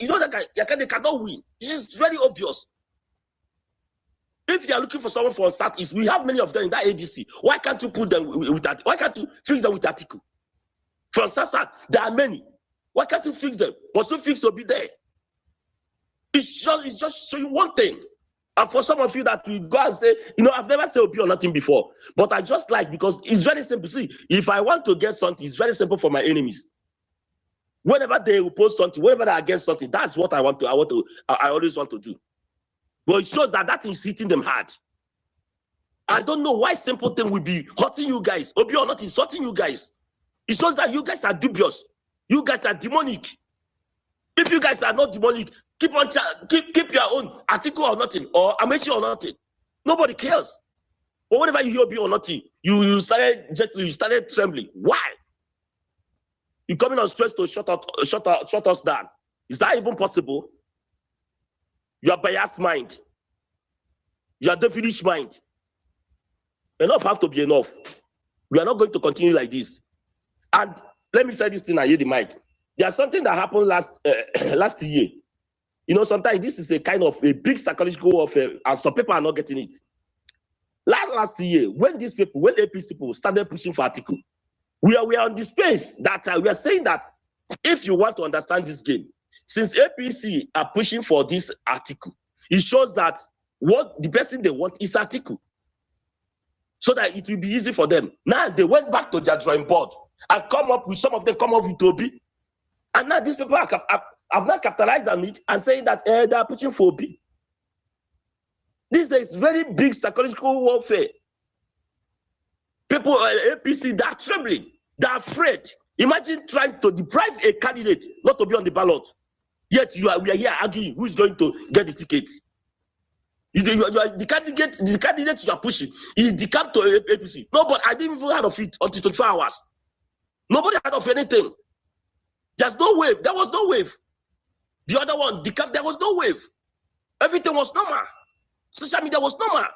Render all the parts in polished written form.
you know that guy, they cannot win. This is very obvious. If you are looking for someone from Southeast, we have many of them in that ADC. Why can't you put them with that? Why can't you fix them with Atiku? From South, there are many. Why can't you fix them? But you fix will be there. It's just showing one thing. And for some of you that will go and say, you know, I've never said OP or nothing before, but I just like, because it's very simple. See, if I want to get something, it's very simple for my enemies. Whenever they oppose something, whenever they are against something, that's what I always want to do. But it shows that thing is hitting them hard. I don't know why simple thing will be hurting you guys. OP or not is hurting you guys. It shows that you guys are dubious. You guys are demonic. If you guys are not demonic, keep your own article or nothing, or Amashi or nothing. Nobody cares. But whenever you hear OP or nothing, you started trembling. Why? You coming on stress to shut us down. Is that even possible? Your biased mind. Your devilish mind. Enough have to be enough. We are not going to continue like this. And let me say this thing, I hear the mic. There's something that happened last year. You know, sometimes this is a kind of a big psychological warfare, and some people are not getting it. Last year, when APC people started pushing for article, we are on the space that we are saying that if you want to understand this game, since APC are pushing for this article, it shows that what the person they want is article, so that it will be easy for them. Now they went back to their drawing board and some of them come up with Obi, and now these people have not capitalized on it and saying that they are pushing for Obi. This is very big psychological warfare. People APC, they are trembling, they are afraid. Imagine trying to deprive a candidate not to be on the ballot. Yet we are here arguing who is going to get the ticket. The candidate you are pushing is the camp to APC. No, but I didn't even heard of it until 24 hours. Nobody heard of anything. There's no wave. There was no wave. The other one, the camp, there was no wave. Everything was normal. Social media was normal.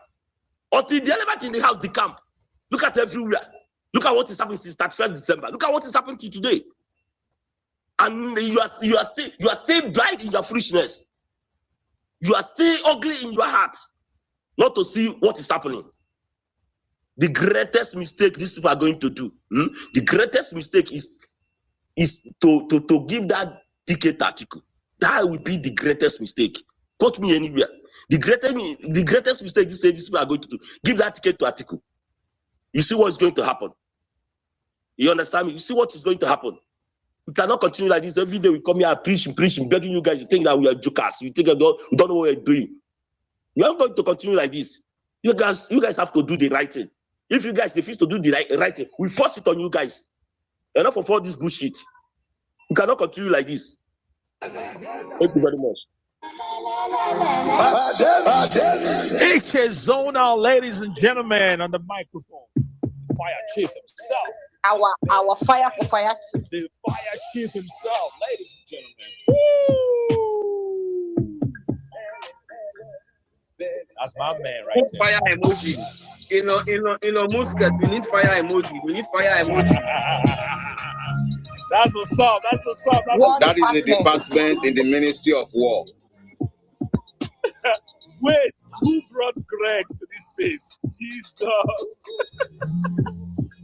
Until the elephant in the house, the camp. Look at everywhere. Look at what is happening since that 1st December. Look at what is happening to today. And you are still blind in your foolishness. You are still ugly in your heart, not to see what is happening. The greatest mistake these people are going to do, the greatest mistake is to give that ticket article. That will be the greatest mistake. Quote me anywhere. The greatest mistake these people are going to do, give that ticket to article. You see what is going to happen. You understand me? You see what is going to happen. We cannot continue like this. Every day we come here preaching, begging you guys. You think that we are jokers. You think we don't know what we're doing. We are not going to continue like this. You guys have to do the right thing. If you guys refuse to do the right thing, we force it on you guys. Enough of all this bullshit. We cannot continue like this. Thank you very much. It's Zona, ladies and gentlemen, on the microphone. Fire Chief himself. Our fire for fire. The Fire Chief himself, ladies and gentlemen. Woo! That's my man right there. Fire emoji. In a musket, we need fire emoji. We need fire emoji. That's what's up. That's what's up. That is the department in the Ministry of War. Wait, who brought Greg to this space? Jesus.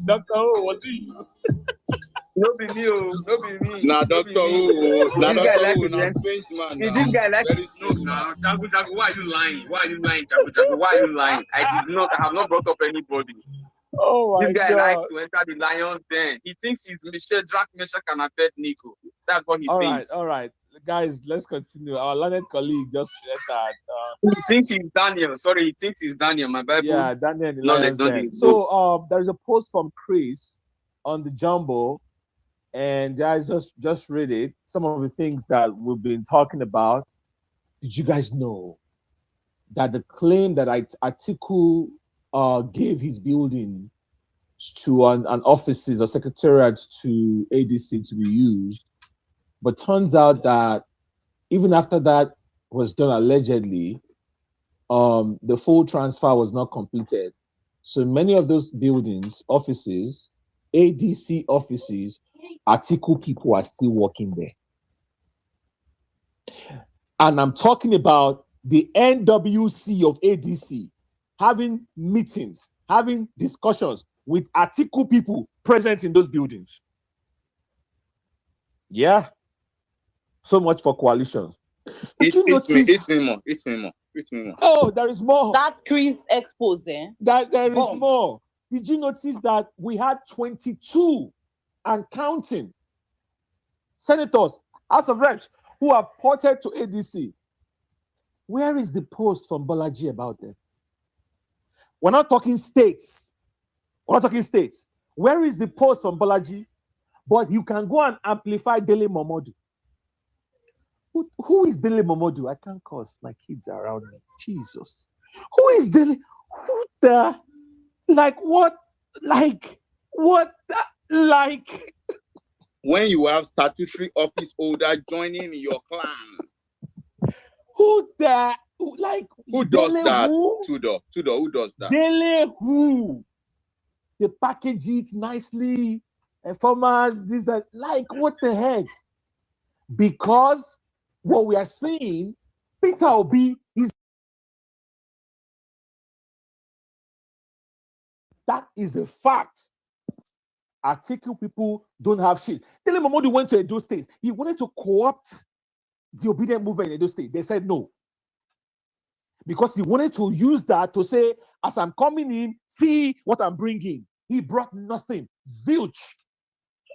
Dr. Who, was it you? No be me, no be me. Nah, Dr. Who. Nah, Dr. Who. Nah, strange man. This guy like no, Chaku, why are you lying? Why are you lying, Chaku? Why are you lying? I have not brought up anybody. Oh my God. This guy likes to enter the lion's den. He thinks he's Michelle Drac, Meshach, and Abednego. That's what he thinks. All right. Guys, let's continue. Our learned colleague just entered. He thinks he's Daniel. Sorry, he thinks he's Daniel. My Bible. Yeah, Daniel. So there's a post from Chris on the Jumbo, and guys, just read it. Some of the things that we've been talking about. Did you guys know that the claim that Atiku gave his building to an offices or secretariat to ADC to be used? But turns out that even after that was done allegedly, the full transfer was not completed. So many of those buildings, offices, ADC offices, Atiku people are still working there. And I'm talking about the NWC of ADC having meetings, having discussions with Atiku people present in those buildings. Yeah. So much for coalitions. It's me more. Oh, there is more. That's Chris expose. There is more. Did you notice that we had 22 and counting senators, House of Reps, who are ported to ADC? Where is the post from Bolaji about them? We're not talking states. Where is the post from Bolaji? But you can go and amplify Dele Momodu. Who is Dele Momodu? I can't curse. My kids are around me. Jesus. Who is Dele? Who the? Like what? When you have statutory office holder joining your clan. Who the? Who does that? Tudor, who does that? Dele who? They package it nicely. Format, this, that. Like, what the heck? Because what we are seeing, Peter Obi is. That is a fact. Atiku people don't have shit. Dele Momodu went to Edo State. He wanted to co-opt the obedient movement in Edo State. They said no. Because he wanted to use that to say, as I'm coming in, see what I'm bringing. He brought nothing. Zilch.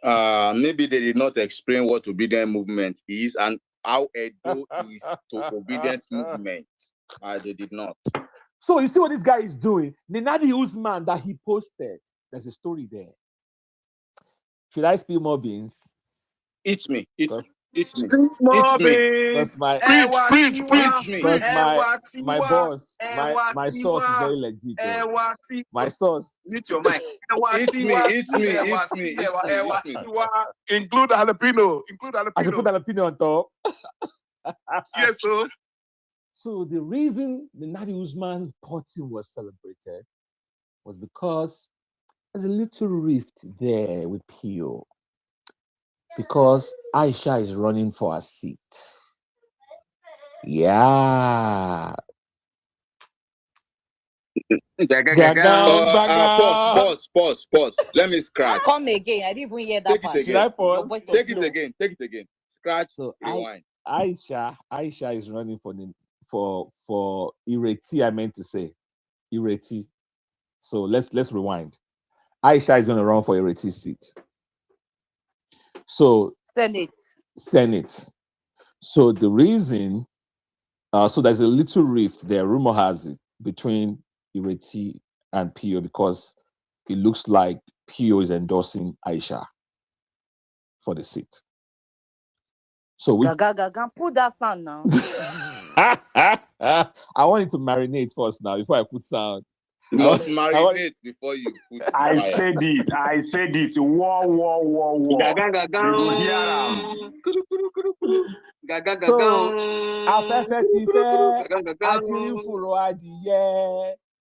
Maybe they did not explain what obedient movement is and how Edo is to obedient movement. They did not. So you see what this guy is doing? Nenadi Usman that he posted. There's a story there. Should I spill more beans? It's me. That's my boss. My source is very legit. My source. Mute your mic. It's me. Include jalapeno. I should put jalapeno on top. Yes, sir. So the reason the Nadi Usman party was celebrated was because there's a little rift there with Pio. Because Aisha is running for a seat. Yeah. Pause. Let me scratch. Come again. I didn't even hear that part. Should I pause? Take it again. Scratch. So rewind. Aisha is running for Ireti. I meant to say Ireti. So let's rewind. Aisha is going to run for Ireti's seat. So Senate. So the reason, so there's a little rift there, rumor has it, between Ireti and Pio because it looks like Pio is endorsing Aisha for the seat. So we put that sound now. I want it to marinate first now before I put sound. You must marinate before you put I said it. War. Afẹ́fẹ́ ti fẹ́, àti rí fùrọ̀ adìyẹ,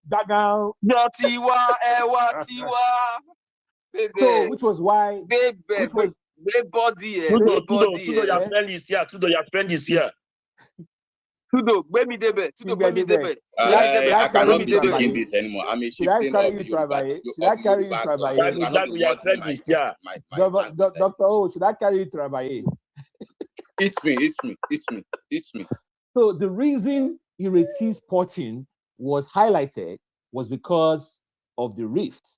gbàgán. Tiwa, ẹwà tiwa. So, which was why? Big body. Tudo, your friend is here. Tudo, gbé mi débẹ̀. I cannot be taking this anymore. I'm a Should I carry you Trabaye? Your friend is here. Dr. O, should I carry you Trabaye? It's me. So the reason Ireti's porting was highlighted was because of the rift.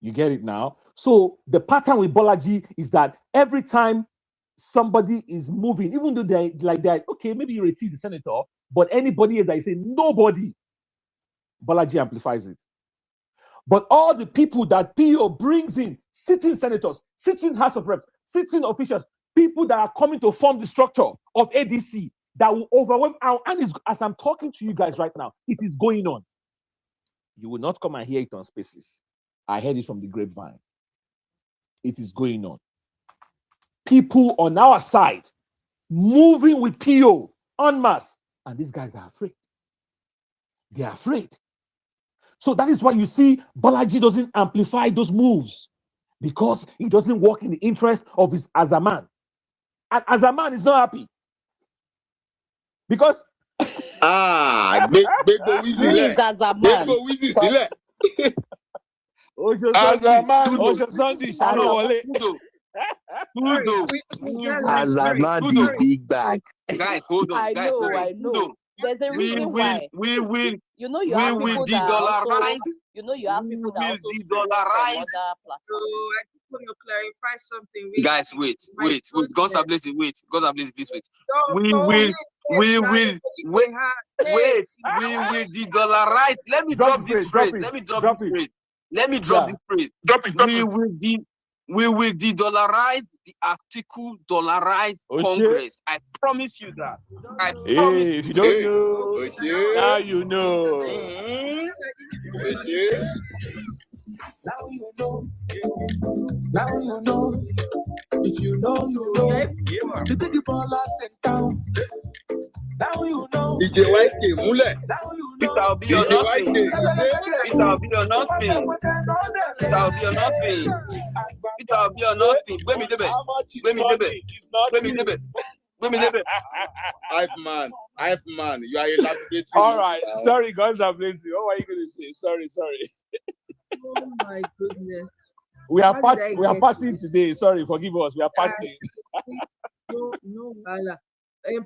You get it now? So the pattern with Bolaji is that every time somebody is moving, even though they're like that, okay, maybe Ireti is the senator, but anybody else that is saying nobody, Bolaji amplifies it. But all the people that PO brings in, sitting senators, sitting House of Reps, sitting officials, people that are coming to form the structure of ADC that will overwhelm, and as I'm talking to you guys right now, it is going on. You will not come and hear it on Spaces. I heard it from the grapevine. It is going on. People on our side moving with PO en masse, and these guys are afraid. They are afraid. So that is why you see Bolaji doesn't amplify those moves, because he doesn't work in the interest of his as a man. And as a man is not happy. Because Gbogbo Wizzy Who lẹ̀. is as a Gbogbo man? Wizzy sílẹ̀. Ojo Sunday, Shano Wale. As a man, the big bag. Guys, hold on. I Guys, hold know, on. I know. There's a We reason will, why. You know, you have people that are also, you know, you have people that also de-dollarize. other platforms. I just want to clarify something. Guys, wait. God bless it. Wait. God bless it. Please wait. Don't We will de-dollarize. Let me drop this phrase. Let me drop this phrase. We will de-dollarize the article dollarize Congress. I promise you that. I promise. If you don't know, Oshé. now you know. Oshé. Now you know. Now you know. If you know, you know. The big ballers in town. Now you know. DJ YK múlẹ̀. Now you Peter know. will be or DJ nothing. YK ṣe. Peter will be or nothing. Peter will be or nothing. Peter will be or nothing. Gbé mi débẹ̀. Gbé mi débẹ̀. Gbé mi débẹ̀. Gbé mi débẹ̀. Hype man, you are elaborating. All right, sorry, guys, I'm lazy. What were you going to say? Sorry. Oh my goodness. We are How did I get partying this? today. Sorry, forgive us. We are partying. No, Bala.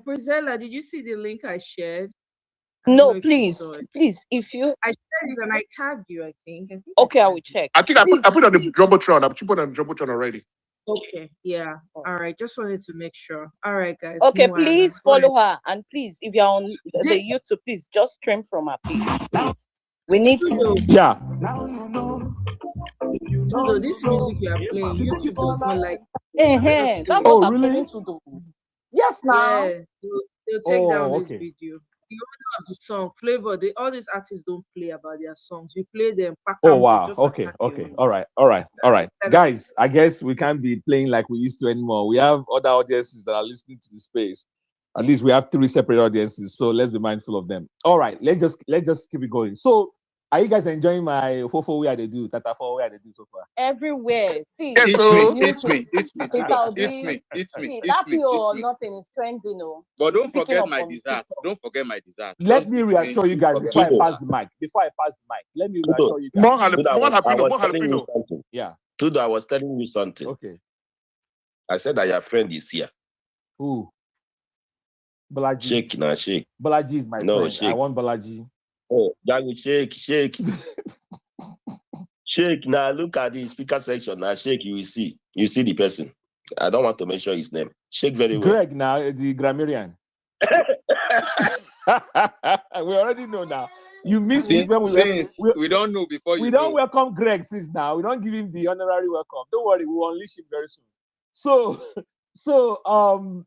Priscilla, did you see the link I shared? No, please, if you. I shared it and I tagged you, I think. Okay, I will check. I think I put on the Jumbotron. I put on the Jumbotron already. Okay, yeah. All right, just wanted to make sure. All right, guys. Okay, Moana, please go ahead. follow her, and please, if you're on the YouTube, please just stream from her page, please. We need to. Yeah. Now you know. If you So know, this you know. music you are playing, YouTube does not like. That's Oh, what I'm really? telling to do. Yes, now. Yeah, they'll take down this okay. video. The owner of the song, Flavor, all these artists don't play about their songs. You play them. pack Oh them, wow. just Okay. attack Okay. you. All right. Guys, I guess we can't be playing like we used to anymore. We have other audiences that are listening to the space. At least we have 3 separate audiences, so let's be mindful of them. All right, let's just keep it going. So, are you guys enjoying my fofo where they do tata for where they do so far? Everywhere. See, Yes, It's me. that or nothing is trending, no. But don't Picking forget up my on dessert. TikTok. Don't forget my dessert. Let Just me it's reassure me. you guys Forget before I my pass the mic. Let me reassure you guys. More I was telling you jalapeno. something. Yeah. Tudo, I was telling you something. Okay. I said that your friend is here. Who? Balaji. Shake now, shake. Balaji is my friend. Shake. I want Balaji. Oh, Jango, shake. Shake now. Look at the speaker section. Now, shake. You will see. You see the person. I don't want to mention his name. Shake very well. Greg now, the grammarian. We already know now. You missed it when we don't know before you we don't welcome Greg since now. We don't give him the honorary welcome. Don't worry, we'll unleash him very soon. So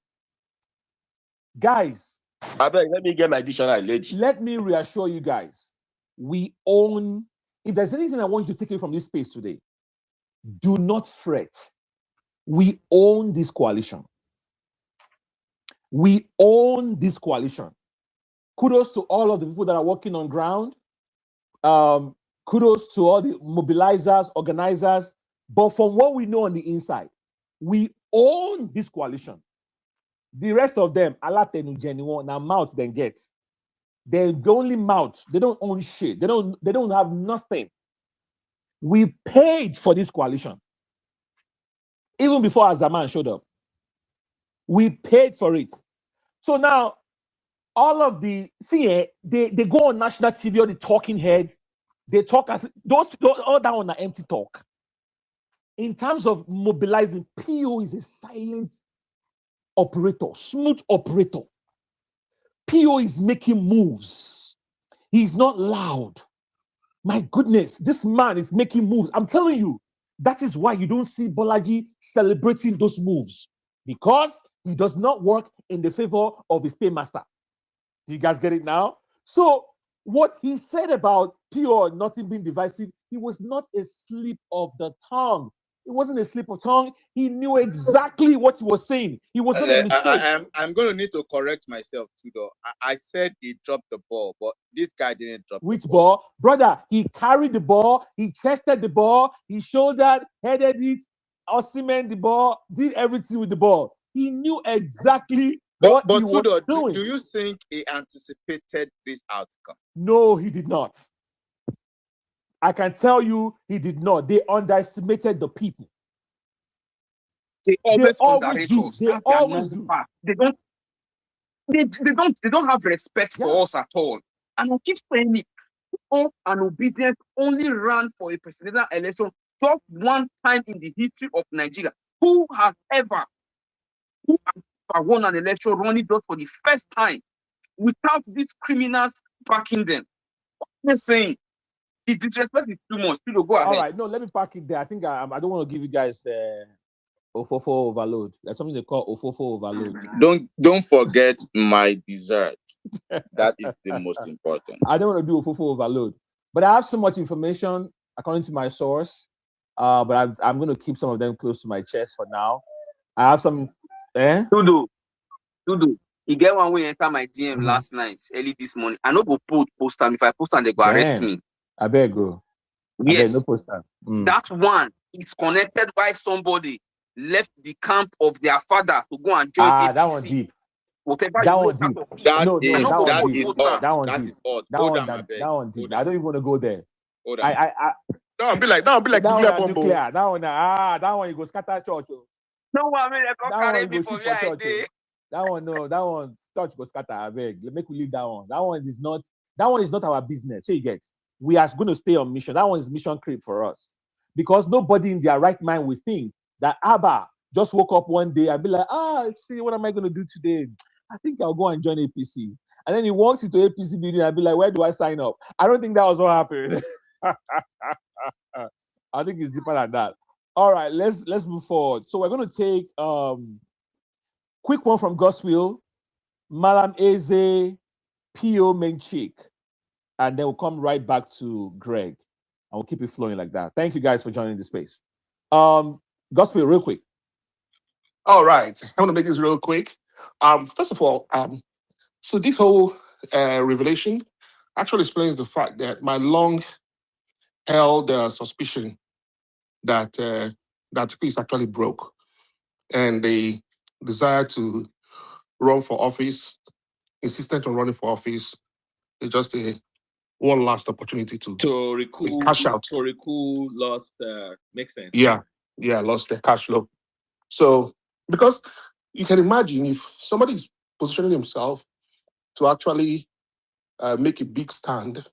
guys, I beg, let me get my dictionary, lady. Let me reassure you guys. We own. If there's anything I want you to take away from this space today, do not fret. We own this coalition. We own this coalition. Kudos to all of the people that are working on ground. Kudos to all the mobilizers, organizers. But from what we know on the inside, we own this coalition. The rest of them, now mouth then gets. They only mouth. They don't own shit. They don't have nothing. We paid for this coalition. Even before Azaman showed up. We paid for it. So now, all of the, they go on national TV, or the talking heads, they talk as, those all that on an empty talk. In terms of mobilizing, PO is a silent operator, smooth operator. PO is making moves. He's not loud. My goodness, this man is making moves. I'm telling you, that is why you don't see Bolaji celebrating those moves, because he does not work in the favor of his paymaster. Do you guys get it now? So what he said about PO nothing being divisive, he was not a slip of the tongue. It wasn't a slip of tongue. He knew exactly what he was saying. He was not a mistake. I'm going to need to correct myself too, though. I said he dropped the ball, but this guy didn't drop Which the ball. Brother, he carried the ball, he chested the ball, he shouldered, headed it, Osimhen the ball, did everything with the ball. He knew exactly But he was Tudo, doing. do you think he anticipated this outcome? No, he did not. I can tell you he did not. They underestimated the people. They always always do. us. They always do. They don't have respect for us at all. And I keep saying it. Hope and obedience only ran for a presidential election just one time in the history of Nigeria. Who has ever won an election running just for the first time without these criminals backing them? What they're saying, the disrespect is too much. People go ahead. All right, no, let me park it there. I think I don't want to give you guys Ofofo overload. That's something they call Ofofo overload. Don't forget my dessert. That is the most important. I don't want to do Ofofo overload, but I have so much information according to my source. But I'm going to keep some of them close to my chest for now. I have some. Tudo. You get one way enter my DM last night, early this morning. I know go post them. If I post them, they go arrest me. I better go. Yes, no post them. That one is connected by somebody left the camp of their father to go and join ADC. That one deep. Whatever that one deep. That one deep. That one deep. I don't even want to go there. That one be like nuclear. That one you go scatter church. No, I mean, carry me for church. That one church go scatter. I beg. Make we leave that one. That one is not our business. So you get. We are going to stay on mission. That one is mission creep for us. Because nobody in their right mind will think that Abba just woke up one day and be like, see, what am I going to do today? I think I'll go and join APC. And then he walks into APC building and be like, where do I sign up? I don't think that was what happened. I think it's deeper than that. All right, let's move forward. So we're going to take quick one from Gospel, Malam Eze, P.O. Menchik, and then we'll come right back to Greg. And we'll keep it flowing like that. Thank you guys for joining the space. Gospel, real quick. All right. I want to make this real quick. First of all, so this whole revelation actually explains the fact that my long-held suspicion that that is actually broke, and the desire to run for office, insistent on running for office, is just one last opportunity to cash out. To recall lost, makes sense. Yeah, lost their cash flow. So, because you can imagine if somebody is positioning himself to actually make a big stand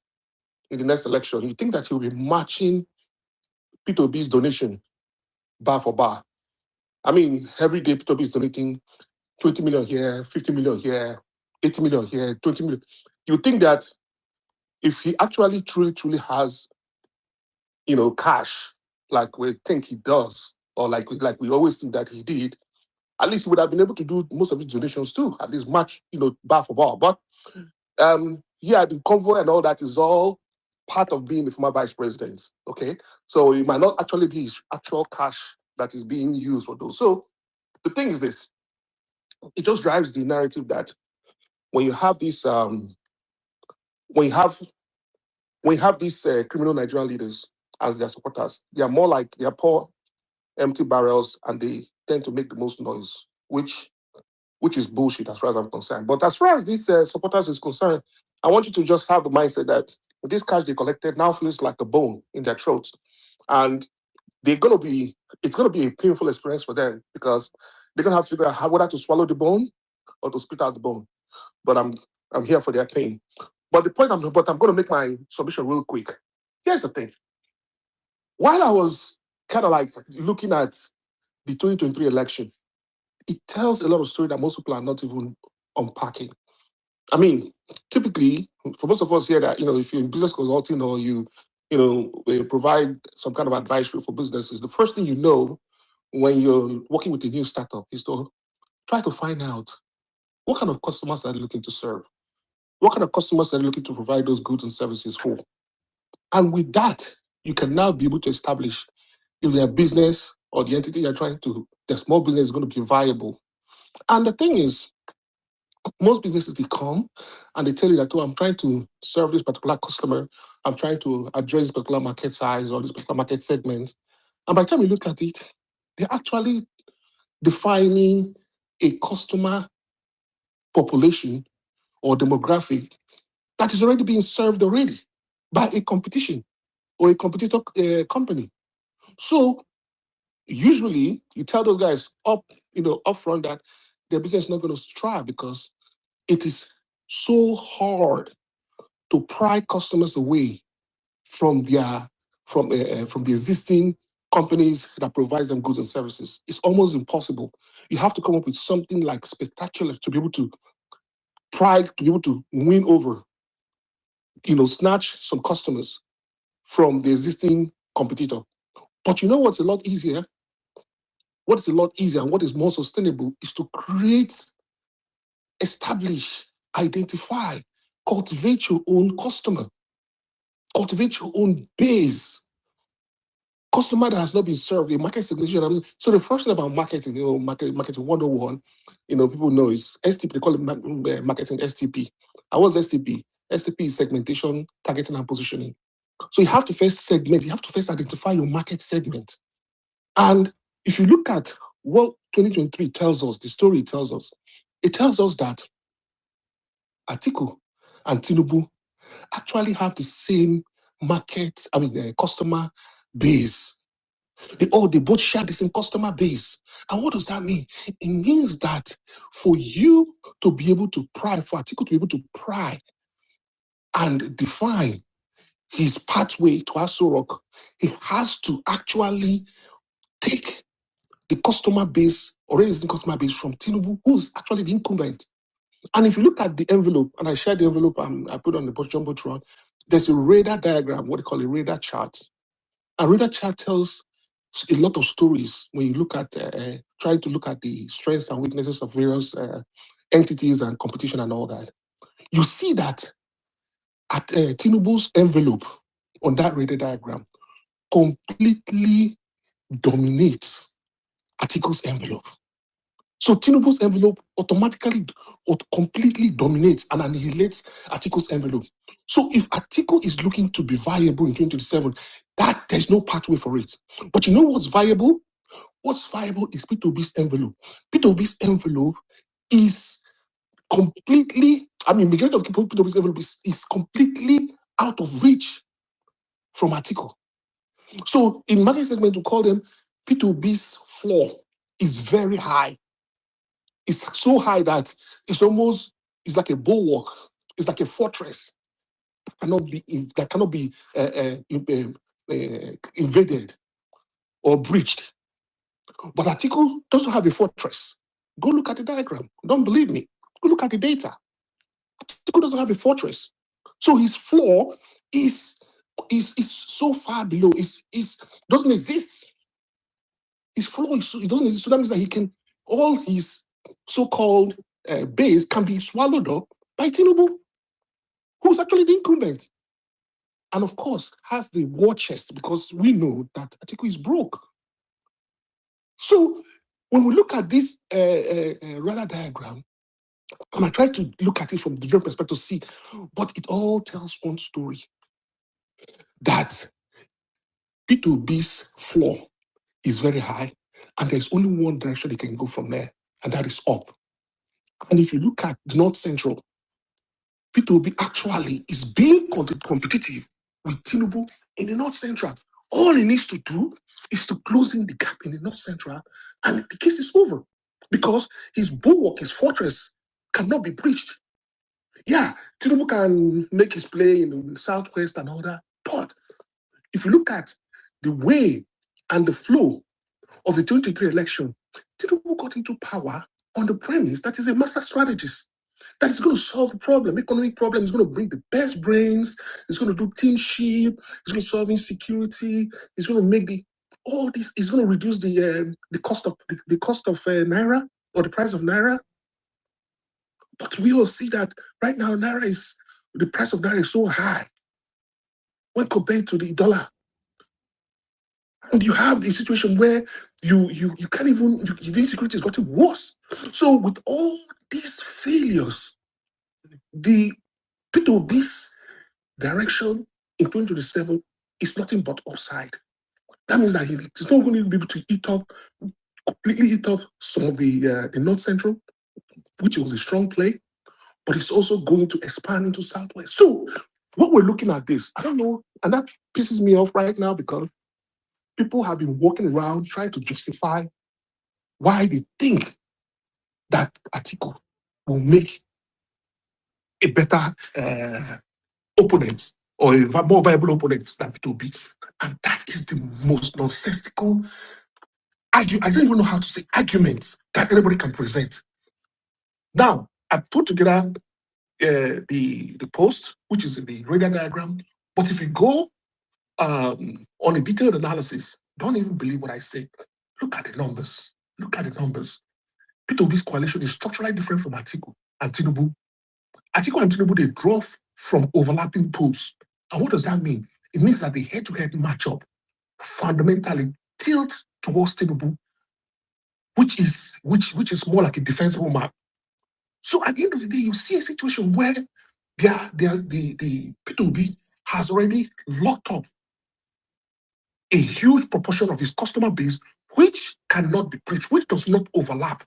in the next election, you think that he'll be matching P2B's donation bar for bar. I mean, every day P2B is donating 20 million here, 50 million here, 80 million here, 20 million. You think that if he actually truly has, cash, like we think he does, or like we always think that he did, at least he would have been able to do most of his donations too, at least match, bar for bar. But the convoy and all that is all part of being the former vice president. Okay, so it might not actually be his actual cash that is being used for those. So the thing is this: it just drives the narrative that when you have this, when you have these criminal Nigerian leaders as their supporters, they are more like they are poor, empty barrels, and they tend to make the most noise, which is bullshit as far as I'm concerned. But as far as these supporters is concerned, I want you to just have the mindset that this cash they collected now feels like a bone in their throats, and it's gonna be a painful experience for them because they're gonna have to figure out whether to swallow the bone or to spit out the bone. But I'm here for their pain. But I'm going to make my submission real quick. Here's the thing. While I was kind of like looking at the 2023 election, it tells a lot of story that most people are not even unpacking. I mean, typically, for most of us here that, if you're in business consulting or you provide some kind of advisory for businesses, the first thing you know when you're working with a new startup is to try to find out what kind of customers are they looking to serve? What kind of customers are they looking to provide those goods and services for? And with that, you can now be able to establish if their business or the entity you're the small business is going to be viable. And the thing is, most businesses, they come and they tell you that, I'm trying to serve this particular customer. I'm trying to address this particular market size or this particular market segment. And by the time you look at it, they're actually defining a customer population or demographic that is already being served already by a competition or a competitor company. So usually you tell those guys upfront that their business is not going to thrive because it is so hard to pry customers away from the existing companies that provide them goods and services. It's almost impossible. You have to come up with something like spectacular to be able to win over, snatch some customers from the existing competitor. But you know what's a lot easier? What is a lot easier and what is more sustainable is to create, establish, identify, cultivate your own customer, cultivate your own base. Customer that has not been served, the market segmentation. So the first thing about marketing, marketing 101, people know is STP. They call it marketing STP. And what's STP? STP is segmentation, targeting, and positioning. So you have to first segment. You have to first identify your market segment. And if you look at what 2023 tells us, the story it tells us that Atiku and Tinubu actually have the same customer base. They both share the same customer base. And what does that mean? It means that for you to be able to pry, for Atiku to be able to pry and define his pathway to Aso Rock, he has to actually take the customer base, already existing customer base from Tinubu, who's actually the incumbent. And if you look at the envelope, and I shared the envelope I put on the Jumbotron, there's a radar diagram, what they call a radar chart. A radar chart tells a lot of stories when you look at, trying to look at the strengths and weaknesses of various entities and competition and all that. You see that at Tinubu's envelope on that radar diagram completely dominates Atiku's envelope. So Tinubu's envelope automatically or completely dominates and annihilates Atiku's envelope. So if Atiku is looking to be viable in 2027, there's no pathway for it. But you know what's viable? What's viable is P2B's envelope. P2B's envelope is completely, majority of P2B's envelope is completely out of reach from Atiku. So in market segment, we call them P2B's floor is very high. It's so high that it's like a bulwark. It's like a fortress that cannot be invaded or breached. But Atiku doesn't have a fortress. Go look at the diagram. Don't believe me. Go look at the data. Atiku doesn't have a fortress. So his floor is so far below. Doesn't exist. His floor it doesn't exist. So that means that all his so-called base can be swallowed up by Tinubu, who's actually the incumbent. And of course, has the war chest because we know that Atiku is broke. So when we look at this radar diagram, and I try to look at it from different perspectives to see, but it all tells one story, that P2B's floor is very high, and there's only one direction they can go from there, and that is up. And if you look at the North Central, P2B actually is being competitive with Tinubu in the North Central. All he needs to do is to close in the gap in the North Central, and the case is over because his bulwark, his fortress, cannot be breached. Yeah, Tinubu can make his play in the Southwest and all that, but if you look at the way and the flow of the 2023 election, Tinubu got into power on the premise that he's a master strategist, that is going to solve the problem, economic problem. He's going to bring the best brains. He's going to do teamship. He's going to solve insecurity. He's going to make all this. He's going to reduce the cost of naira or the price of naira. But we all see that right now the price of naira is so high when compared to the dollar. And you have a situation where you can't even, the insecurity has gotten worse. So with all these failures, the P2B's direction in 2027 is nothing but upside. That means that he's not going to be able to completely eat up some of the North Central, which was a strong play. but it's also going to expand into Southwest. So what we're looking at this, I don't know, and that pisses me off right now because people have been walking around trying to justify why they think that Atiku will make a better opponent or a more viable opponent than P2B. And that is the most nonsensical I don't even know how to say argument that anybody can present. Now, I put together the post, which is in the radar diagram. But if you go on a detailed analysis, don't even believe what I say. Look at the numbers. Look at the numbers. P2B's coalition is structurally different from Atiku and Tinubu. Atiku and Tinubu, they drove from overlapping polls. And what does that mean? It means that the head-to-head matchup fundamentally tilts towards Tinubu, which is more like a defensible map. So at the end of the day, you see a situation where the P2B has already locked up a huge proportion of his customer base, which cannot be preached, which does not overlap.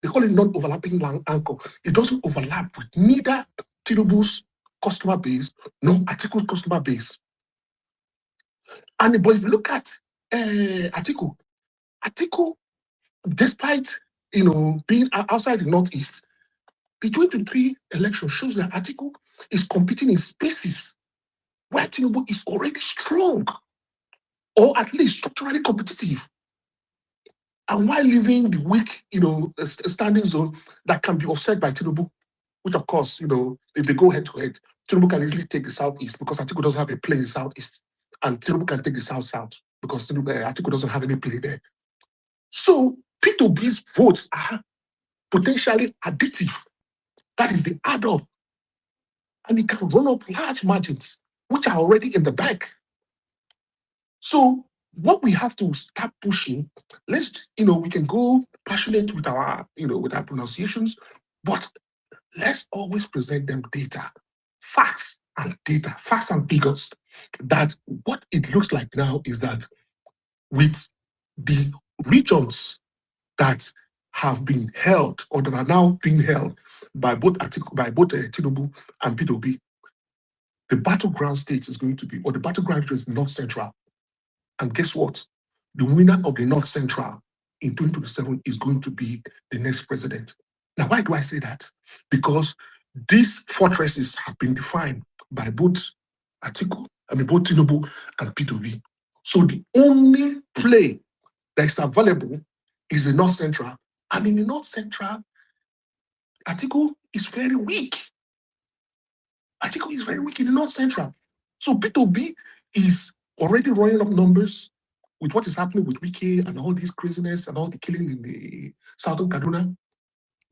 They call it non-overlapping anchor. It doesn't overlap with neither Tinubu's customer base nor Atiku's customer base. And but if you look at Atiku, despite being outside the Northeast, the 2023 election shows that Atiku is competing in spaces where Tinubu is already strong, or at least structurally competitive. And while leaving the weak, standing zone that can be offset by Tinubu, which of course, if they go head to head, Tinubu can easily take the Southeast because Atiku doesn't have a play in the Southeast, and Tinubu can take the South because Atiku doesn't have any play there. So P2B's votes are potentially additive. That is the add-up. And it can run up large margins, which are already in the bank. So what we have to start pushing, we can go passionate with our pronunciations, but let's always present them data, facts and figures. That what it looks like now is that with the regions that have been held or that are now being held by both Tinubu and P2B, the battleground state is going to be, or the battleground is North Central. And guess what? The winner of the North Central in 2027 is going to be the next president. Now, why do I say that? Because these fortresses have been defined by both Tinubu and P2B. So the only play that is available is the North Central. And in the North Central, Atiku is very weak. Atiku is very weak in the North Central. So P2B is already running up numbers with what is happening with Wiki and all this craziness and all the killing in the southern Kaduna.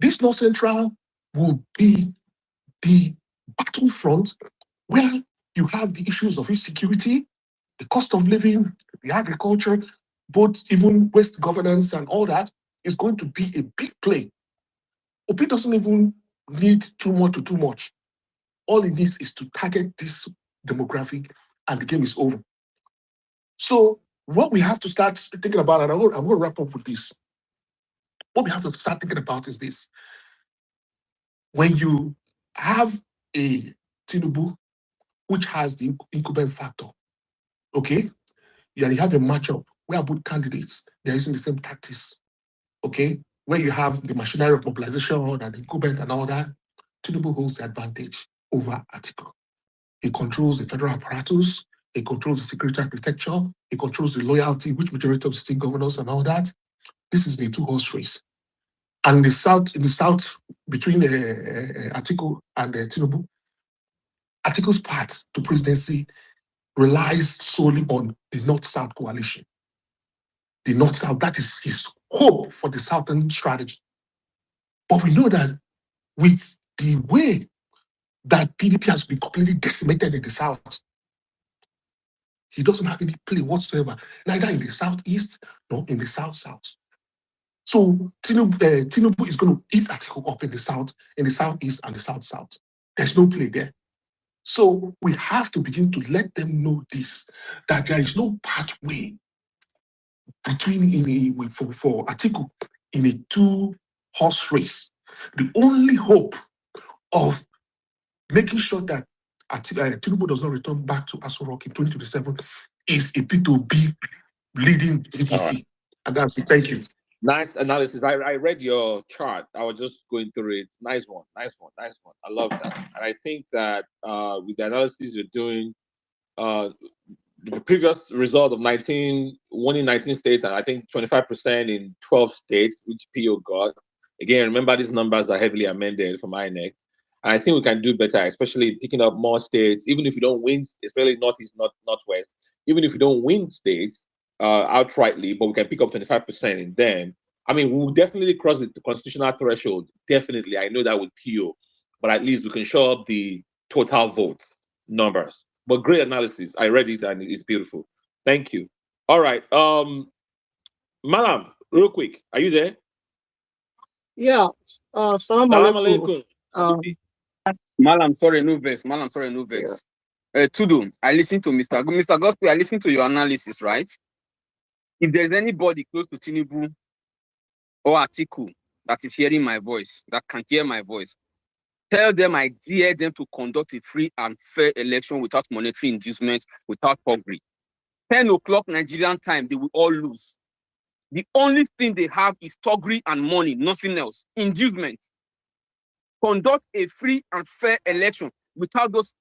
This North Central will be the battlefront where you have the issues of insecurity, the cost of living, the agriculture, both even waste governance and all that is going to be a big play. OP doesn't even need too much. All it needs is to target this demographic and the game is over. So what we have to start thinking about, and I'm going to wrap up with this. What we have to start thinking about is this. When you have a Tinubu, which has the incumbent factor, okay? You have a matchup where both candidates, they're using the same tactics, okay? Where you have the machinery of mobilization and incumbent and all that, Tinubu holds the advantage over Atiku. He controls the federal apparatus, he controls the security architecture, he controls the loyalty, which majority of state governors and all that. This is the two-horse race. And in the south, between Atiku and Tinubu, Atiku's path to presidency relies solely on the North-South coalition. The North-South, that is his hope for the Southern strategy. But we know that with the way that PDP has been completely decimated in the South, he doesn't have any play whatsoever, neither in the Southeast nor in the South-South. So Tinubu is going to eat Atiku up in the South, in the Southeast and the South-South. There's no play there. So we have to begin to let them know this, that there is no pathway for Atiku in a two-horse race. The only hope of making sure that Tinubu does not return back to Aso Rock in 2027 is a P2B leading ADC. Right. And that's it. Thank you. Nice analysis. I read your chart. I was just going through it. Nice one. I love that. And I think that with the analysis you're doing, the previous result of 19 winning 19 states and I think 25% in 12 states, which PO got. Again, remember these numbers are heavily amended from INEC. And I think we can do better, especially picking up more states, even if you don't win, especially Northeast, Northwest, even if you don't win states outrightly, but we can pick up 25% in them. I mean, we'll definitely cross the constitutional threshold. Definitely. I know that with PO, but at least we can show up the total vote numbers. But great analysis. I read it and it's beautiful. Thank you. All right. Malam, real quick. Are you there? Yeah. Salam alaikum. Malam, sorry, no verse. Yeah. Tudu, I listened to Mr. Gospel, I listened to your analysis, right? If there's anybody close to Tinubu or Atiku that is hearing my voice, that can hear my voice, tell them I dare them to conduct a free and fair election without monetary inducement, without puggery. 10 o'clock Nigerian time, they will all lose. The only thing they have is toggery and money, nothing else. Inducement. Conduct a free and fair election without those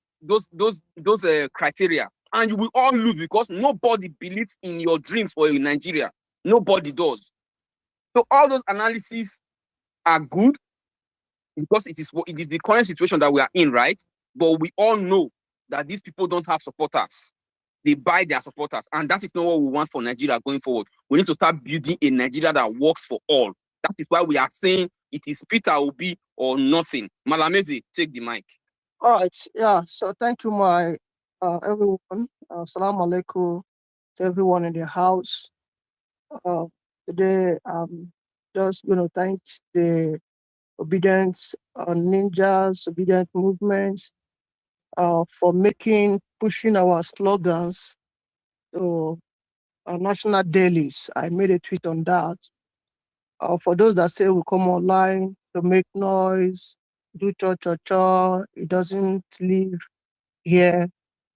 criteria, and you will all lose because nobody believes in your dreams for Nigeria. Nobody does. So all those analyses are good because it is the current situation that we are in, right? But we all know that these people don't have supporters. They buy their supporters, and that is not what we want for Nigeria going forward. We need to start building a Nigeria that works for all. That is why we are saying it is Peter Obi or nothing. Malamezi, take the mic. All right. Yeah. So thank you, my everyone. Salam alaikum to everyone in the house. Today, just thank the obedient ninjas, obedient movements, for pushing our slogans to national dailies. I made a tweet on that. For those that say we come online to make noise, do cha-cha-cha, it doesn't live here.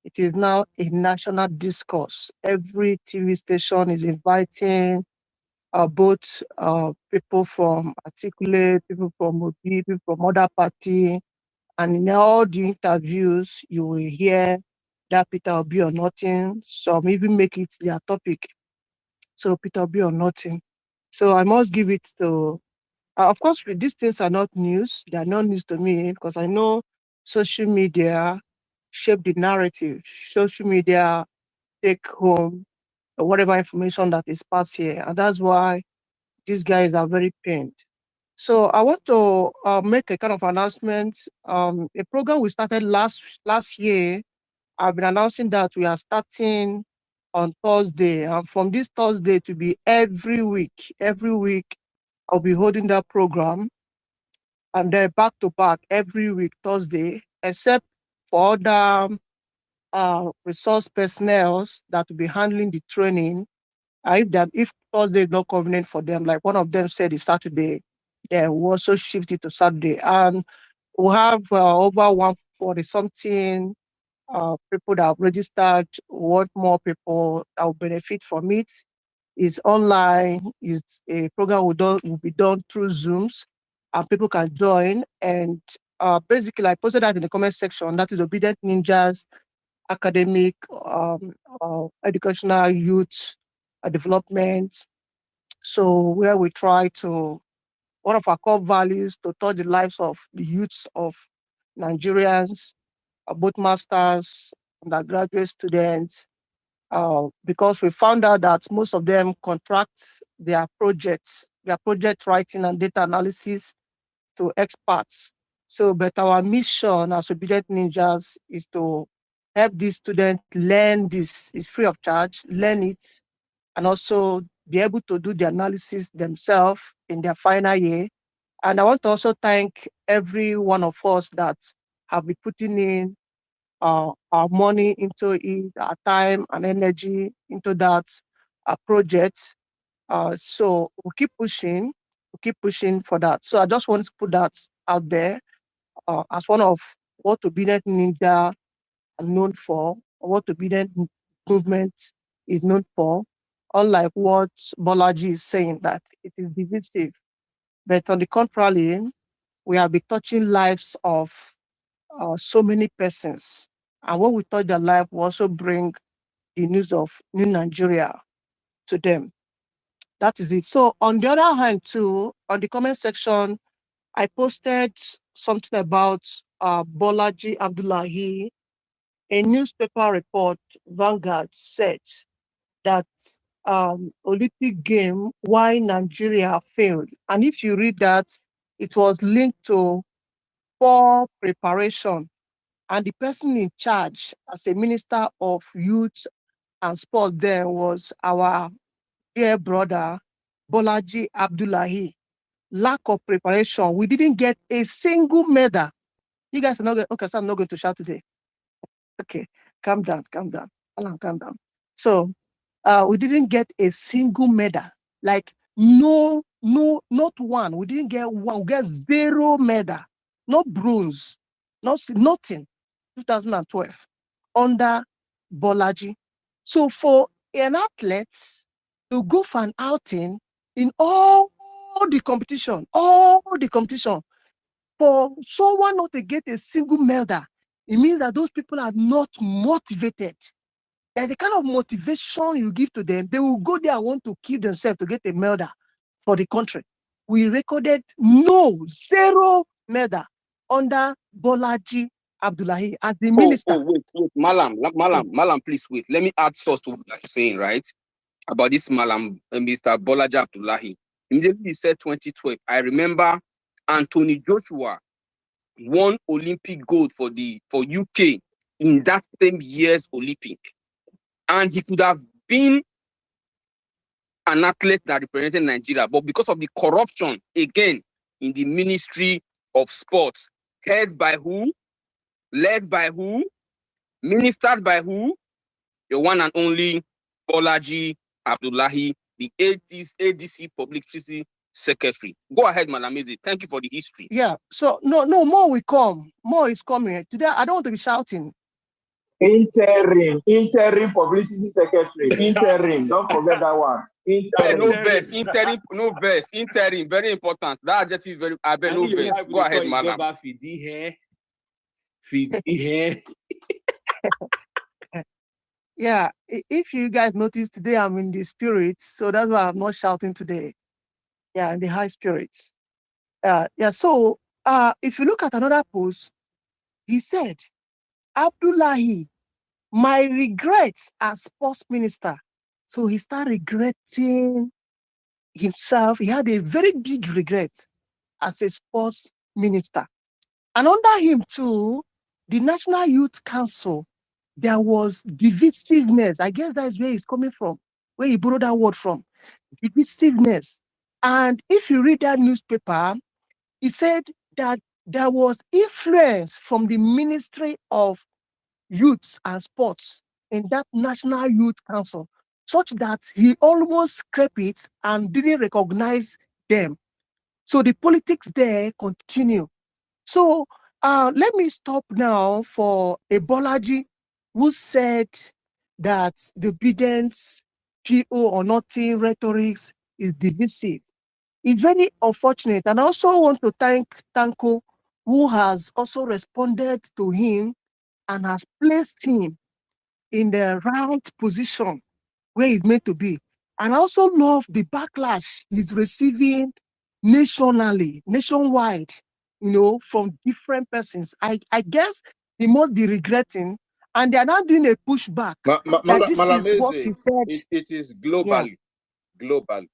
It is now a national discourse. Every TV station is inviting both people from Articulate, people from Obi, people from other party, and in all the interviews, you will hear that Peter Obi or nothing. Some even make it their topic. So Peter Obi or nothing. So I must give it to, of course, these things are not news. They are not news to me because I know social media shape the narrative. Social media take home whatever information that is passed here. And that's why these guys are very pained. So I want to make a kind of announcement. A program we started last year, I've been announcing that we are starting on Thursday. And from this Thursday to be every week, I'll be holding that program. And then back to back every week, Thursday, except for other resource personnel that will be handling the training. If Thursday is not convenient for them, like one of them said it's Saturday, then we'll also shift it to Saturday. And we'll have over 140 something people that have registered. Want more people that will benefit from it. It's online. It's a program will be done through Zooms, and people can join. And basically, I posted that in the comment section. That is Obedient Ninjas Academic Educational Youth Development. So where we try to, one of our core values, to touch the lives of the youths of Nigerians, both masters, undergraduate students, because we found out that most of them contract their project writing and data analysis to experts. So, but our mission as Obedient Ninjas is to help these students learn this. It's free of charge, learn it, and also be able to do the analysis themselves in their final year. And I want to also thank every one of us that have been putting in our money into it, our time and energy into that project. So we keep pushing for that. So I just want to put that out there. as one of what obedient ninja are known for, or what obedient movement is known for, unlike what Bolaji is saying, that it is divisive. But on the contrary, we have been touching lives of so many persons. And when we touch their life, we also bring the news of New Nigeria to them. That is it. So on the other hand, too, on the comment section, I posted something about Bolaji Abdullahi. A newspaper report, Vanguard, said that Olympic game, why Nigeria failed. And if you read that, it was linked to poor preparation. And the person in charge as a minister of youth and sport then was our dear brother, Bolaji Abdullahi. Lack of preparation. We didn't get a single medal. You guys are not going, okay, so I'm not going to shout today. Okay, calm down, Alan, calm down. So we didn't get a single medal. Like no, not one. We didn't get one. We got 0 medal. No bronze. Nothing. 2012 under Bolaji. So for an athlete to go for an outing in all the competition, for someone not to get a single medal, it means that those people are not motivated. And the kind of motivation you give to them, they will go there and want to kill themselves to get a medal for the country. We recorded 0 medal under Bolaji Abdullahi as the minister. Wait, Malam, please wait. Let me add source to what you're saying, right? About this Malam, Mr. Bolaji Abdullahi. Immediately you said 2012. I remember Anthony Joshua won Olympic gold for UK in that same year's Olympic. And he could have been an athlete that represented Nigeria, but because of the corruption, again, in the Ministry of Sports, led by who, ministered by who? The one and only Bolaji Abdullahi, the ADC Publicity Secretary. Go ahead, Madam Eze. Thank you for the history. Yeah, so no, more will come. More is coming. Today, I don't want to be shouting. Interim publicity secretary. Interim. Don't forget that one. Interim. No verse. Interim. Very important. That adjective very. I bet no verse. Go ahead, madam. Yeah, if you guys notice today, I'm in the spirits, so that's why I'm not shouting today. Yeah, in the high spirits. Yeah. So, if you look at another post, he said, Abdullahi, my regrets as sports minister. So he started regretting himself. He had a very big regret as a sports minister. And under him too, the National Youth Council, there was divisiveness. I guess that is where he's coming from, where he borrowed that word from, divisiveness. And if you read that newspaper, he said that there was influence from the Ministry of Youth and Sports in that National Youth Council, such that he almost scraped it and didn't recognize them. So the politics there continue. So let me stop now for a Bolaji who said that the obedience, PO or nothing rhetorics is divisive. It's very unfortunate. And I also want to thank Tanko, who has also responded to him and has placed him in the right position where he's meant to be. And I also love the backlash he's receiving nationwide, from different persons. I guess he must be regretting, and they are now doing a pushback. This is what he said. It is globally. Yeah. Globally.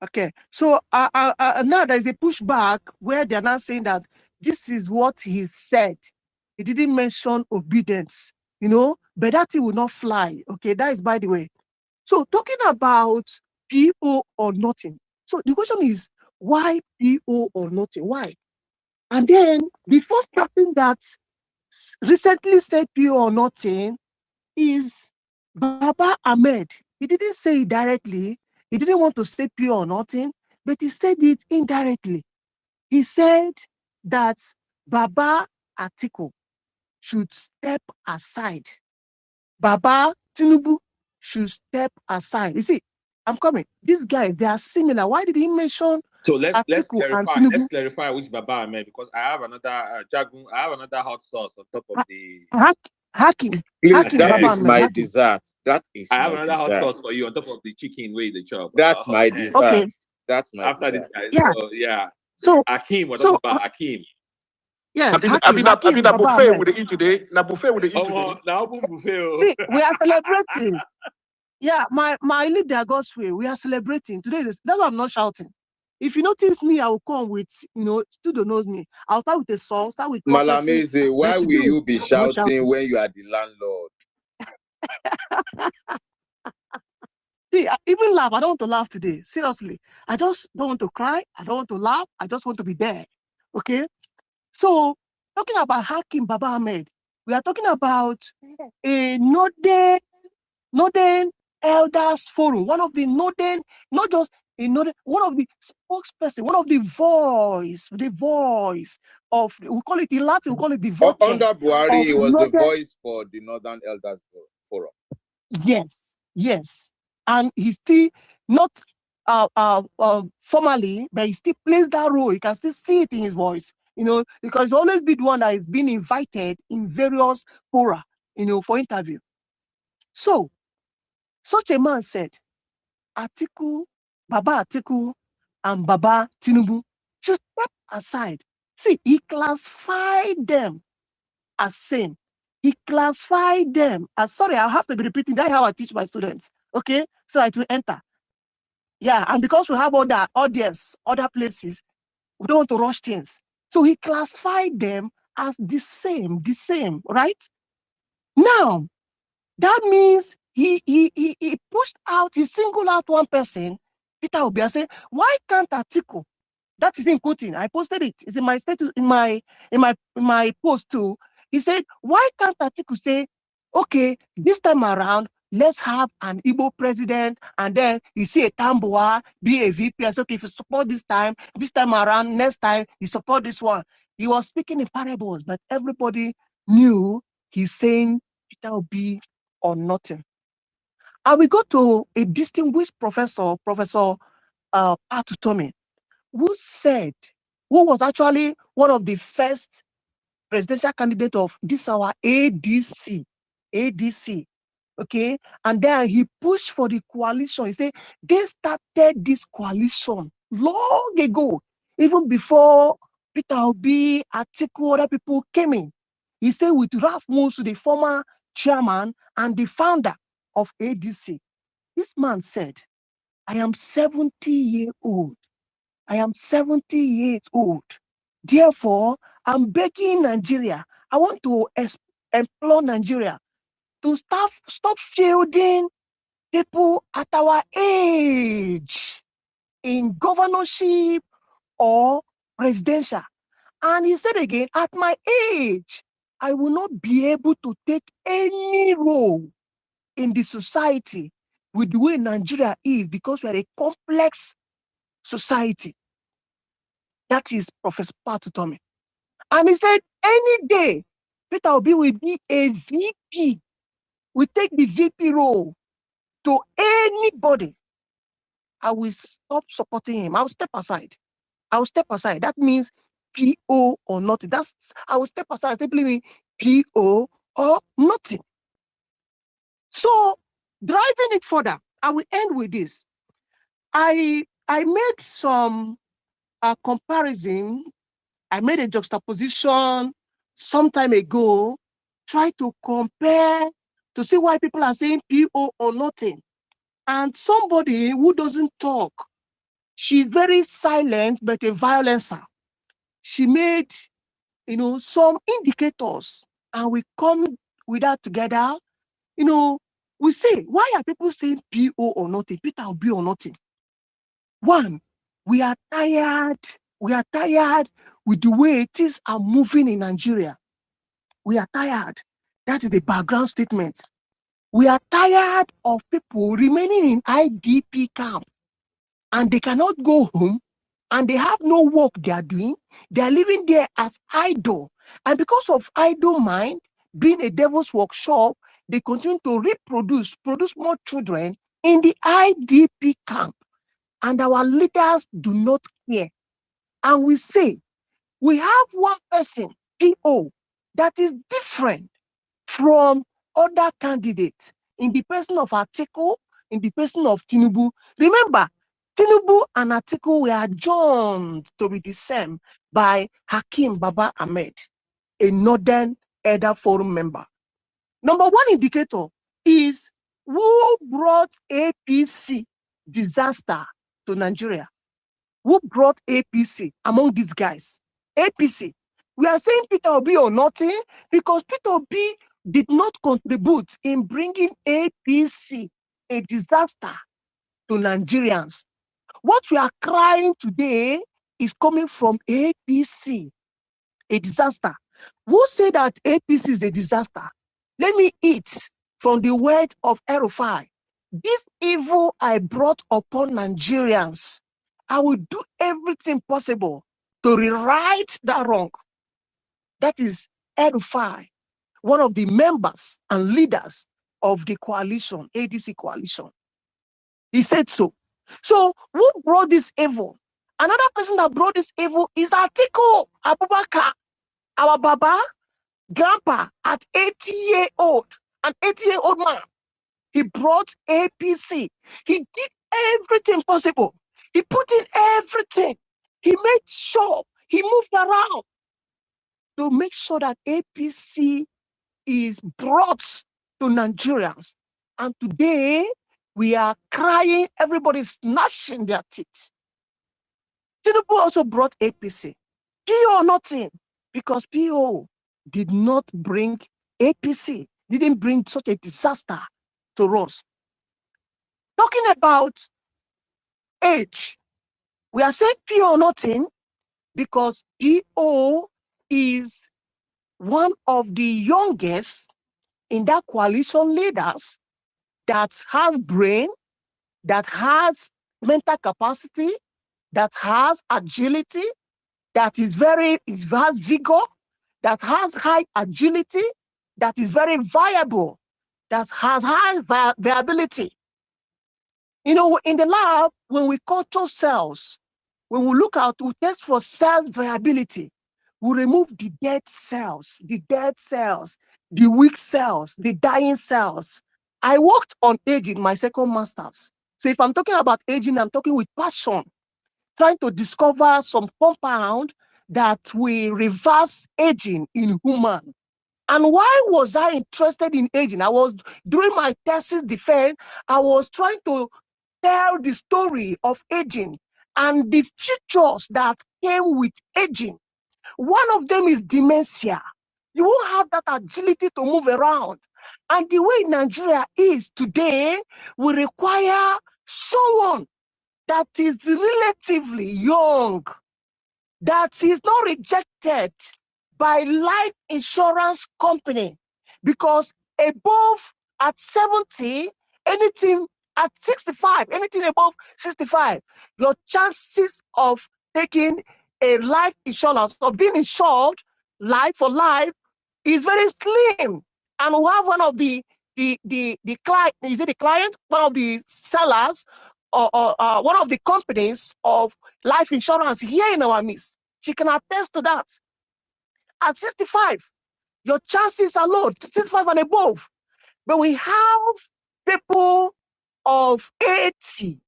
Okay, so now there's a pushback where they're now saying that this is what he said. He didn't mention obedience, but that it will not fly. Okay, that is by the way. So talking about PO or nothing. So the question is, why PO or nothing? Why? And then the first person that recently said PO or nothing is Baba Ahmed. He didn't say it directly. He didn't want to say PO or nothing, but he said it indirectly. He said that Baba Atiku should step aside. Baba Tinubu should step aside. You see, I'm coming. These guys, they are similar. Why did he mention So let's Atiku and clarify. Tinubu? Let's clarify which Baba I meant, because I have another Jagun. I have another hot sauce on top of the Hakim. Please, Hakim that Baba is my Hakim. dessert. That is I have my another hot dessert. sauce for you on top of the chicken way the chop. That's my dessert. Okay. That's my After dessert. this guy, Yeah. so yeah. So Akeem, we're talking about Akeem. yes, I Hakim mean, Baba that buffet Ahmed. with the eat today. Na buffet with the eat today. Now buffet. See, we are celebrating. Yeah, my leader God's way. We are celebrating. Today is that's why I'm not shouting. If you notice me, I will come with, studio knows me. I'll start with a song, start with prophecy. Malameze, why But will today, you be I'm not shouting when you are the landlord? See, I even laugh. I don't want to laugh today. Seriously. I just don't want to cry. I don't want to laugh. I just want to be there. Okay? So, talking about Hakim Baba Ahmed, we are talking about a Northern Elders Forum, one of the Northern, not just a Northern, one of the spokesperson, one of the voice of, we call it in Latin, we call it the voce. Under Buhari, he was Northern, the voice for the Northern Elders Forum. Yes. And he's still not formally, but he still plays that role. You can still see it in his voice, because he's always been the one that is being invited in various fora, for interview. So, such a man said, Baba Atiku and Baba Tinubu should step aside. See, he classified them as same. He classified them as, sorry, I'll have to be repeating. That's how I teach my students. Okay? So it will enter. Yeah, and because we have other audience, other places, we don't want to rush things. So he classified them as the same, right? Now, that means he pushed out, he singled out one person, Peter Obi, and said, why can't Atiku? That is in quoting. I posted it. It's in my status, in my post too. He said, why can't Atiku say, okay, this time around, let's have an Igbo president, and then you see a Tamboa be a VP. I said, okay, if you support this time around, next time, you support this one. He was speaking in parables, but everybody knew he's saying Peter Obi or nothing. And we go to a distinguished professor, Professor Atutomi, who was actually one of the first presidential candidate of this our ADC, okay? And then he pushed for the coalition. He said they started this coalition long ago, even before Peter Obi, Atiku, other people came in. He said with Ralph Musu, the former chairman and the founder of ADC. This man said, I am 70 years old. I am 70 years old. Therefore, I'm begging Nigeria. I want to implore Nigeria to stop fielding people at our age in governorship or presidential. And he said again, at my age, I will not be able to take any role in the society with the way Nigeria is, because we are a complex society. That is Professor Patutomi. And he said, any day, Peter Obi will be a VP. We take the VP role to anybody. I will stop supporting him. I will step aside. That means PO or nothing. I will step aside. Simply mean PO or nothing. So, driving it further, I will end with this. I made some comparison. I made a juxtaposition some time ago, try to compare to see why people are saying PO or nothing. And somebody who doesn't talk, she's very silent, but a violencer. She made, some indicators, and we come with that together. We say, why are people saying PO or nothing, Peter Obi or nothing? One, we are tired. We are tired with the way things are moving in Nigeria. We are tired. That is the background statement. We are tired of people remaining in IDP camp, and they cannot go home and they have no work they are doing. They are living there as idle. And because of idle mind, being a devil's workshop, they continue to produce more children in the IDP camp. And our leaders do not care. And we say, we have one person, PO, that is different from other candidates in the person of Atiku, in the person of Tinubu. Remember, Tinubu and Atiku were adjourned to be the same by Hakim Baba Ahmed, a Northern Elder Forum member. Number one indicator is who brought APC disaster to Nigeria. Who brought APC among these guys? APC. We are saying Peter Obi or nothing because Peter Obi did not contribute in bringing APC, a disaster, to Nigerians. What we are crying today is coming from APC, a disaster. Who said that APC is a disaster? Let me eat from the word of Erufai. This evil I brought upon Nigerians, I will do everything possible to rewrite that wrong. That is Erufai, one of the members and leaders of the coalition, ADC coalition. He said so. So who brought this evil? Another person that brought this evil is Atiku Abubakar, our Baba, grandpa at 80-year-old, an 80-year-old man. He brought APC. He did everything possible. He put in everything. He made sure he moved around to make sure that APC is brought to Nigerians. And today, we are crying, everybody's gnashing their teeth. Tinubu also brought APC. PO nothing, because PO did not bring APC, didn't bring such a disaster to us. Talking about age, we are saying PO nothing because PO is one of the youngest in that coalition leaders that has brain, that has mental capacity, that has agility, that has vigor, that has high agility, that is very viable, that has high viability. You know, in the lab, when we culture cells, when we look out, we test for cell viability. We remove the dead cells, the weak cells, the dying cells. I worked on aging, my second master's. So if I'm talking about aging, I'm talking with passion, trying to discover some compound that will reverse aging in human. And why was I interested in aging? I was, during my thesis defense, I was trying to tell the story of aging and the features that came with aging. One of them is dementia. You won't have that agility to move around. And the way Nigeria is today will require someone that is relatively young, that is not rejected by life insurance company, because above at 70, anything at 65, anything above 65, your chances of taking a life insurance, of being insured life for life, is very slim. And we have one of the client, is it the client? One of the sellers or one of the companies of life insurance here in our midst. She can attest to that. At 65, your chances are low, 65 and above. But we have people of 80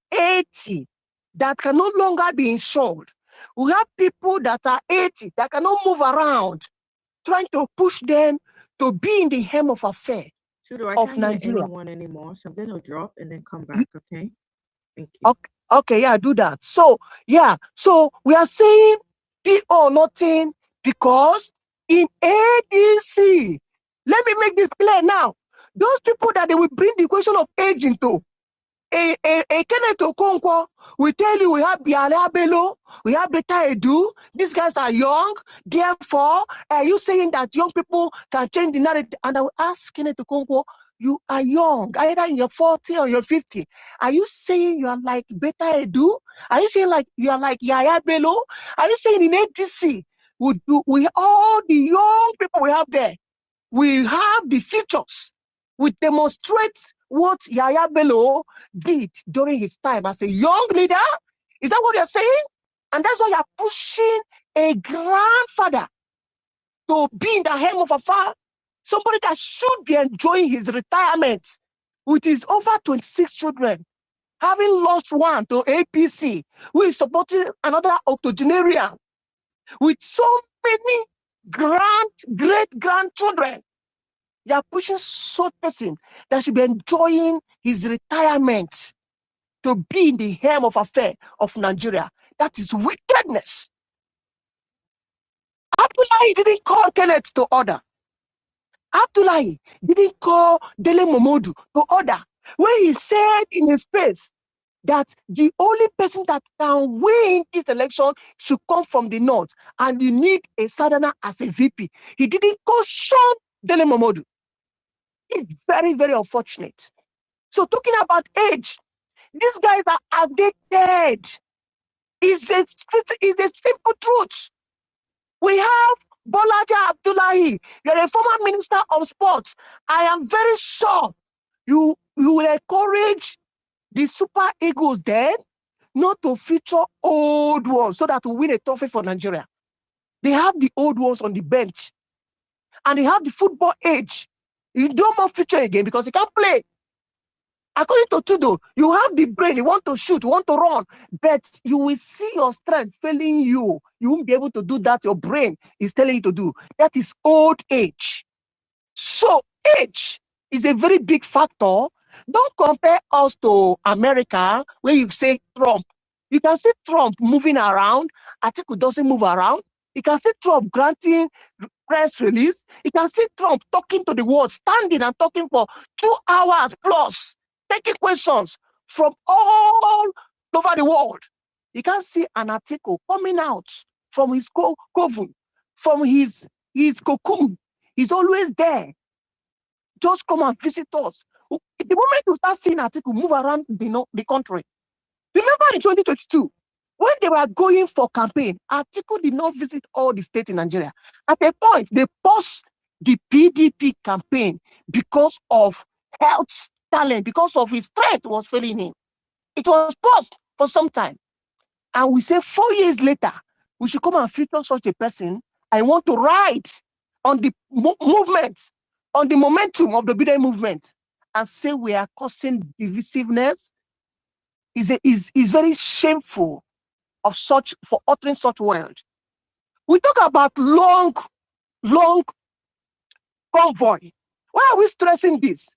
that can no longer be insured. We have people that are 80 that cannot move around, trying to push them to be in the hem of affair of Nigeria. Anyone anymore, so I'm going to drop and then come back, okay? Thank you. Okay, yeah, do that. So, yeah, so we are saying PO nothing because in ADC, let me make this clear now. Those people that they will bring the question of aging to, a Kenneth Okonkwo will tell you we have Biale Bello, we have Beta Edu, these guys are young, therefore, are you saying that young people can change the narrative? And I will ask Kenneth Okonkwo, You are young, either in your 40 or your 50. Are you saying you are like Beta Edu? Are you saying like you are like Yaya Bello? Are you saying in ADC, we all the young people we have there, we have the features. We demonstrate what Yaya Bello did during his time as a young leader? Is that what you're saying? And that's why you're pushing a grandfather to be in the helm of a father, somebody that should be enjoying his retirement with his over 26 children, having lost one to APC, who is supporting another octogenarian with so many great-grandchildren. You are pushing such person that should be enjoying his retirement to be in the helm of affair of Nigeria. That is wickedness. Abdullahi didn't call Kenneth to order. Abdullahi didn't call Dele Momodu to order. When he said in his face that the only person that can win this election should come from the north, and you need a southerner as a VP, he didn't caution Dele Momodu. It's very, very unfortunate. So talking about age, these guys are outdated. It's a simple truth. We have Bolaji Abdullahi. You're a former minister of sports. I am very sure you will encourage the Super Eagles then not to feature old ones so that we win a trophy for Nigeria. They have the old ones on the bench. And they have the football age. You don't want to feature again because you can't play. According to Tudo, you have the brain, you want to shoot, you want to run, but you will see your strength failing you. You won't be able to do that. Your brain is telling you to do. That is old age. So age is a very big factor. Don't compare us to America where you say Trump. You can see Trump moving around. Atiku doesn't move around. You can see Trump granting press release. You can see Trump talking to the world, standing and talking for 2 hours plus, taking questions from all over the world. You can see an article coming out from his coven, from his cocoon. He's always there. Just come and visit us. The moment you start seeing article move around the country. Remember in 2022, when they were going for campaign, Atiku did not visit all the states in Nigeria. At a point, they paused the PDP campaign because of health talent, because of his strength was failing him. It was paused for some time. And we say 4 years later, we should come and feature such a person. I want to ride on the movement, on the momentum of the BDA movement, and say we are causing divisiveness is very shameful for uttering such words. We talk about long convoy. Why are we stressing this?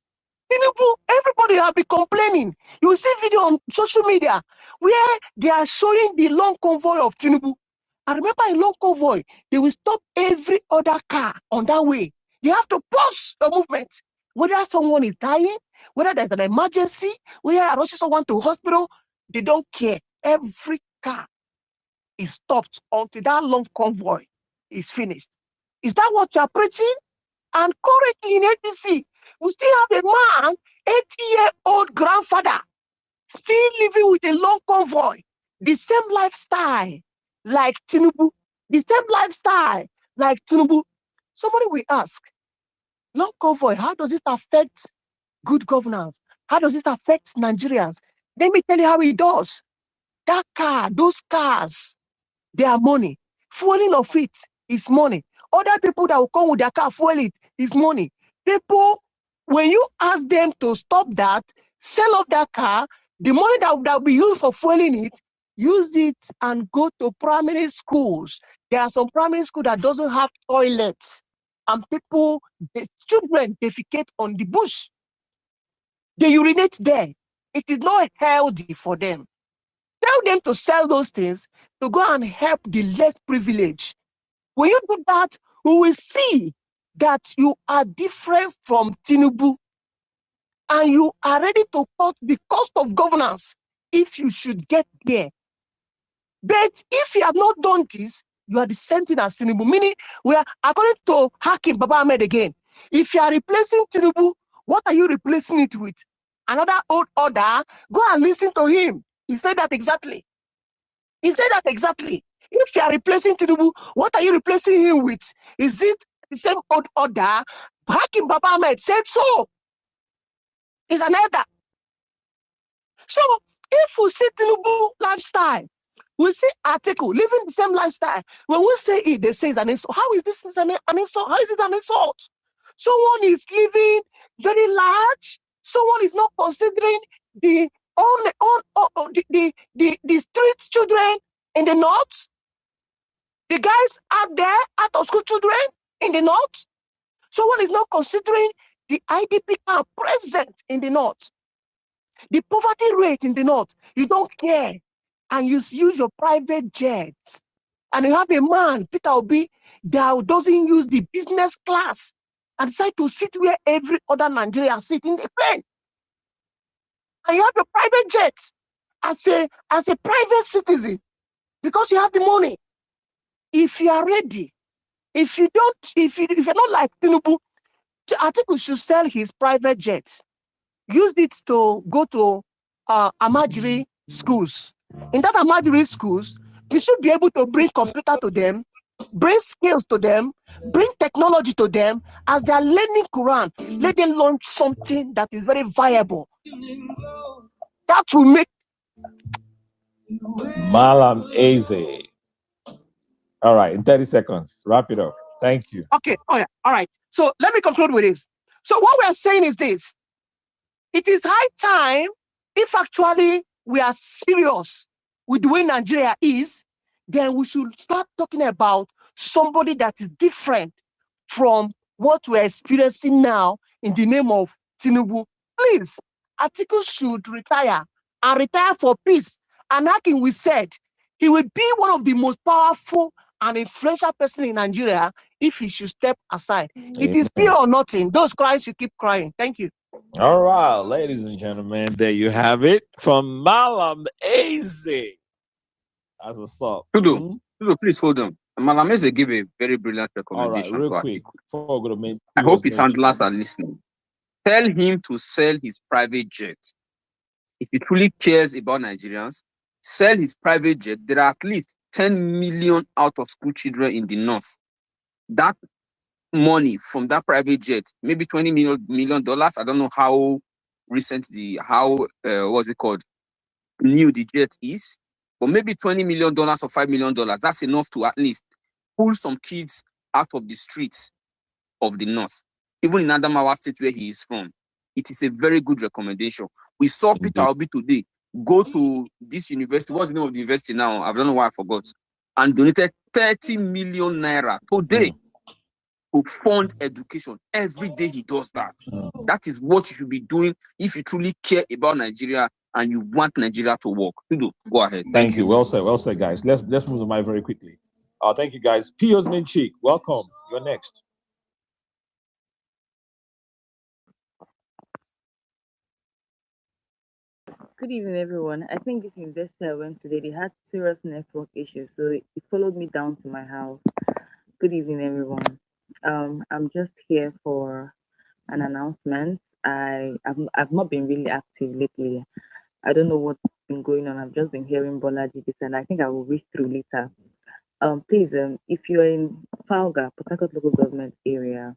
Tinubu, everybody have been complaining. You see video on social media where they are showing the long convoy of Tinubu. I remember in long convoy, they will stop every other car on that way. They have to pause the movement. Whether someone is dying, whether there's an emergency, whether I rush someone to hospital, they don't care. Every car is stopped until that long convoy is finished. Is that what you are preaching? And currently in ADC, we still have a man, 80-year-old grandfather, still living with a long convoy, the same lifestyle like Tinubu, the same lifestyle like Tinubu. Somebody will ask, long convoy, how does it affect good governance? How does it affect Nigerians? Let me tell you how it does. That car, those cars, they are money. Fueling of it is money. Other people that will come with their car, fuel it is money. People, when you ask them to stop that, sell off that car, the money that will be used for fueling it, use it and go to primary schools. There are some primary schools that doesn't have toilets. And people, the children defecate on the bush. They urinate there. It is not healthy for them. Tell them to sell those things to go and help the less privileged. When you do that, we will see that you are different from Tinubu and you are ready to cut the cost of governance if you should get there. But if you have not done this, you are the same thing as Tinubu, meaning we are, according to Hakim Baba Ahmed again, if you are replacing Tinubu What are you replacing it with? Another old order? Go and listen to him. He said that exactly. He said that exactly. If you are replacing Tinubu, what are you replacing him with? Is it the same old order? Hakim Baba Ahmed said so. It's an elder. So if we see Tinubu lifestyle, we see article living the same lifestyle. When we say it, they say it's an insult. How is this an insult? How is it an insult? Someone is living very large. Someone is not considering the the street children in the north. The guys out there, out of school children in the north. Someone is not considering the IDP camp present in the north. The poverty rate in the north. You don't care. And you use your private jets. And you have a man, Peter Obi, that doesn't use the business class and decide to sit where every other Nigerian sit in the plane. And you have a private jet as a private citizen because you have the money. If you are ready, if you're not like Tinubu, I think we should sell his private jets. Use it to go to Amajiri schools. In that Amajiri schools, you should be able to bring computer to them, bring skills to them, bring technology to them. As they are learning Quran, let them learn something that is very viable. That will make Malam Eze. All right, in 30 seconds, wrap it up. Thank you. Okay, all right. So let me conclude with this. So what we are saying is this. It is high time, if actually we are serious with the way Nigeria is, then we should start talking about somebody that is different from what we're experiencing now in the name of Tinubu. Please, Atiku should retire and retire for peace. And Hakim, we said, he will be one of the most powerful and influential person in Nigeria if he should step aside. It is pure or nothing. Those cries, you keep crying. Thank you. All right, ladies and gentlemen, there you have it from Malam Eze. That's what's up. Tudo, please hold on. Malam Eze gave a very brilliant recommendation. All right, real quick. Before we go to main, I hope his handlers are listening. Tell him to sell his private jet. If he truly cares about Nigerians, sell his private jet. There are at least 10 million out of school children in the north. That money from that private jet, maybe $20 million. I don't know how recent what's it called? New the jet is, but maybe $20 million or $5 million. That's enough to at least pull some kids out of the streets of the north. Even in Adamawa State, where he is from, it is a very good recommendation. We saw Peter Obi today go to this university. What's the name of the university now? I don't know why I forgot. And donated 30 million naira today to fund education. Every day he does that. That is what you should be doing if you truly care about Nigeria and you want Nigeria to work. Go ahead. Thank you. Well said, guys. Let's move the mic very quickly. Thank you, guys. Pio's main chick, welcome. You're next. Good evening, everyone. I think this university I went today, they had serious network issues, so it followed me down to my house. Good evening, everyone. I'm just here for an announcement. I've not been really active lately. I don't know what's been going on. I've just been hearing Bolaji this, and I think I will read through later. Please, if you're in Falga, Port Harcourt local government area,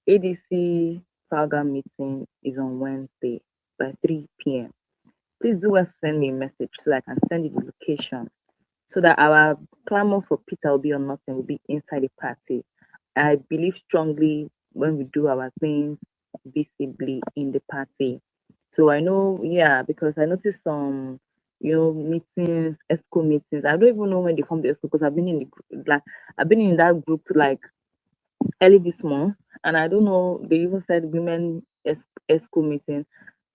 ADC Falga meeting is on Wednesday by 3 p.m. Please do send me a message so that I can send you the location, so that our clamor for Peter Obi or nothing will be inside the party. I believe strongly when we do our things visibly in the party. So I know, because I noticed some, meetings, ESCO meetings. I don't even know when they formed the ESCO because I've been in that group like early this month, and I don't know. They even said women ESCO meeting.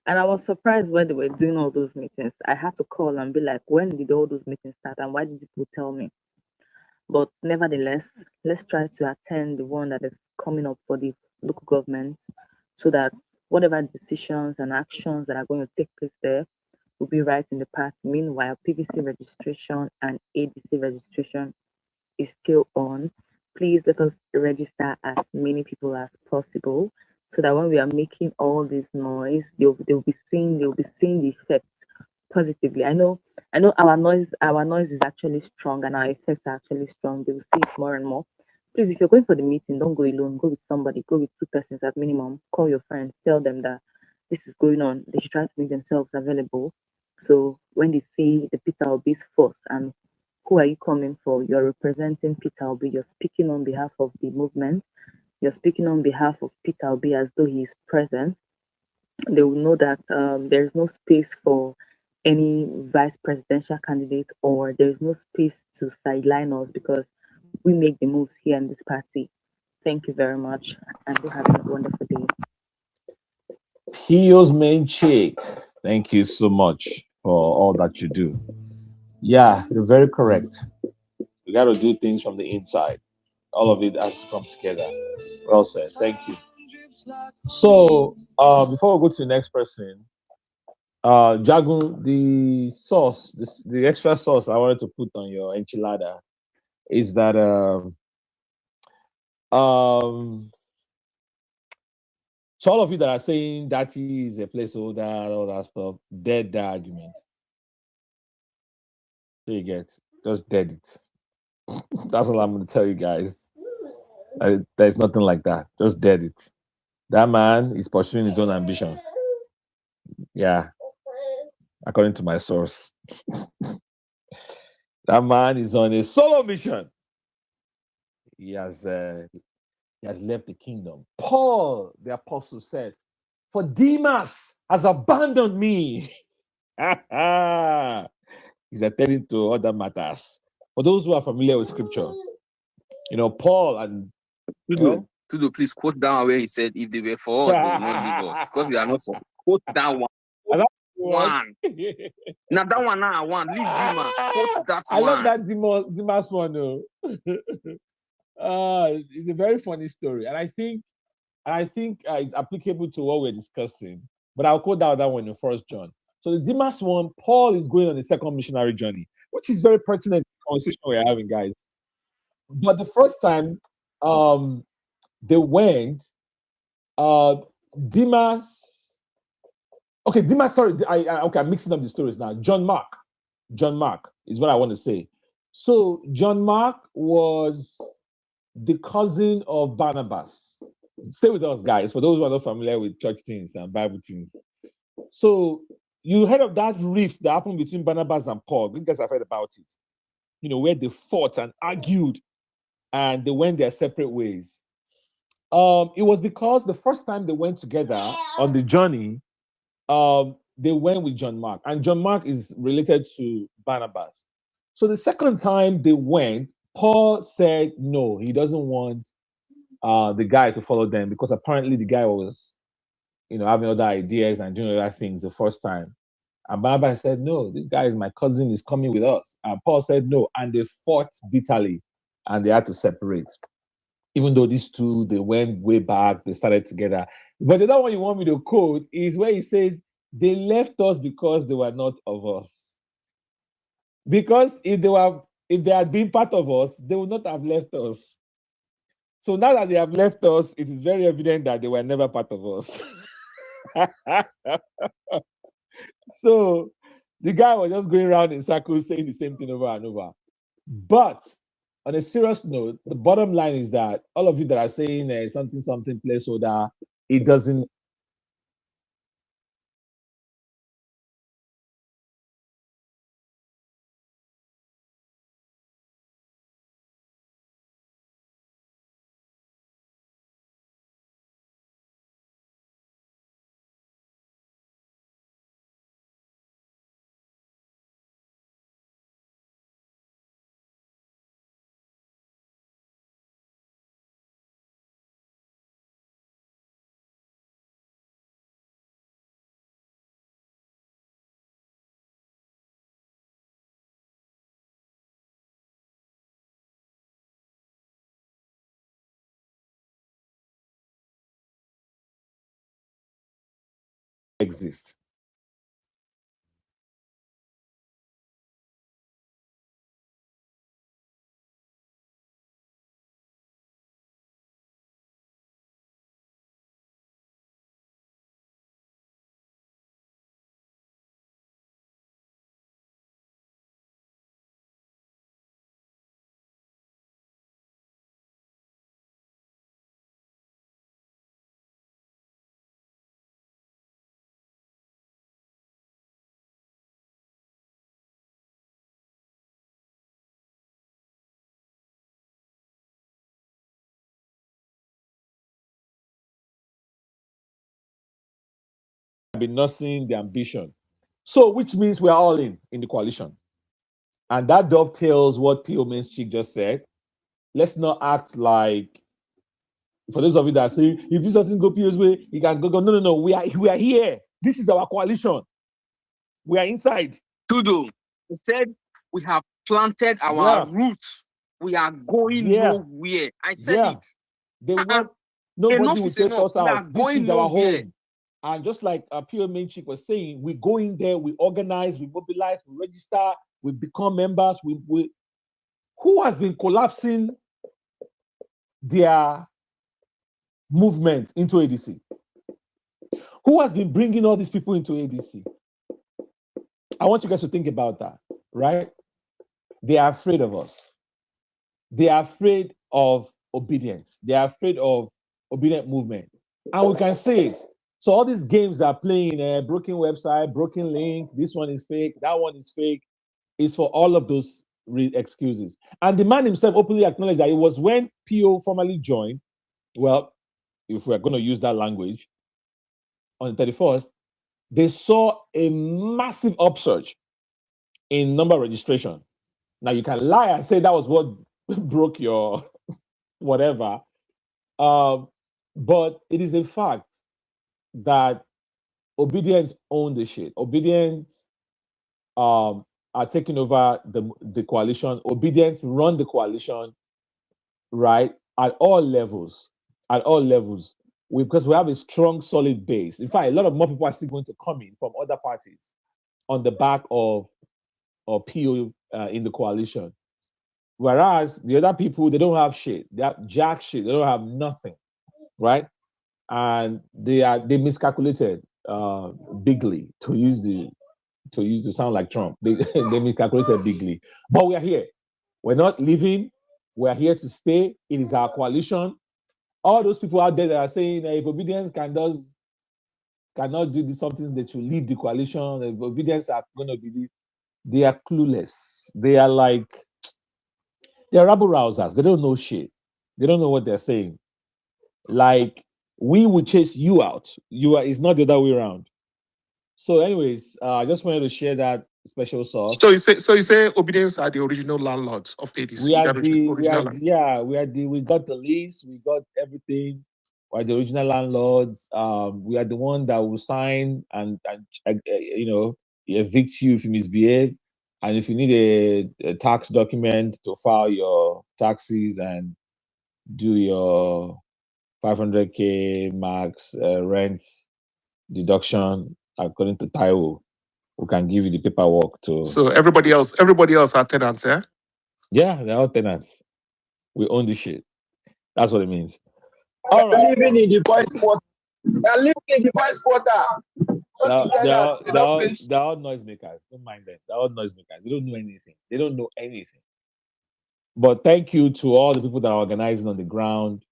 And I was surprised when they were doing all those meetings. I had to call and be like, when did all those meetings start and why did people tell me? But nevertheless, let's try to attend the one that is coming up for the local government so that whatever decisions and actions that are going to take place there will be right in the past. Meanwhile, PVC registration and ADC registration is still on. Please let us register as many people as possible so that when we are making all this noise, they'll be seeing the effect positively. I know our noise is actually strong and our effects are actually strong. They will see it more and more. Please, if you're going for the meeting, don't go alone. Go with somebody. Go with two persons at minimum. Call your friends. Tell them that this is going on. They should try to make themselves available. So when they see the Peter Obi's force and who are you coming for? You're representing Peter Obi. You're speaking on behalf of the movement. You're speaking on behalf of Peter Obi as though he is present. They will know that there is no space for any vice presidential candidate, or there is no space to sideline us because we make the moves here in this party. Thank you very much, and do have a wonderful day. Pio's main chick, thank you so much for all that you do. Yeah, you're very correct. We got to do things from the inside. All of it has to come together. Well said. Thank you. So, before we go to the next person, Jagun, the sauce, the extra sauce I wanted to put on your enchilada is that so all of you that are saying that he is a placeholder, all that stuff, dead the argument. So you get, just dead it. That's all I'm going to tell you guys. There's nothing like that. Just dead it. That man is pursuing his own ambition. Yeah, according to my source. That man is on a solo mission. He has left the kingdom. Paul, the apostle, said, "For Demas has abandoned me." He's attending to other matters. For those who are familiar with scripture, Paul and Tudo, please quote down where he said, if they were for us, they would not leave us. Because we are not for. Quote that one. One. Now that one now I want. Leave Dimas. Quote that I one. love that Dimas one though. It's a very funny story, and I think it's applicable to what we're discussing. But I'll quote that one in First John. So the Dimas one, Paul is going on a second missionary journey, which is very pertinent to the conversation we're having, guys. But the first time they went, Dimas. Okay, Dimas. Sorry, I'm mixing up the stories now. John Mark is what I want to say. So John Mark was the cousin of Barnabas. Stay with us, guys. For those who are not familiar with church things and Bible things, so you heard of that rift that happened between Barnabas and Paul. You guys have heard about it. Where they fought and argued, and they went their separate ways. It was because the first time they went together on the journey, they went with John Mark, and John Mark is related to Barnabas. So the second time they went, Paul said no, he doesn't want the guy to follow them because apparently the guy was, having other ideas and doing other things the first time. And Barnabas said, no, this guy is my cousin, is coming with us. And Paul said no, and they fought bitterly, and they had to separate. Even though these two, they went way back, they started together. But the other one you want me to quote is where he says, they left us because they were not of us. Because if they had been part of us, they would not have left us. So now that they have left us, it is very evident that they were never part of us. So the guy was just going around in circles saying the same thing over and over. But on a serious note, the bottom line is that all of you that are saying something placeholder, it doesn't exist. been nursing the ambition. So, which means we are all in the coalition. And that dovetails what P.O. Mainstreet just said. Let's not act like, for those of you that say, if this doesn't go PO's way, you can go. No. We are here. This is our coalition. We are inside. Tudo, instead, we have planted our roots. We are going nowhere. I said it. They want nobody will chase us out. This is our home. And just like P.O. Mainstreet was saying, we go in there, we organize, we mobilize, we register, we become members. We who has been collapsing their movement into ADC? Who has been bringing all these people into ADC? I want you guys to think about that, right? They are afraid of us. They are afraid of obedience. They are afraid of obedient movement. And we can say it. So all these games that are playing, broken website, broken link, this one is fake, that one is fake, is for all of those excuses. And the man himself openly acknowledged that it was when PO formally joined, well, if we're going to use that language, on the 31st, they saw a massive upsurge in number registration. Now, you can lie and say that was what broke your whatever, but it is a fact that Obedience own the shit. Obedience are taking over the coalition. Obedience run the coalition, right? At all levels. Because we have a strong, solid base. In fact, a lot of more people are still going to come in from other parties on the back of PO in the coalition. Whereas the other people, they don't have shit. They have jack shit. They don't have nothing, right? And they miscalculated bigly, to use the sound like Trump. They miscalculated bigly. But we are here. We're not leaving. We're here to stay. It is our coalition. All those people out there that are saying if Obedience cannot do this something, that should leave the coalition, if Obedience are going to be, they are clueless. They are rabble rousers. They don't know shit. They don't know what they're saying. Like, we will chase you out. It's not the other way around. So, anyways, I just wanted to share that special sauce. So you say Obedience are the original landlords of ADC. We got the lease, we got everything. We're the original landlords. We are the one that will sign and evict you if you misbehave. And if you need a tax document to file your taxes and do your 500K max rent deduction according to Taiwo, we can give you the paperwork to. So everybody else are tenants, yeah? Yeah, they're all tenants. We own this shit. That's what it means. All right. Living in the boys' quarter. They're living in the boys' quarter. They're all noisemakers. Don't mind them. They're all noisemakers. They don't know anything. But thank you to all the people that are organizing on the ground.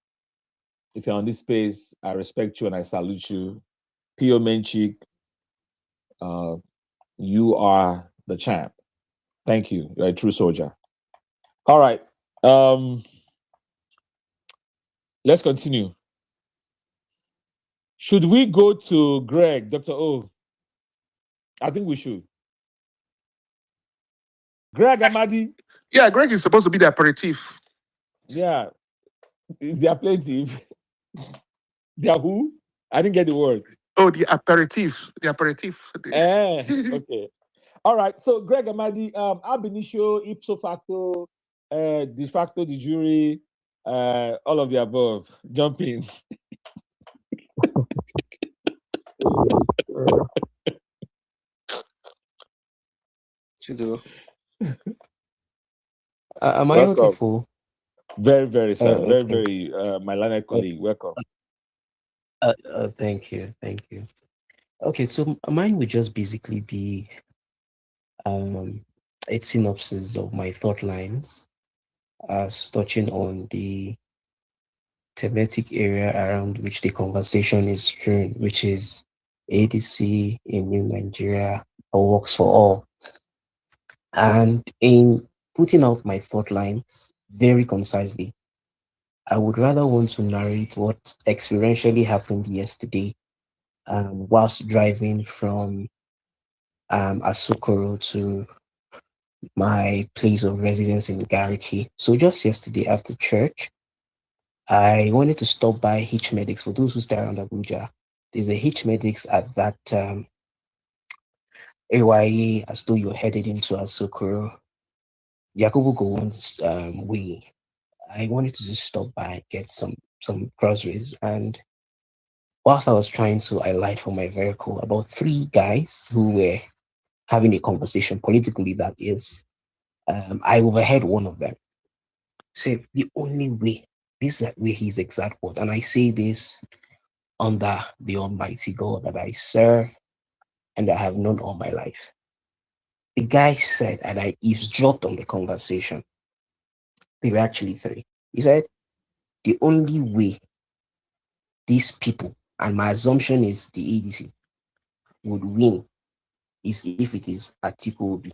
If you're on this space, I respect you and I salute you. P.O. Mainstreet, you are the champ. Thank you. You're a true soldier. All right. Let's continue. Should we go to Greg, Dr. O? I think we should. Greg Amadi. Yeah, Greg is supposed to be the aperitif. Yeah. Is the aperitif? They are who? I didn't get the word. Oh, the aperitif. The aperitif. Okay. All right. So, Greg Amadi, ab initio, ipso facto, de facto, de jure, all of the above. Jump in. To do. Am I audible? Very, very, sir. Okay. Very, my learned colleague. Welcome. Thank you. Okay, so mine would just basically be a synopsis of my thought lines, touching on the thematic area around which the conversation is strewn, which is ADC in New Nigeria, or Works for All. And in putting out my thought lines very concisely, I would rather want to narrate what experientially happened yesterday whilst driving from Asokoro to my place of residence in Gariki. So just yesterday after church, I wanted to stop by Hitch Medics. For those who stay around Abuja, there's a Hitch Medics at that AYE, as though you're headed into Asokoro. Yakubu go once way. I wanted to just stop by, get some groceries, and whilst I was trying to alight for my vehicle, about 3 guys who were having a conversation politically, that is, I overheard one of them say, the only way, this is where his exact word, and I say this under the Almighty God that I serve and I have known all my life. The guy said, and I eavesdropped on the conversation, they were actually 3. He said, the only way these people, and my assumption is the ADC, would win is if it is Atiku Obi.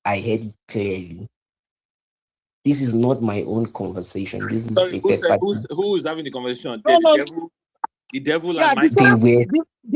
I heard it clearly. This is not my own conversation. This is Sorry, a third party. who is having the conversation? No, The devil yeah, and the Michael.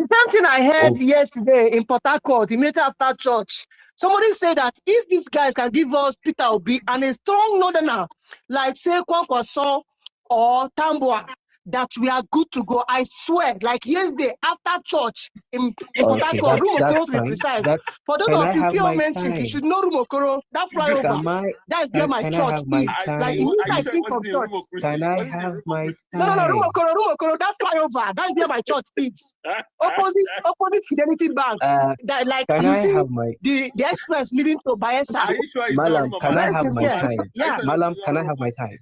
same thing I heard yesterday in Port Harcourt, immediately after church. Somebody said that if these guys can give us Peter Obi and a strong northerner, like say Kwankwaso or Tambua, that we are good to go. I swear, like yesterday after church in Port Okay, Harcourt, that's Rumokoro to be fine. precise. That, For those can of I you have pure my mention, you time? should know Rumokoro, that flyover. That is where my Can I church have my is. time? Like immediately Are I you sure it think of wasn't in church. Rumo Christi? Can I have my No, time? Rumokoro, that flyover. That's where my church is. Opposite Fidelity Bank. That, like Can you I see have my the express leading to Bayelsa. Are you sure it's Malam? not Rumo? Can I Very have my sincere. time? Yeah. Malam, can I have my time?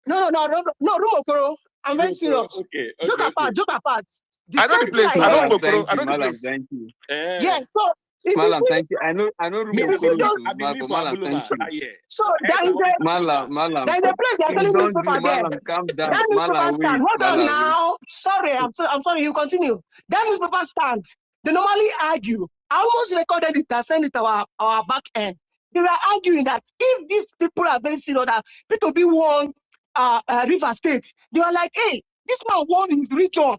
No, Rumokoro. I'm very serious. Okay. Joke apart. The I know same the thing place. I I know heard. Rumokoro. I know the Malam, place. thank you. Yeah, so if you Malam, see, thank you. I know if you see Rumokoro those, too, I've been living for Malam, thank Abuluma you. that year. so I heard there is the one a Malam, there is a place they are you selling don't do newspaper there. Malam, calm down. That newspaper Malam, stand. wait, Hold on Malam, wait. now. Sorry, I'm sorry. You continue. That newspaper stand. They normally argue. I almost recorded it and sent it to our back end. They were arguing that if these people are very serious, that P2B won River State, they were like, hey, this man won his region.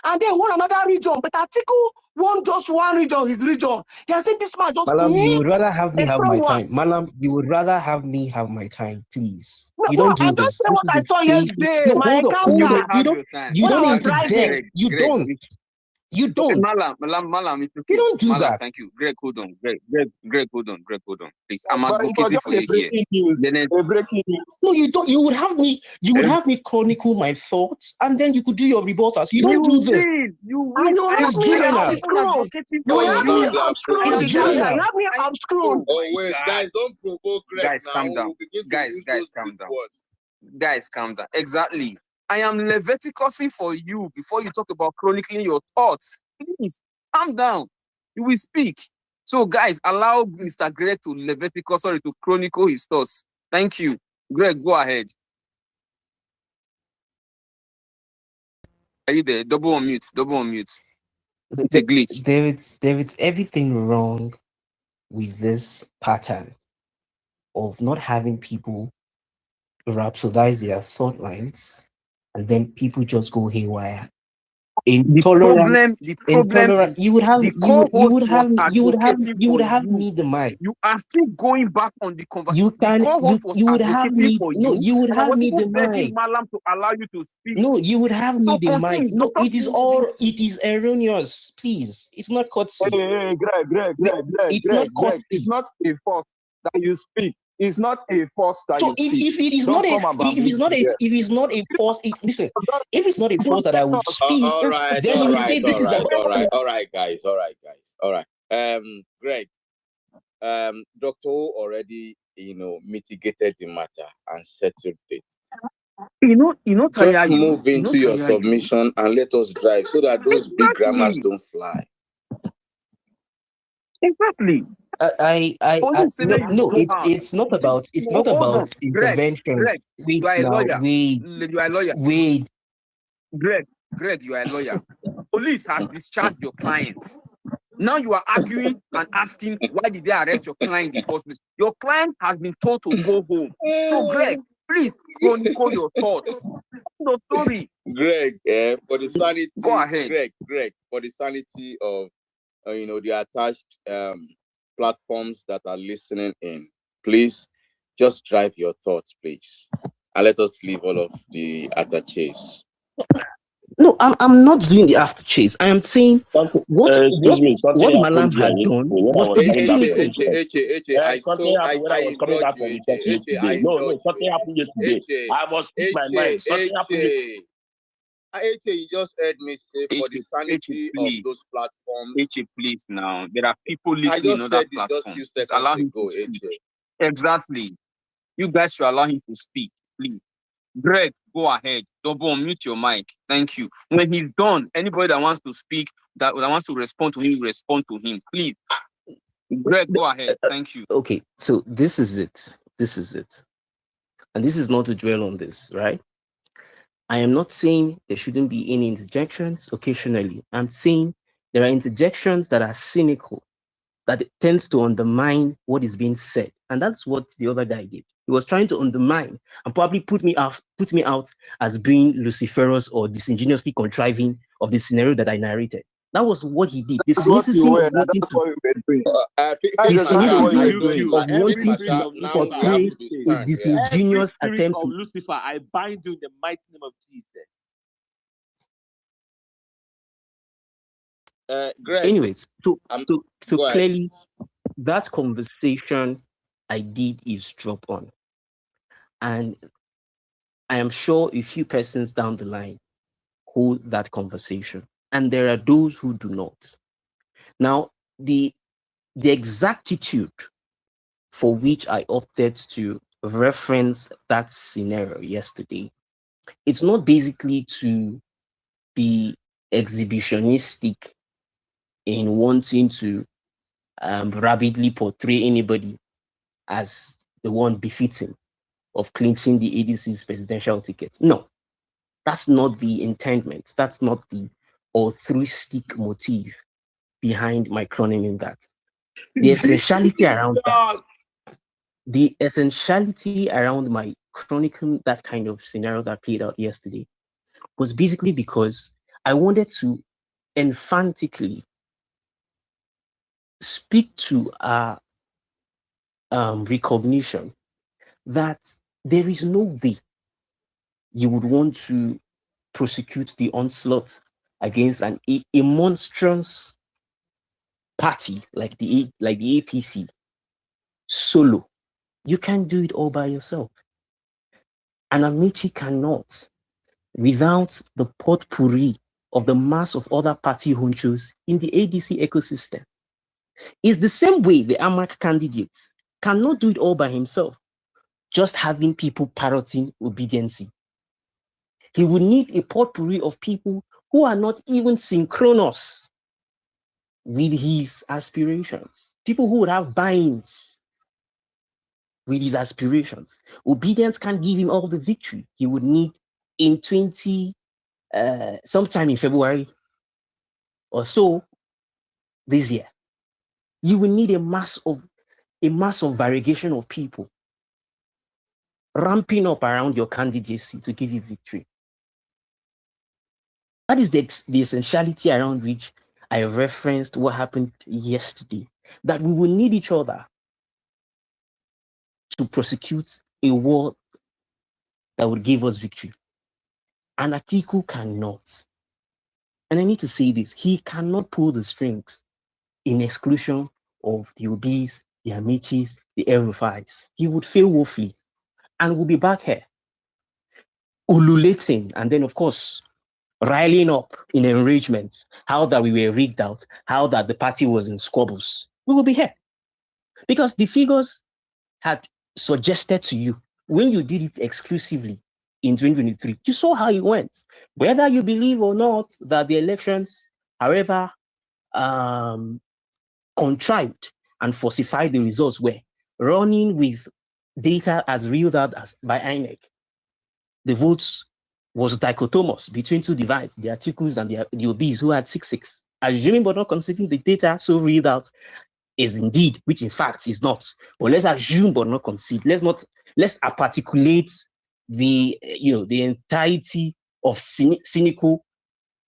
And then won another region. But Atiku won just one region, his region. They are saying this man just Malam, you would hit rather have me a have strong my one. time. Malam, you would rather have me have my time, please. No, You don't I'm do just this. saying what I This is saw a patient. yesterday, No, my hold on. You encounter will have your time. You when I don't was need to beg. driving. You Greg, don't. You okay, don't. Malam, it's You okay. don't do Malam, that. thank you. Greg, hold on. Greg, hold on. Please, I'm But it was advocating just for a you here. breaking news. Then A breaking news. No, you don't. You would have me. You would have me chronicle my thoughts, and then you could do your rebuttals. You don't do this. And you will It's have me juvenile. obscure. advocating You for will Oh, have me now you. they are obscure It's the provoking channel. Greg. juvenile. You have me obscure. Oh wait, guys, don't provoke Greg Guys, now. calm down. We'll begin to Guys, use those calm big down. words. Guys, calm down. Exactly. I am Leviticusing for you before you talk about chronicling your thoughts. Please, calm down. You will speak. So, guys, allow Mr. Greg to chronicle his thoughts. Thank you. Greg, go ahead. Are you there? Double on mute. It's a glitch. David's everything wrong with this pattern of not having people rhapsodize their thought lines, and then people just go haywire. Intolerant. The problem is You would have the you would co-host was have advocating for me the mic. You are still going back on the conversation. You The can co-host was you would have advocating me for no you, you would and I have was me the even begging mic. Malam to allow you to speak. No, you would have me So the mic. continue. No, Stop it is erroneous. Please, it's not courtesy. Hey, Greg. It's not Greg. It's courtesy. not a force that you speak. It's not a force that So you if speak. it is Don't not a come and bamboozle here. if it's not a force, listen. If it's not a force that I would speak, All right, then you will say this is about. all right, guys. Greg, Dr. O already, mitigated the matter and settled it. Just move into your submission and let us drive so that those big grammars don't fly. Exactly. It's not about intervention. Greg, Wait you are a now, lawyer. wait. You are a lawyer. Wait. Greg, you are a lawyer. Police has discharged your client. Now you are arguing and asking why did they arrest your client in the first place? Your client has been told to go home. So Greg, please chronicle your thoughts. The story. Greg, for the sanity, go ahead. Greg, for the sanity of the attached platforms that are listening in, please just drive your thoughts, please, and let us leave all of the attaches. No, I'm not doing the after chase. I am saying what Malam had done was to be clinical. Something happened when I was coming back from the church yesterday. No, something happened yesterday. I must speak my mind. Something happened yesterday. You just heard me say for the sanity of those platforms. Please now. There are people listening on other platforms. Just allow him to speak. Exactly. You guys should allow him to speak, please. Greg, go ahead. Double unmute your mic. Thank you. When he's done, anybody that wants to speak, that wants to respond to him, respond to him. Please. Greg, go ahead. Thank you. Okay, so this is it. And this is not to dwell on this, right? I am not saying there shouldn't be any interjections occasionally. I'm saying there are interjections that are cynical, that tends to undermine what is being said. And that's what the other guy did. He was trying to undermine and probably put me out as being luciferous or disingenuously contriving of the scenario that I narrated. That was what he did. The cynicism of wanting to portray a disingenuous attempt of Lucifer, I bind you in the mighty name of Jesus. Greg, anyways, so clearly that conversation I did eavesdrop on. And I am sure a few persons down the line hold that conversation. And there are those who do not. Now, the exactitude for which I opted to reference that scenario yesterday, it's not basically to be exhibitionistic in wanting to rapidly portray anybody as the one befitting of clinching the ADC's presidential ticket. No, that's not the intendment. That's not the altruistic motive behind my chronicling that. The essentiality around that, the essentiality around my chronicling that kind of scenario that played out yesterday was basically because I wanted to emphatically speak to our recognition that there is no way you would want to prosecute the onslaught against a monstrous party like the APC solo. You can't do it all by yourself. And Amici cannot without the potpourri of the mass of other party honchos in the ADC ecosystem. It's the same way the AMAC candidate cannot do it all by himself, just having people parroting obedience. He would need a potpourri of people who are not even synchronous with his aspirations, people who would have binds with his aspirations. Obedience can't give him all the victory he would need in sometime in February or so this year. You will need a mass of variegation of people ramping up around your candidacy to give you victory. That is the essentiality around which I referenced what happened yesterday, that we will need each other to prosecute a war that would give us victory. And Atiku cannot. And I need to say this, he cannot pull the strings in exclusion of the Obis, the Amichis, the El-Rufais. He would fail woefully. And we'll be back here, ululating, and then, of course, riling up in enragement, how that we were rigged out, how that the party was in squabbles. We will be here. Because the figures had suggested to you, when you did it exclusively in 2023, you saw how it went. Whether you believe or not that the elections, however contrived and falsified the results were, running with data as reeled out as by INEC, the votes was dichotomous between two divides, the Atikus and the Obis, who had 6-6. Assuming but not considering the data so reeled out is indeed, which in fact is not. But let's assume but not concede. Let's articulate the entirety of cynical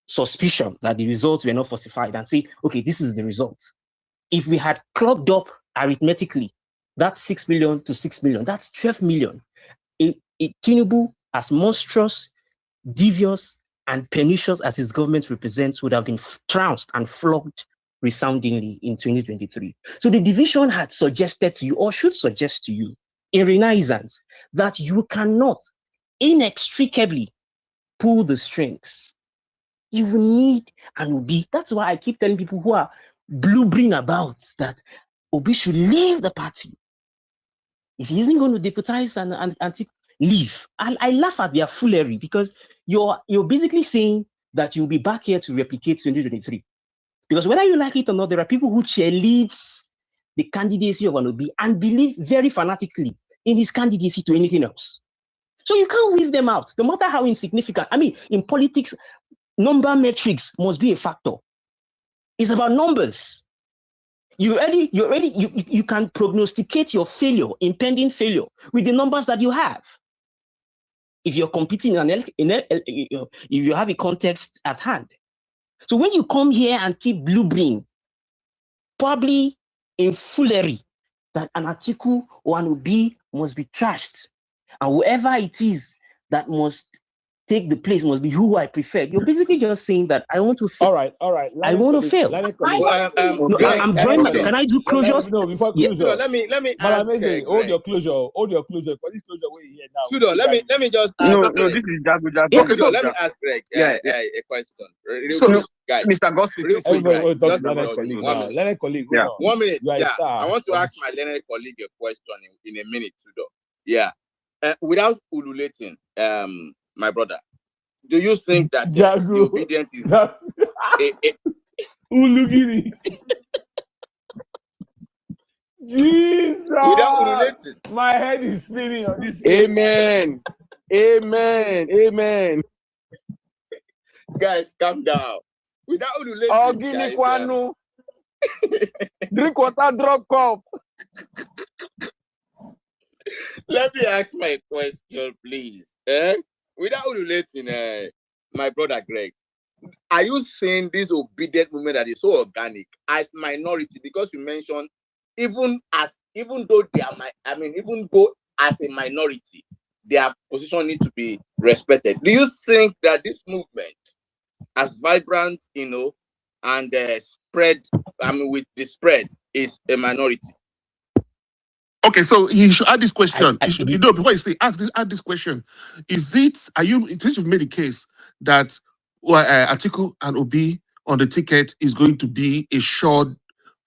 suspicion that the results were not falsified and say, okay, this is the result. If we had clogged up arithmetically, that's 6 million to 6 million, that's 12 million. Tinubu, as monstrous, devious, and pernicious as his government represents, would have been trounced and flogged resoundingly in 2023. So the division had suggested to you, or should suggest to you, in Renaissance, that you cannot inextricably pull the strings. You need an Obi. That's why I keep telling people who are blubbering about that Obi should leave the party. If he isn't going to deputize and leave, I laugh at their foolery, because you're basically saying that you'll be back here to replicate 2023. Because whether you like it or not, there are people who cheerleads the candidacy of an Obi and believe very fanatically in his candidacy to anything else. So you can't weave them out, no matter how insignificant. I mean, in politics, number metrics must be a factor. It's about numbers. You can prognosticate your failure, impending failure, with the numbers that you have. If you're competing if you have a context at hand. So when you come here and keep blubbering, probably in foolery, that an article or an Obi must be trashed, and whoever it is that must take the place must be who I prefer. You're basically just saying that I want to fail. All right. I want to fail. I'm drawing. Can I do closures? No, before closure. Let me ask. Hold your closure. For this closure we're here now. Sudo, let me just. No, this is Jago. Okay, so let me ask Greg. A question. So, guys, Mr. Gossip, everybody talk to just colleague now. Leonard colleague. Yeah. 1 minute. Yeah. I want to ask my Leonard colleague a question in a minute, Sudo. Yeah. Without ululating, my brother, do you think that the obedient is Ulugiri? Jesus! Without ululating, my head is spinning on this. Amen. Amen. Guys, calm down. Without ululating, guys, drink water, drop cup. Let me ask my question, please. Without ululating, my brother Greg, are you saying this obedient movement that is so organic as minority? Because you mentioned even though they are even though as a minority, their position needs to be respected. Do you think that this movement, as vibrant, and spread, with the spread, is a minority? Okay, so you should add this question. Before you say, add this question. Since you've made the case that Atiku and Obi on the ticket is going to be a short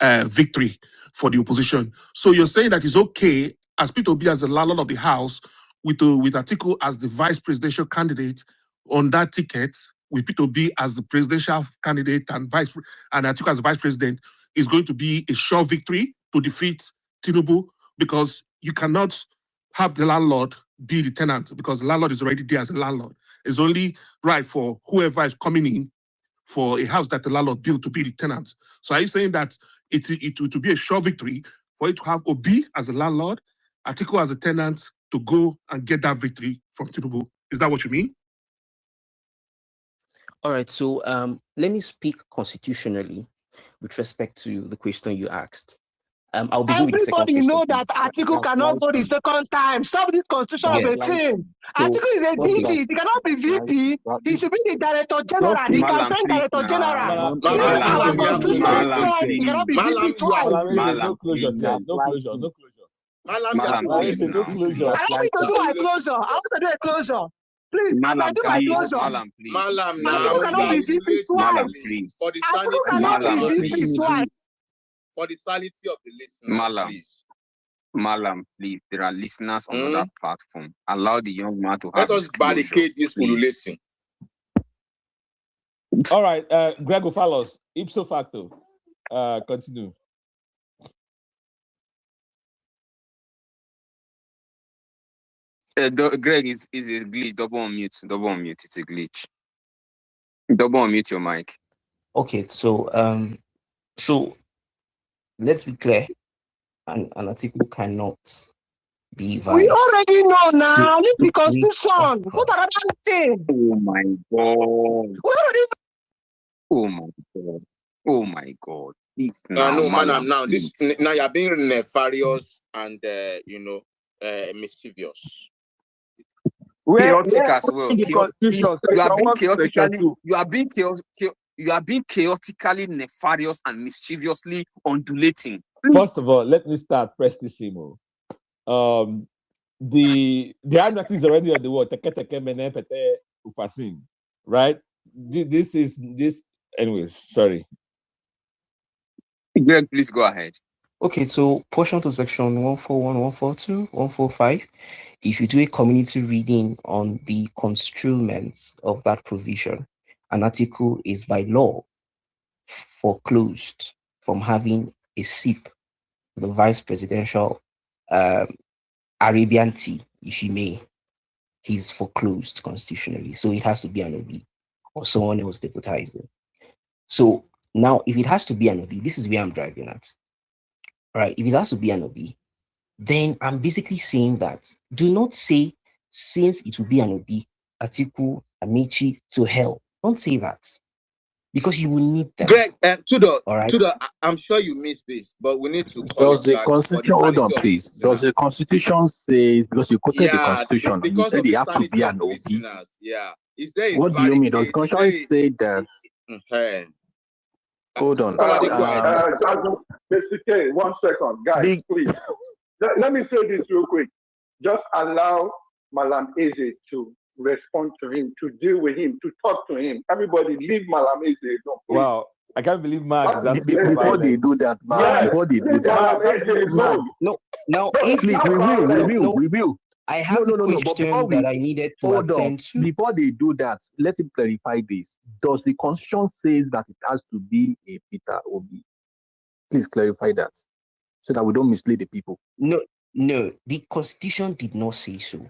victory for the opposition. So you're saying that it's okay as Peter Obi as the landlord of the house with Atiku as the vice presidential candidate on that ticket, with Peter Obi as the presidential candidate and Atiku as the vice president, is going to be a short victory to defeat Tinubu, because you cannot have the landlord be the tenant, because the landlord is already there as a landlord. It's only right for whoever is coming in for a house that the landlord built to be the tenant. So are you saying that it would be a sure victory for it to have Obi as a landlord, Atiku as a tenant, to go and get that victory from Tinubu? Is that what you mean? All right, so let me speak constitutionally with respect to the question you asked. I'll begin with the second question. Everybody know that Atiku cannot go the second time. Stop this constitution of a team. Atiku is a DG. He cannot be VP. He should be the director general, the campaign director general. Our constitution says he cannot be VP twice. No closure. No closure. No closure. I want me to do my closure. I want to do a closure. Please, as I do my closure. Atiku cannot be VP twice. Atiku cannot be VP twice. For the sanity of the listeners, please. Malam, please. There are listeners on that platform. Allow the young man to have. Let us barricade this ululating. All right, Greg Ofalos, ipso facto. Continue. Greg is a glitch. Double unmute. It's a glitch. Double unmute your mic. Okay, so let's be clear. An article cannot be vice. We already know now. Leave the constitution. Go to another thing. Oh my God. We already know. Oh my God. Oh my God. No, man, now this now you're being nefarious and mischievous. Chaotic as well. You are being chaotically nefarious and mischievously undulating. First of all, let me start prestissimo. The Amnesty is already on the word. Right? This. Anyways, sorry. Greg, please go ahead. Okay, so portion to section 141, 142, 145. If you do a community reading on the construments of that provision, an article is by law foreclosed from having a sip of the vice presidential Arabian tea, if you may. He's foreclosed constitutionally. So it has to be an OB or someone else deputizing. So now, if it has to be an OB, this is where I'm driving at. Right? If it has to be an OB, then I'm basically saying that do not say, since it will be an OB, Atiku, Amici to hell. Don't say that. Because you will need them. Greg, I'm sure you missed this, but we need to does the constitution hold on, please? Does the constitution say, because you quoted the constitution and you said it has to be an OB? Yeah. Is there what do you mean? Does the constitution say that? Hold on. Basically, 1 second, guys, please. Let me say this real quick. Just allow Malam Eze to respond to him, to deal with him, to talk to him. Everybody leave Malam Eze alone. Wow. I can't believe Mark is asking before they do that, man. Before they do that. No, now if we will. I have a question that I needed to attend to. Before they do that, let him clarify this. Does the constitution say that it has to be a Peter Obi? Please clarify that, so that we don't mislead the people. No, the constitution did not say so.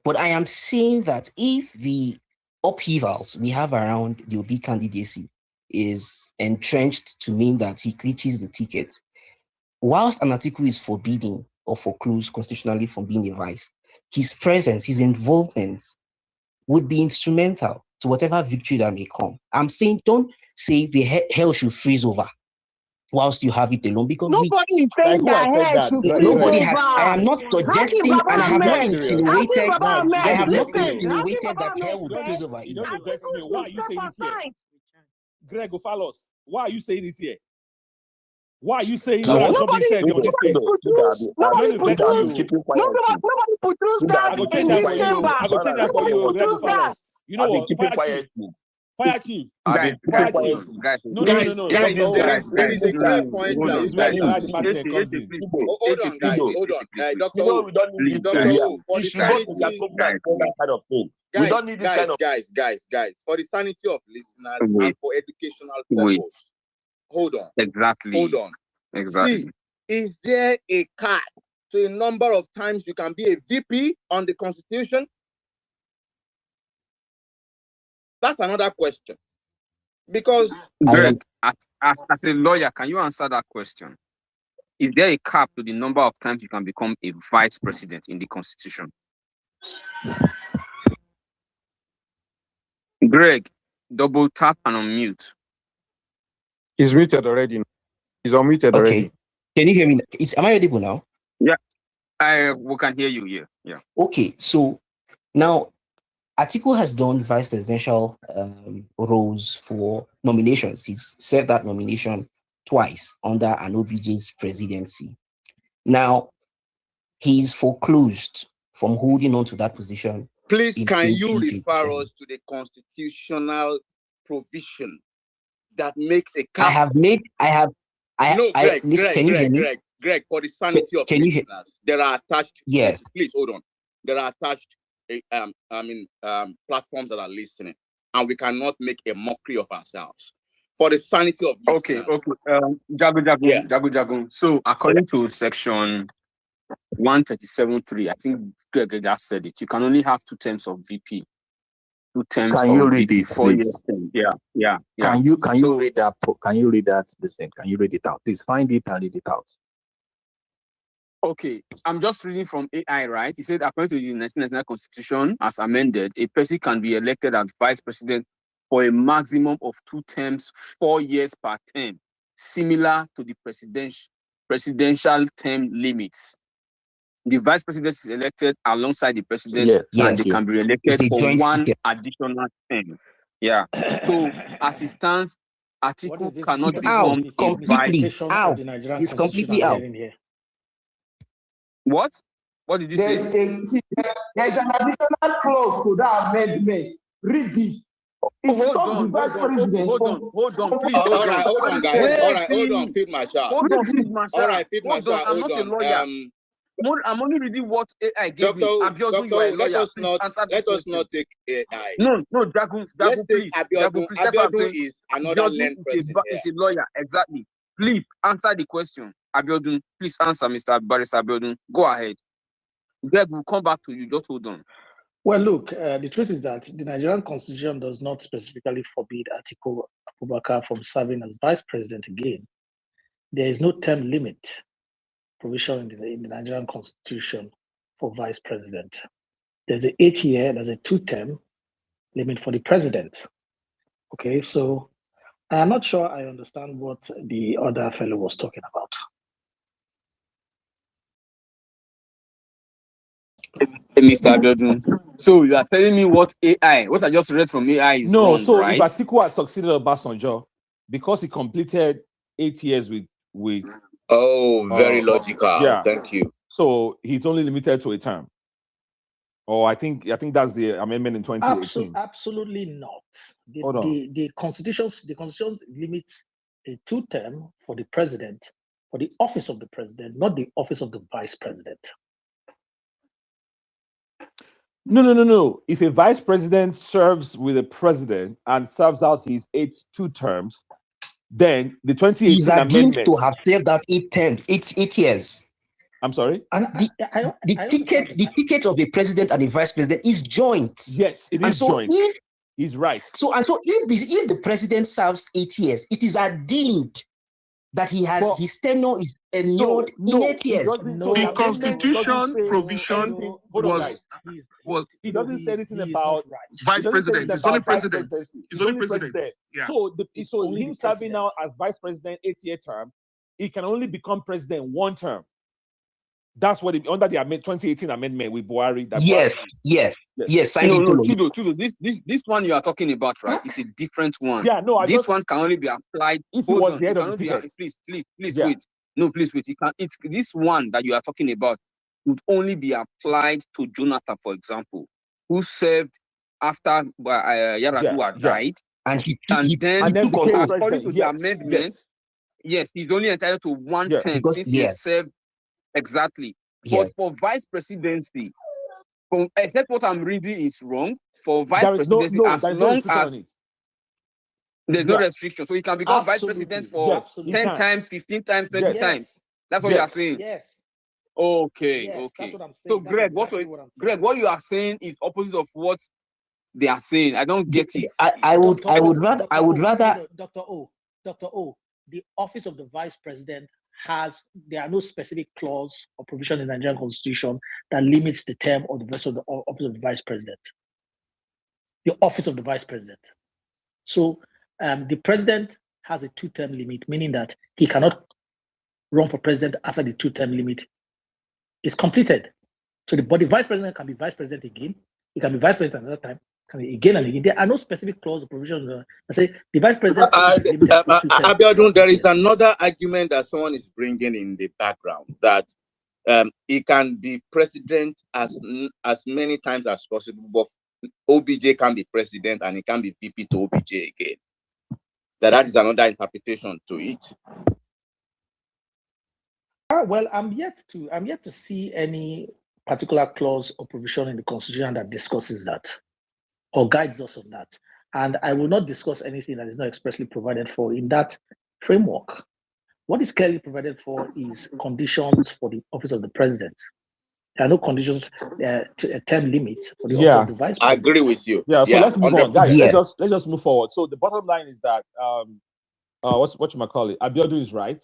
But I am saying that if the upheavals we have around the Obi candidacy is entrenched to mean that he clinches the ticket, whilst an article is forbidding or foreclosed constitutionally from being a vice, his presence, his involvement would be instrumental to whatever victory that may come. I'm saying don't say the hell should freeze over whilst you have it alone, because nobody is saying that hell should freeze nobody over. has. I am not suggesting and I have not insinuated. I have not insinuated that hell will freeze over. You don't vex me. Why are you saying it here? Greg Ophalos, why are you saying it here? Why are you saying that? Nobody said on this page. Nobody put that in this chamber. I go take that for you, Greg Ophalos. You know what? Fire chief. Guys, No. There is a clear point. This is where the department comes in. Hold on, guys. Hold on. Dr. Wu, for the sanity, we don't need this kind of guys. For the sanity of listeners and for educational purposes. Hold on. Exactly. See, is there a cap to a number of times you can be a VP on the Constitution? That's another question. Because Greg, as a lawyer, can you answer that question? Is there a cap to the number of times you can become a vice president in the Constitution? Greg, double tap and unmute. He's muted already. He's unmuted already. Can you hear me? Am I audible now? Yeah, we can hear you. Yeah. Okay, so now Atiku has done vice presidential roles for nominations. He's served that nomination twice under an OBJ's presidency. Now, he's foreclosed from holding on to that position. Please, can you refer us to the constitutional provision that makes a cap? Greg, for the sanity of listeners, there are attached. Yes. Please hold on. There are attached. Platforms that are listening, and we cannot make a mockery of ourselves. For the sanity of listeners. Jago. So according to section 137.3, I think Greg just said it. You can only have 2 terms of VP. 2 terms can you of read VP, it, 4 years. Yeah. Can you read that? Can you read that? Listen, can you read it out? Please find it and read it out. Okay, I'm just reading from AI, right? He said, according to the 1999 Constitution, as amended, a person can be elected as vice president for a maximum of 2 terms, 4 years per term, similar to the presidential term limits. The vice president is elected alongside the president, and they can be elected for 1 additional term. Yeah. So as it stands, Atiku cannot become completely out. It's completely out. What? What did you say? There's an additional clause to that amendment. Read it. Hold on, please. All right, guys. Hold on, feed my shot. Hold on, feed my shot. All right, feed my shot. I'm not a lawyer. I'm only reading what AI gave me. Abiodun, you are a lawyer. Let us not take AI. No, Jagun, let's please. take Abiodun. Abiodun is another learned person. He's a lawyer, exactly. Please answer the question. Abiodun, please answer, Mr. Barrister Abiodun. Go ahead. Greg, we'll come back to you. Just hold on. Well, look, the truth is that the Nigerian Constitution does not specifically forbid Atiku Abubakar from serving as vice president again. There is no term limit provision in the Nigerian Constitution for vice president. There's an 8-year, there's a 2-term limit for the president. Okay, so I'm not sure I understand what the other fellow was talking about. Mr. Abiodun, so you are telling me what I just read from AI is wrong, so right? If Atiku had succeeded Obasanjo, because he completed 8 years with very logical. Yeah. Thank you. So he's only limited to a term. Or I think that's the amendment in 2018. Absolutely not. The constitution limits a 2-term for the president, for the office of the president, not the office of the vice president. No. If a vice president serves with a president and serves out his 2 terms, then the 2018 he's amendment to have served out 8 terms, 8 years. I'm sorry. And the ticket of a president and a vice president is joint. Yes, it is joint. He's right. So if the president serves 8 years, it is deemed that his tenure is endured in 8 years. The Constitution provision was he doesn't say anything about vice president. It's only president. It's only president. Yeah. So him serving now as vice president 8-year term, he can only become president 1 term. That's what under the 2018 amendment with Buhari. Yes. Tudo, this one you are talking about, right? It's a different one. Yeah, no. This one can only be applied. If he was the head of the ticket. Please wait. No, please wait. This one that you are talking about would only be applied to Jonathan, for example, who served after Yaradua died, and then took according to the amendment. Yes, he's only entitled to 1 term since he served. Exactly. But for vice presidency, except what I'm reading is wrong, for vice presidency, as long as there's no restriction. So he can become vice president for 10 times, 15 times, 20 times. That's what you are saying. Yes. Okay. That's what I'm saying. So Greg, what you are saying is opposite of what they are saying. I don't get it. I would rather Dr. O, the office of the vice president there are no specific clause or provision in the Nigerian Constitution that limits the term of the rest of the office of the vice president. The office of the vice president. So the president has a 2-term limit, meaning that he cannot run for president after the 2-term limit is completed. So the vice president can be vice president again. He can be vice president another time. Can be again and again. There are no specific clause or provisions that say the vice president. Abiodun, there is another argument that someone is bringing in the background that he can be president as many times as possible, but OBJ can be president and he can be VP to OBJ again. That is another interpretation to it. Well, I'm yet to see any particular clause or provision in the Constitution that discusses that or guides us on that. And I will not discuss anything that is not expressly provided for in that framework. What is clearly provided for is conditions for the office of the president. There are no conditions to a term limit for the office of the vice president. I agree with you. So let's move on. Guys, let's just move forward. So the bottom line is that whatchamacallit, Abiodun is right.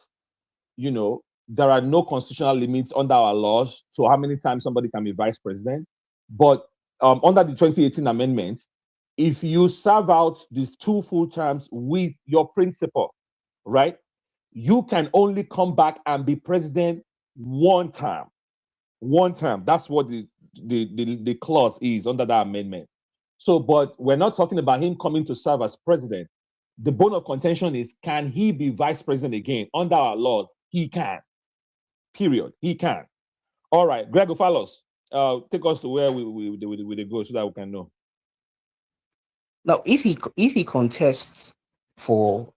there are no constitutional limits under our laws to how many times somebody can be vice president. But under the 2018 amendment, if you serve out these 2 full terms with your principal, right, you can only come back and be president 1 term. 1 term. That's what the clause is under that amendment. So, but we're not talking about him coming to serve as president. The bone of contention is, can he be vice president again? Under our laws, he can. Period. He can. All right, Greg Ofalos, take us to where we go so that we can know. Now, if he contests for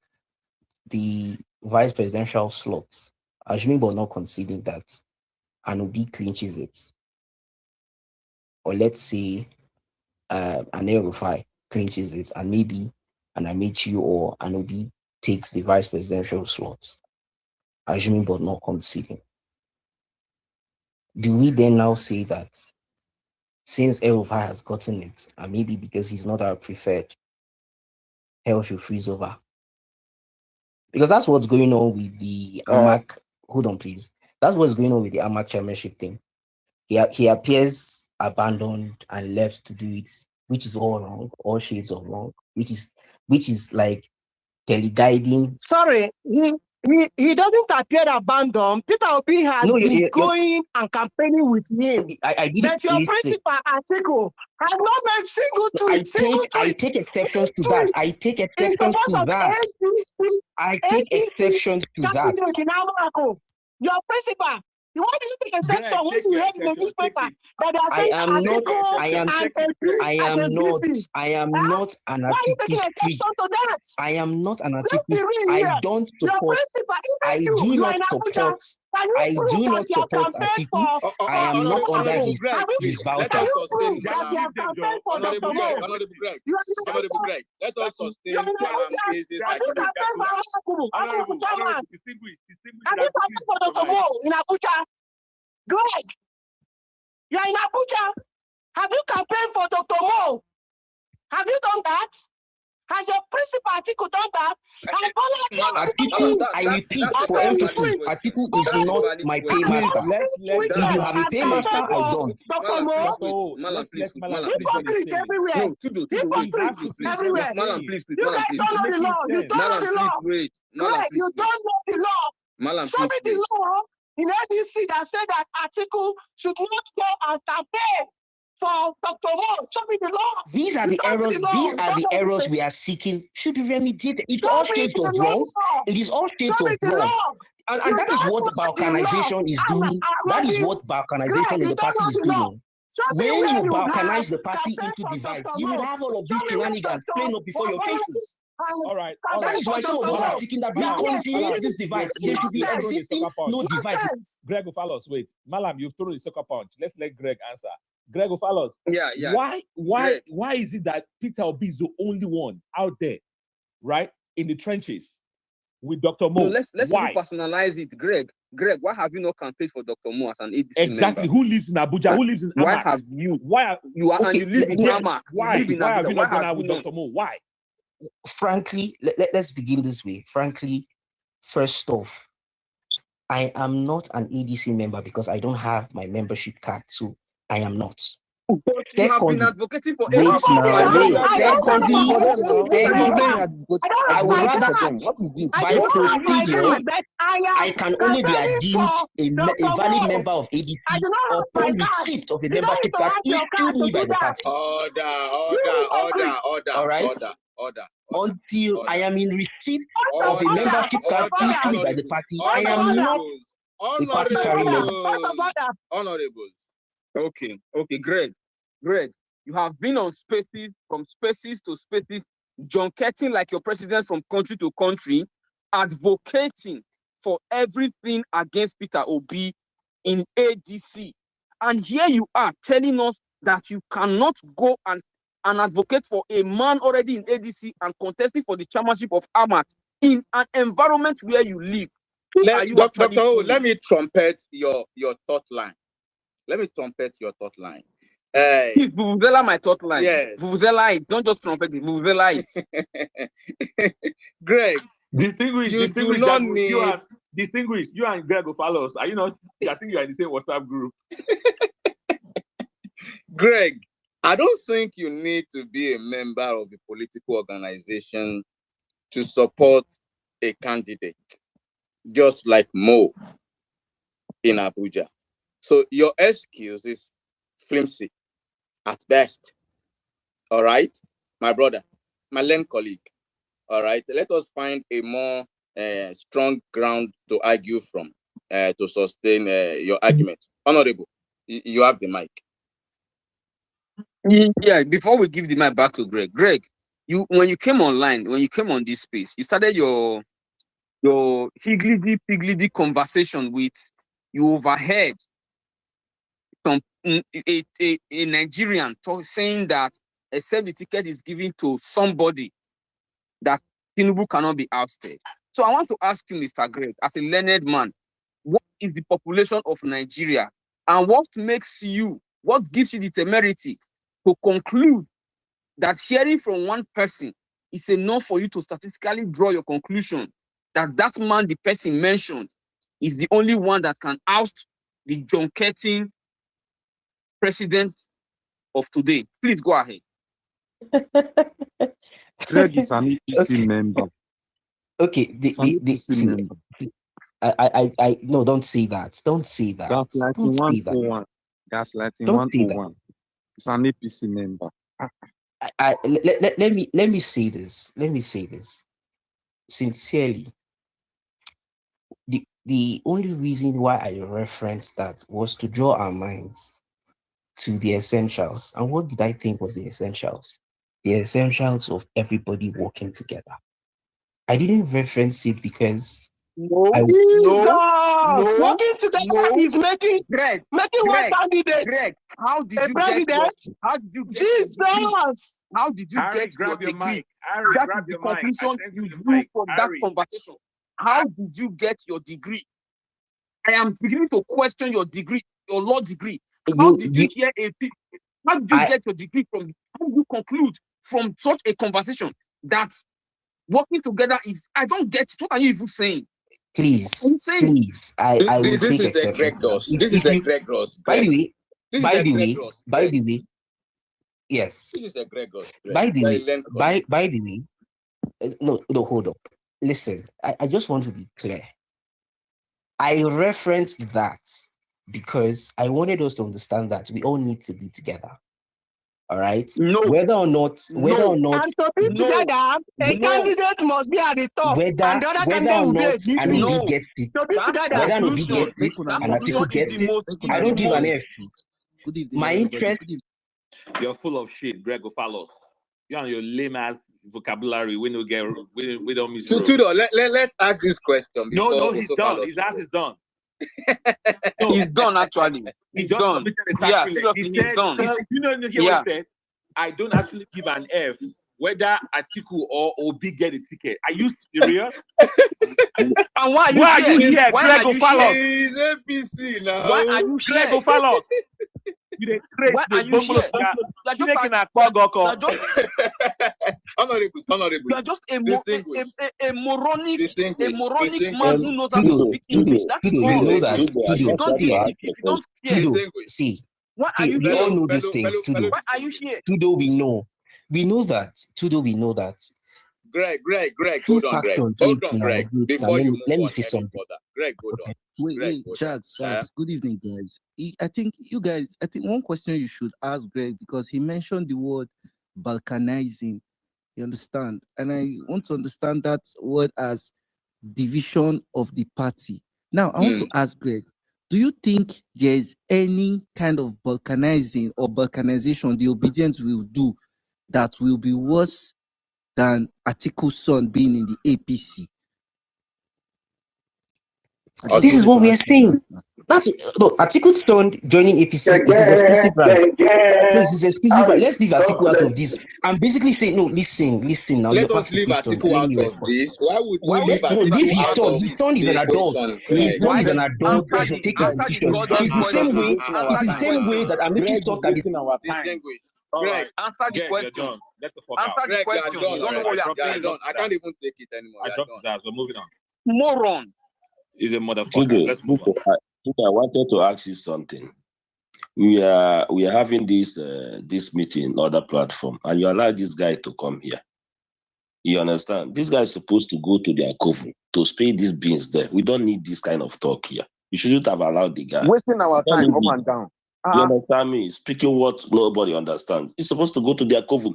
the vice presidential slots, assuming but not conceding that Anubi clinches it, or let's say an El-Rufai clinches it, and maybe an Amici or Anubi takes the vice presidential slots, assuming but not conceding, do we then now say that since El-Rufai has gotten it, and maybe because he's not our preferred, hell should freeze over? Because that's what's going on with the AMAC. Hold on, please. That's what's going on with the AMAC chairmanship thing. He appears abandoned and left to do it, which is all wrong, all shades of wrong, which is like teleguiding. Sorry, he doesn't appear abandoned. Peter Obi has been going and campaigning with him. I didn't. But your principal article has not made single tweet. I take exceptions to that. I take exceptions to that. I take exceptions to that. Your principal. Why do you take exception when you have in the newspaper that they are saying I am not an article. I am not an article. I don't support. I do not support. I do not support article. I am not under his voucher. Honorable Greg, let us sustain in Abuja. Greg, you're in Abuja. Have you campaigned for Dr. Mo? Have you done that? Has your principal article done that? Article, I repeat for emphasis, article is not my paymaster. If you have a paymaster, I don't. Dr. Mo, hypocrites everywhere. Hypocrites everywhere. You guys don't know the law. You don't know the law. Greg, you don't know the law. Show me the law in ADC that said that article should not go and campaign for Dr. Mo. Show me the law. These are the errors. These are the errors we are seeking should be remediated. It's all shades of wrong. It is all shades of wrong. And that is what balkanization is doing. That is what balkanization in the party is doing. When you balkanize the party into divide, you will have all of these shenanigans playing up before your faces. All right. That is why some of us are thinking that we continue this divide. There should be existing no divide. Greg Ofalos, wait. Malam, you've thrown the soccer punch. Let's let Greg answer. Greg Ofalos. Yeah. Why is it that Peter Obi is the only one out there, right, in the trenches with Dr. Mo? No, let's personalize it, Greg. Greg, why have you not campaigned for Dr. Mo as an ADC Exactly. member? Who lives in Abuja? Who lives in Amak? Why have you? And you live in Amak? Why have you not gone out with Dr. Mo? Why? Frankly, let's begin this way. Frankly, first off, I am not an ADC member because I don't have my membership card, so I am not. But you have been advocating for I would rather, by procedure, I can only be deemed a valid member of ADC upon receipt of a membership card issued me by the party. Order. Until I am in receipt of a membership card issued by the party, I am not a party carrying member. Honorable. Okay, Greg, you have been on spaces, from spaces to spaces, junketing like your president from country to country, advocating for everything against Peter Obi in ADC. And here you are telling us that you cannot go and advocate for a man already in ADC and contesting for the chairmanship of AMAT in an environment where you live. Dr. O, let me trumpet your thought line. Is Vuvuzela my thought line? Yes. Vuvuzela it. Don't just trumpet it. Vuvuzela it. Greg, distinguish. You do not need Distinguished, you and Greg will follow us. Are you not? I think you are in the same WhatsApp group. Greg, I don't think you need to be a member of a political organization to support a candidate, just like Mo in Abuja. So your excuse is flimsy at best. All right, my brother, my learned colleague. All right, let us find a more strong ground to argue from to sustain your argument. Honorable, you have the mic. Yeah, before we give the mic back to Greg, when you came online, when you came on this space, you started your higgledy-piggledy conversation with, you overheard some a Nigerian saying that except the ticket is given to somebody, that Tinubu cannot be ousted. So I want to ask you, Mr. Greg, as a learned man, what is the population of Nigeria, and what gives you the temerity to conclude that hearing from one person is enough for you to statistically draw your conclusion that that man, the person mentioned, is the only one that can oust the John Keating president of today? Please go ahead. Greg is an APC member. Okay, I no, don't say that. Don't say that. That's like don't say that. 101. That's like Don't say that. 101. It's an APC member. Let me say this. Let me say this sincerely. The only reason why I referenced that was to draw our minds to the essentials. And what did I think was the essentials? The essentials of everybody working together. I didn't reference it because Jesus! Working together is making one candidate. Greg, how did you get Jesus? How did you Harry, get your grab your degree? mic. Harry, That grab is the your mic. conclusion you drew from that conversation. How did you get your degree? I am beginning to question your degree, your law degree. How did you hear how did you get your degree from? How did you conclude from such a conversation that working together is? I don't get it. What are you even saying? Please, I will take exception to that. This is a Greg Ross. By the way, yes. This is a Greg Ross. By the way, no, hold up. Listen, I just want to be clear. I referenced that because I wanted us to understand that we all need to be together. All right. No. Whether or not. And to be together, a candidate must be at the top, and the other candidate will be a DP. And Obi gets it. To be together. Whether an Obi gets it and Atiku gets it, I don't give an F. Good evening. My interest. You're full of shit, Greg O'Fallo. You and your lame ass vocabulary. We don't miss. Tudo, let's ask this question. No, he's done. His ass is done. No. He's done actually. He's done. Yeah, seriously, he's done. You know what he said? I don't actually give an F whether Atiku or Obi get a ticket. Are you serious? And why are you here? Greg O'Fallo? He's APC now. Why are you here? Greg O'Fallo. Why are you here? Honorable. You are just a moronic man who knows how to speak English. That's all. We know that. If you don't care. See, why are you we here? all know these things. Tudo. Why are you here? Tudo, we know. We know that. Tudo, we know that. Greg, hold on, Greg. Before you let me move say something. Greg, hold on. Wait, Jax. Good evening, guys. I think one question you should ask Greg, because he mentioned the word balkanizing. You understand? And I want to understand that word as division of the party. Now, I want to ask Greg, do you think there's any kind of balkanizing or balkanization the Obedience will do that will be worse than Atiku's son being in the APC? This is what we are saying. Atiku's son joining APC is his exclusive right. This is exclusive right. Let's leave Atiku out of this. I'm basically saying, no, listen. Now let us leave Atiku out of this. Why would we leave Atiku out of this? His son is an adult. His son is an adult. He should take his decision. It's the same way that I'm making talk that Greg, answer the question. Answer the question. You don't know what you're saying. I can't even take it anymore. I dropped his ass. We're moving on. Moron. He's a motherfucker. Today, Let's move on. I wanted to ask you something. We are having this meeting on other platform, and you allow this guy to come here. You understand? This guy is supposed to go to their coven to spray these beans there. We don't need this kind of talk here. You shouldn't have allowed the guy. Wasting our time up and down. You understand me? Speaking what nobody understands. He's supposed to go to their coven.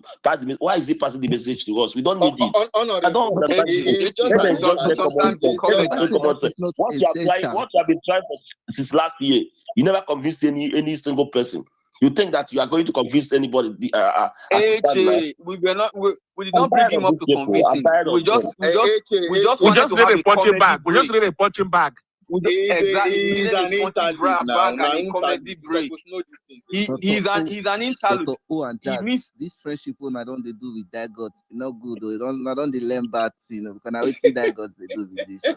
Why is he passing the message to us? We don't need it. I don't understand it. What you have been trying for since last year, you never convinced any single person. You think that you are going to convince anybody? We did not bring him up to convince him. We just did a punching bag. We just did a punching bag. He's an interlude now. Comedy break. He's an interlude. This friendship I don't they do with that God. No good. I don't they learn bad. Because I will see that God they do with this. So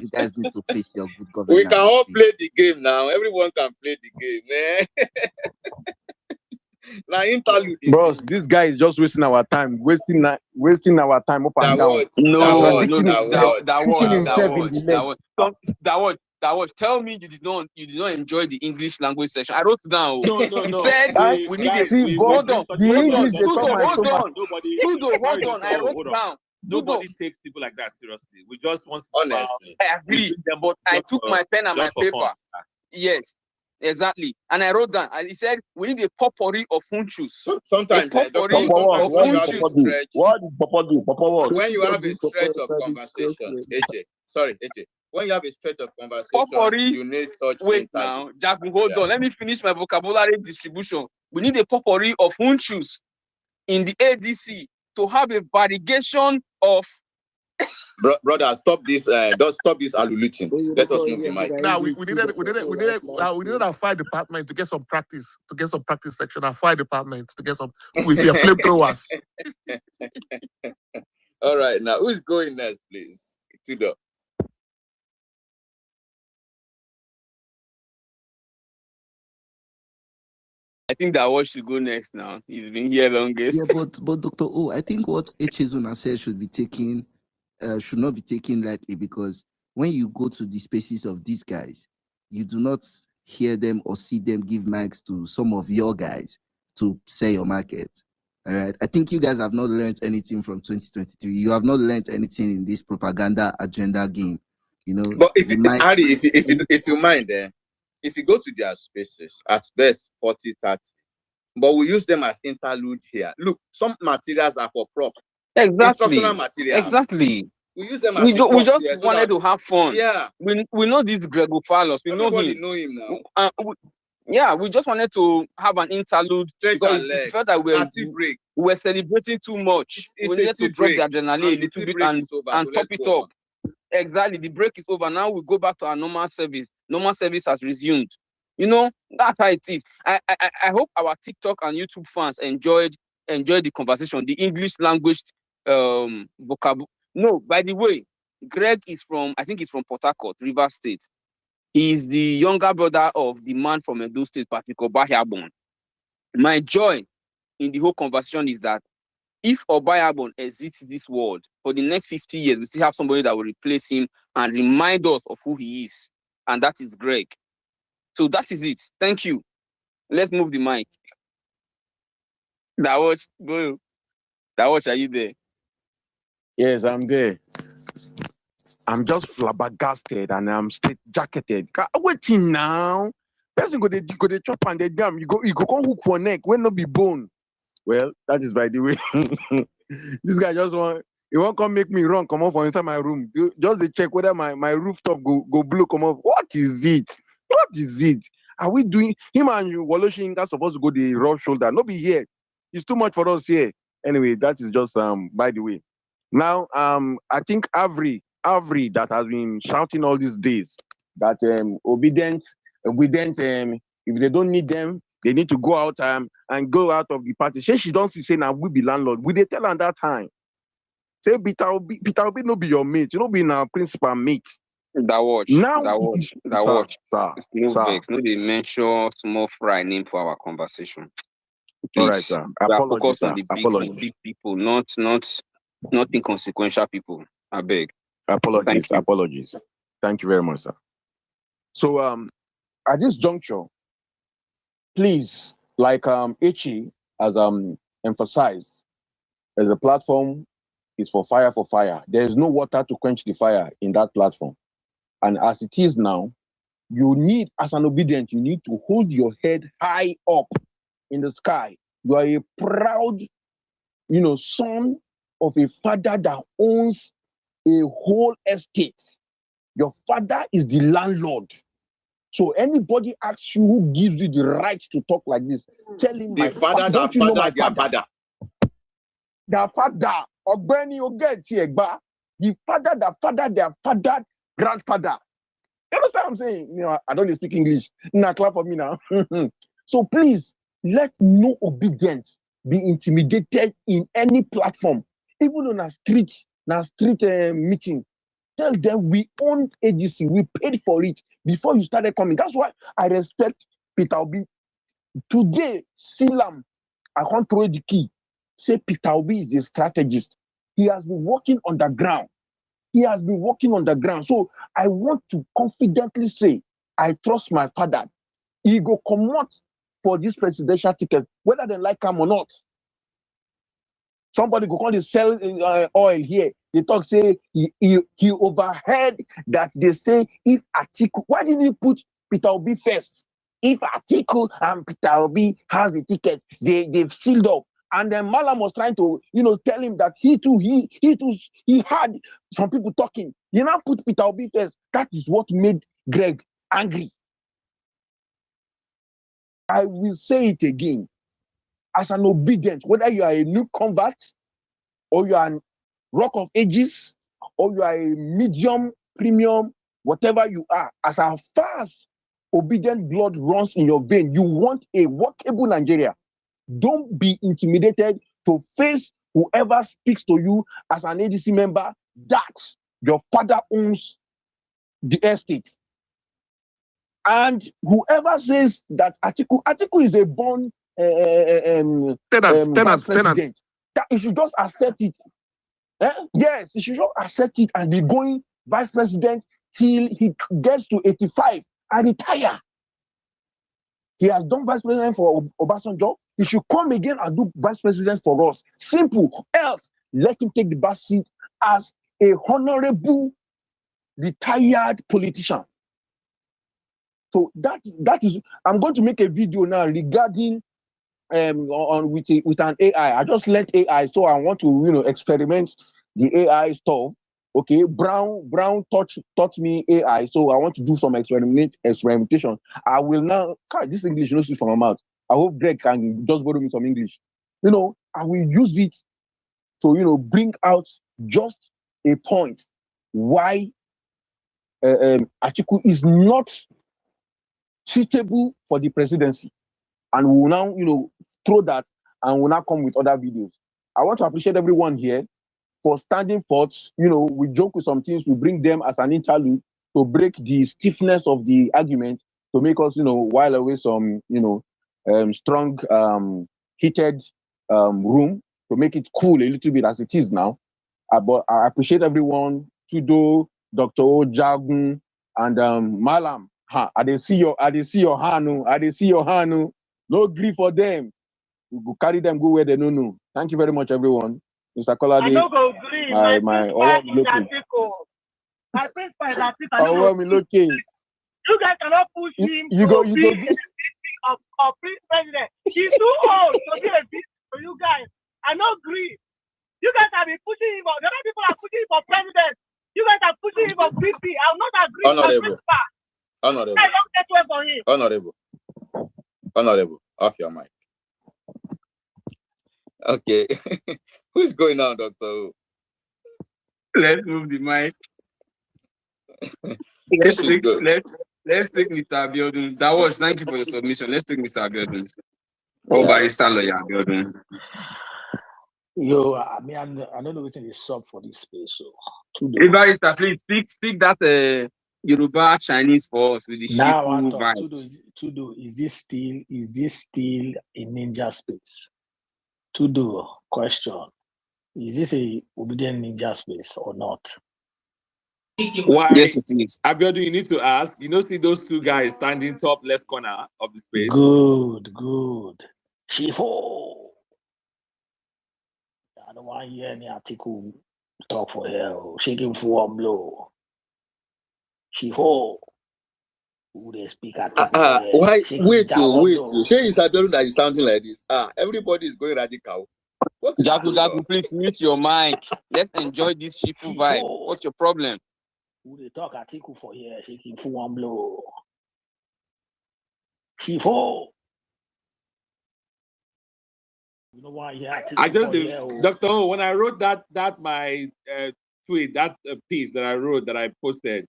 you guys need to face your good governance. We can all play the game now. Everyone can play the game, man. Now interlude. Bros, this guy is just wasting our time, wasting our time up and down. That was. Tell me you did not enjoy the English language session. I wrote down. No. He said we need a hold on. I wrote down. Nobody takes people like that seriously. We just want to honestly. I agree, but I took my pen and my paper. Yes. Exactly, and I wrote down. He said we need a potpourri of hunchus. Sometimes potpourri of hunchus. What is potpourri? When you have a stretch of conversation, AJ. When you have a stretch of conversation, you need such. Wait now, Jack. Hold on. Let me finish my vocabulary distribution. We need a potpourri of hunchus in the ADC to have a variegation of. Brother, stop this! Don't stop this allulating. Let us move the mic. Now we needed our fire department to get some practice, section. Our fire department to get some with your flamethrowers. All right, now who's going next, please? Tudor. I think that one should go next now. He's been here longest. Yeah, but Dr. O, I think what Echezona said should not be taken lightly, because when you go to the spaces of these guys, you do not hear them or see them give mics to some of your guys to sell your market. All right. I think you guys have not learned anything from 2023. You have not learned anything in this propaganda agenda game. But if you mind, if you go to their spaces, at best 40-30, but we use them as interlude here. Look, some materials are for props. Exactly. We use them as we just wanted to have fun. Yeah. We know this Grego Fallos. We know him now. We just wanted to have an interlude because it felt that we were celebrating too much. We needed to drop the adrenaline a little bit and top it up. Exactly. The break is over. Now we go back to our normal service. Normal service has resumed. That's how it is. I hope our TikTok and YouTube fans enjoyed the conversation, the English language vocabulary. No, by the way, Greg is from Port Harcourt, Rivers State. He is the younger brother of the man from Edo State, Patrick Obayabon. My joy in the whole conversation is that if Obayabon exits this world for the next 50 years, we still have somebody that will replace him and remind us of who he is. And that is Greg. So that is it. Thank you. Let's move the mic. Dawach, go. Dawach, are you there? Yes, I'm there. I'm just flabbergasted and I'm straight jacketed. Waiting now. Person go the chop and the jam. You go come hook for neck when no be bone. Well, that is by the way. This guy he won't come make me run, come off from inside my room. Just to check whether my rooftop go blue, come off. What is it? Are we doing him and you Woloshin are supposed to go the rough shoulder? No be here. It's too much for us here. Anyway, that is just by the way. Now I think Avery that has been shouting all these days that obedient if they don't need them, they need to go out and go out of the party. She don't say now we be landlord. We they tell her that time. Say Peter Obi no be your mate. You know be our principal mate. That watch. Sir. No be mention small fry name for our conversation. Please, all right, sir. Apologies, focus on the big people, not inconsequential people. I beg. Apologies. Thank you very much, sir. So at this juncture, please, like Ichi has emphasized, as a platform is for fire. There is no water to quench the fire in that platform. And as it is now, you need, as an obedient, you need to hold your head high up in the sky. You are a proud, son of a father that owns a whole estate. Your father is the landlord. So anybody asks you who gives you the right to talk like this, tell him my father, don't you know my father? Their father, Ogbeni Ogetiegba, the father, their father, their father, grandfather. You understand what I'm saying? I don't speak English. Now clap for me now. So please, let no obedience be intimidated in any platform, even on a street meeting. Tell them we own ADC, we paid for it before you started coming. That's why I respect Peter Obi. Today, Silam, I can't throw the key. Say Peter Obi is a strategist. He has been working on the ground. So I want to confidently say, I trust my father. He go come out for this presidential ticket, whether they like him or not. Somebody go call sell oil here. They talk, say he overheard that they say if Atiku, why didn't you put Peter Obi first? If Atiku and Peter Obi has the ticket, they've sealed up. And then Malam was trying to, tell him that he had some people talking. You now put Peter Obi first. That is what made Greg angry. I will say it again. As an obedient, whether you are a new convert, or you are a rock of ages, or you are a medium, premium, whatever you are, as far as obedient blood runs in your vein, you want a workable Nigeria. Don't be intimidated to face whoever speaks to you as an ADC member that your father owns the estate. And whoever says that Atiku is a born vice president, that you should just accept it. Yes, you should just accept it and be going vice president till he gets to 85 and retire. He has done vice president for Obasanjo. He should come again and do vice president for us. Simple. Else, let him take the back seat as a honorable retired politician. So that is. I'm going to make a video now regarding with an AI. I just learned AI, so I want to experiment the AI stuff. Okay, Brown taught me AI, so I want to do some experimentation. I will now. God, this English no see from my mouth. I hope Greg can just borrow me some English. I will use it to bring out just a point why Atiku is not suitable for the presidency, and we will now throw that and we'll now come with other videos. I want to appreciate everyone here for standing forth. We joke with some things, we bring them as an interlude to break the stiffness of the argument, to make us, while away some, strong, heated room, to make it cool a little bit as it is now. But I appreciate everyone, Tudo, Dr. Ojagun, and Malam. I didn't see your hand. No grief for them. We go carry them, go where they know. Thank you very much, everyone. Mr. Kolade. I don't go agree. My principal is looking. You guys cannot push him to be a president. He's too old to be a VP for you guys. I don't agree. You guys have been pushing him. The other people are pushing him for president. You guys are pushing him for VP. I will not agree with my principal. Honorable. I don't get well for him. Honorable. Off your mic. Okay. Who's going on, Doctor? Let's move the mic. Let's take Mr. Abiodun. That was, thank you for the submission. Let's take Mr. Abiodun. Oh, barrister lawyer Abiodun. Yo, I don't know what is up for this space. So, hey, barrister, please speak that Yoruba Chinese for us with the now I Shiku talk vibes. Tudo, is this still a ninja space? Tudo, question. Is this a obedient ninja space or not? Why? Yes, it is. Abiodun, you need to ask. You know, see those two guys standing top left corner of the space. Good. Shifo. I don't want to hear any article talk for hell. Shaking for one blow. Shifo. Who they speak at Why? Wait. Say it's Abiodun that is sounding like this. Everybody is going radical. What is Jagu, please mute your mic. Let's enjoy this Shifu vibe. What's your problem? Who they talk article for here? Shaking for one blow. Shifo. You know why? Yeah, I just Dr. O, when I wrote that my tweet, that piece that I wrote that I posted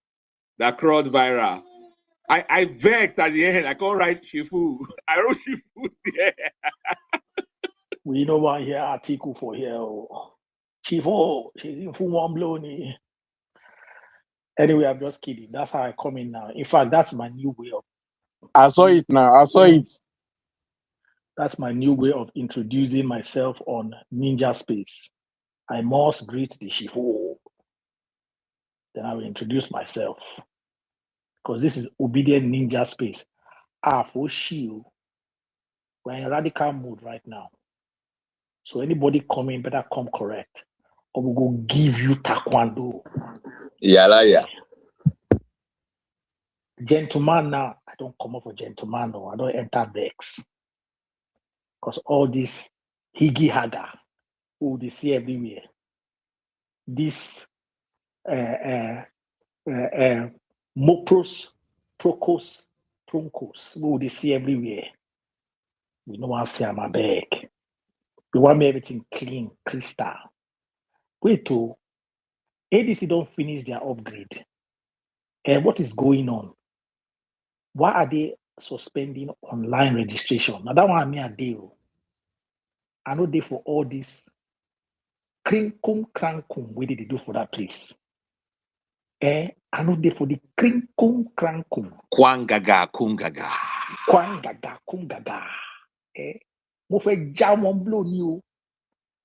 that crawled viral, I vexed at the end. I can't write Shifu. I wrote Shifu there. We know why here article for here. Shifu, she's in full one blow. Anyway, I'm just kidding. That's how I come in now. In fact, that's my new way of. I saw it now. I saw it. That's my new way of introducing myself on Ninja Space. I must greet the Shifu. Then I will introduce myself. Because this is Obedient Ninja Space. For Shield, we're in radical mode right now. So anybody coming better come correct. Or we'll go give you taekwondo. Yeah. Gentleman now, I don't come up for gentleman, no. I don't enter Vex. Because all this higgy haga, who they see everywhere. This mopros, procos, troncos, who they see everywhere. We don't want to see my bag. We want me everything clean, crystal. Wait till ADC don't finish their upgrade. And what is going on? Why are they suspending online registration? Now that one I mean a deal. I know they for all this krinkum crankum. What did they do for that place? I know they for the krinkum crankum. Kwangaga kungaga. Kwangaga kungaga. Mo fe jam one blow new.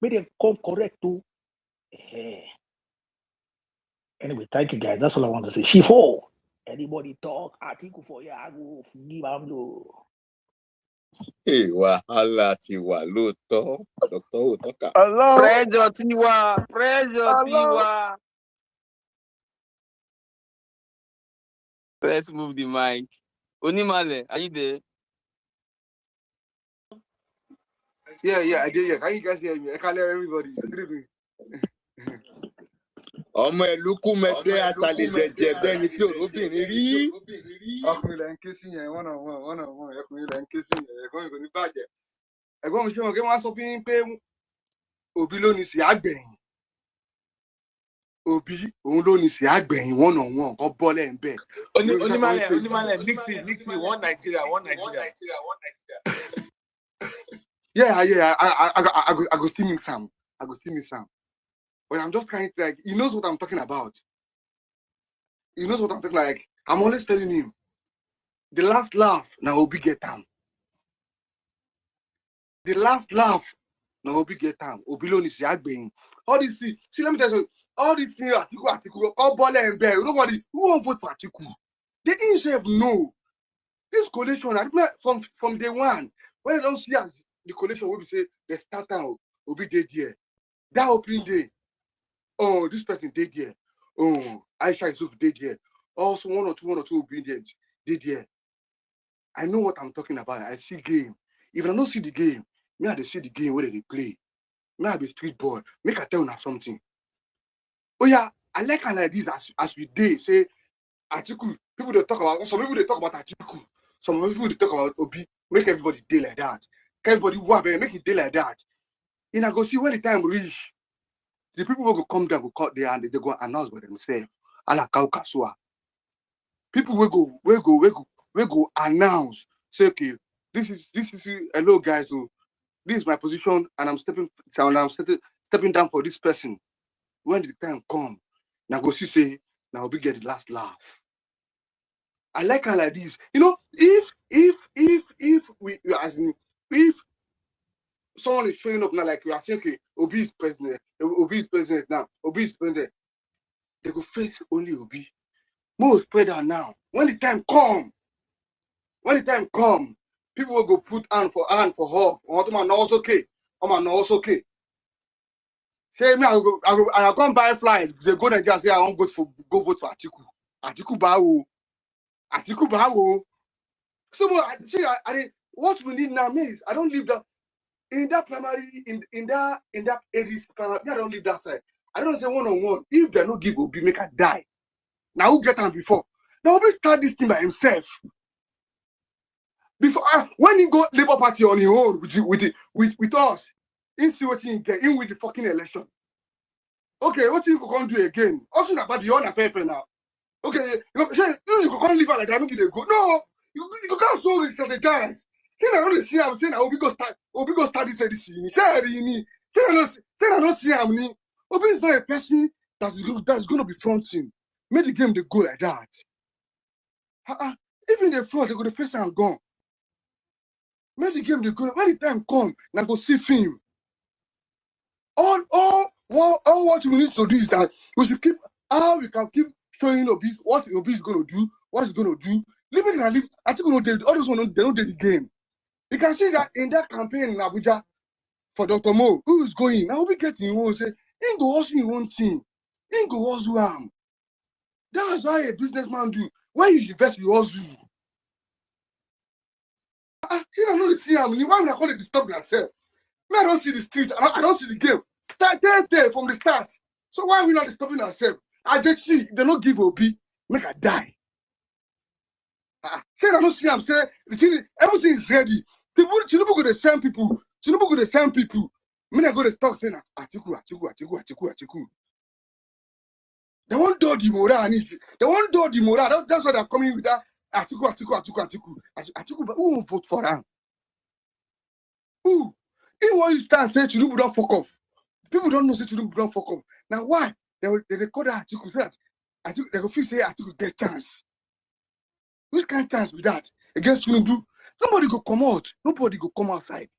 May they come correct too. Anyway, thank you guys. That's all I want to say. Shifo. Anybody talk article for you? I go give am blow. Wàhálà ti wà lóòótọ́. Dr. Otoka. Pressure tiwa. Let's move the mic. Onimale, are you there? Yeah, I did. Yeah, can you guys hear me? I can't hear everybody. Good evening. Ọmọ ẹlùkù mẹtẹ àtàlẹ jẹjẹ bẹni tí òróbìnrin rí. Ọkùnrin ilẹ̀ ń ké sí yẹn one on one. Ọkùnrin ilẹ̀ ń ké sí yẹn ẹ̀gbọ́n mi kò ní bàjẹ́. Ẹ̀gbọ́n mi ṣé wọn kí wọ́n sọ fún yín pé Òbí ló ní sí àgbẹ̀yìn. Òbí òun ló ní sí àgbẹ̀yìn one on one kọ́ bọ́lẹ̀ ń bẹ̀. Onímọ̀lẹ̀ Nixie one Nigeria. Yeah, I go still miss Sam. But I'm just trying to, like, he knows what I'm talking about. He knows what I'm talking like. I'm always telling him, the last laugh, now Obi get time. The last laugh, now Obi get time. Obi lo ni si agbeyin. All these things, see, let me tell you, all these things, article, all ball and bear, nobody, who won't vote for article? They didn't say no. This coalition, from day one, when they don't see as the coalition will be say, they start out, Obi did here. That opening day, oh, this person did here. Oh, Aisha Yusuf did here. Also, one or two obedience did here. I know what I'm talking about. I see game. If I don't see the game, me I see the game where they play. Me I be street boy. Make I tell you something. Oh yeah, I like this as we did say article. People they talk about. Some people they talk about article. Some people they talk about Obi. Make everybody day like that. Everybody make it day like that. And I go see when the time reach. The people will go come down, go cut there, and they go announce by themselves. People will go announce. Say, okay, this is hello guys. So this is my position, and I'm stepping down for this person. When the time come, now go see say now we get the last laugh. I like her like this. You know, if someone is showing up now, like we are saying, okay, Obi is president now. Obi is president. they go face only Obi. More spread out now. When the time come, people will go put hand for hug. I'm not okay. Okay. Say me, I come buy flight. They go there just say I won't go vote for Atiku. Atiku Bawo. So see, what we need now is I don't live that in that primary in that ADC primary. I don't live that side. I don't say one-on-one. If they don't give Obi, make her die. Now who get him before? Now Obi start this thing by himself. Before when he go Labour Party on his own with us, in see what he get in with the fucking election. Okay, what you can do again? Also about the own affair now. Okay, you can't leave her like that. Make it go. No, you can't so strategize. Can I only see I'm saying Obi go start this ADC. Can I not see him? Obi is not a person that's going to be fronting. Make the game they go like that. Even the front, they go the face and gone. Make the game they go. When the time come, now go see film. All what we need to do is that we should keep how we can keep showing Obi what Obi is going to do, what he's going to do. Leave it and leave. I think all those ones they don't do the game. You can see that in that campaign in Abuja for Dr. Mo, who is going now? We get in one say, "Ain't go hustle in one thing, ain't go hustle am." That's why a businessman do. When you invest, you hustle. You don't know the see am. Why would I call it disturb yourself? Me, I don't see the streets. I don't see the game. There from the start. So why are we not disturbing ourselves? I just see they don't give Obi, make her die. I don't see. I'm saying everything is ready. People go to send people. Go to send people. Me, I go to talk saying Atiku. They won't do the moral. They won't do the moral. That's why they're coming with that Atiku. But who will vote for them? Who? Even when you start saying Tinubu don't fuck off, people don't know say Tinubu don't fuck off. Now why? They call that Atiku so that Atiku, they go feel say Atiku get chance. Which kind of chance with that against Tinubu? Nobody go come out. Nobody go come outside.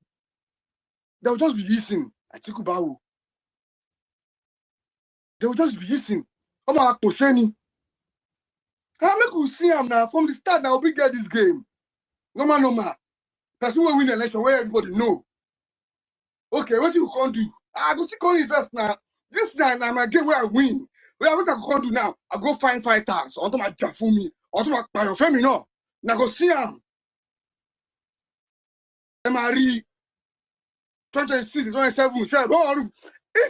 They'll just be listening. Atiku Bawo. They'll just be listening. I'm a Tosheni. How make we see him now from the start? Now we get this game. No. That's why we win the election where everybody know. Okay, what you can't do? I go still call invest now. This time I'm a game where I win. What I can't do now? I go find fighters onto my job for me, onto my your family. No, now go see him. Marie 26, 27. If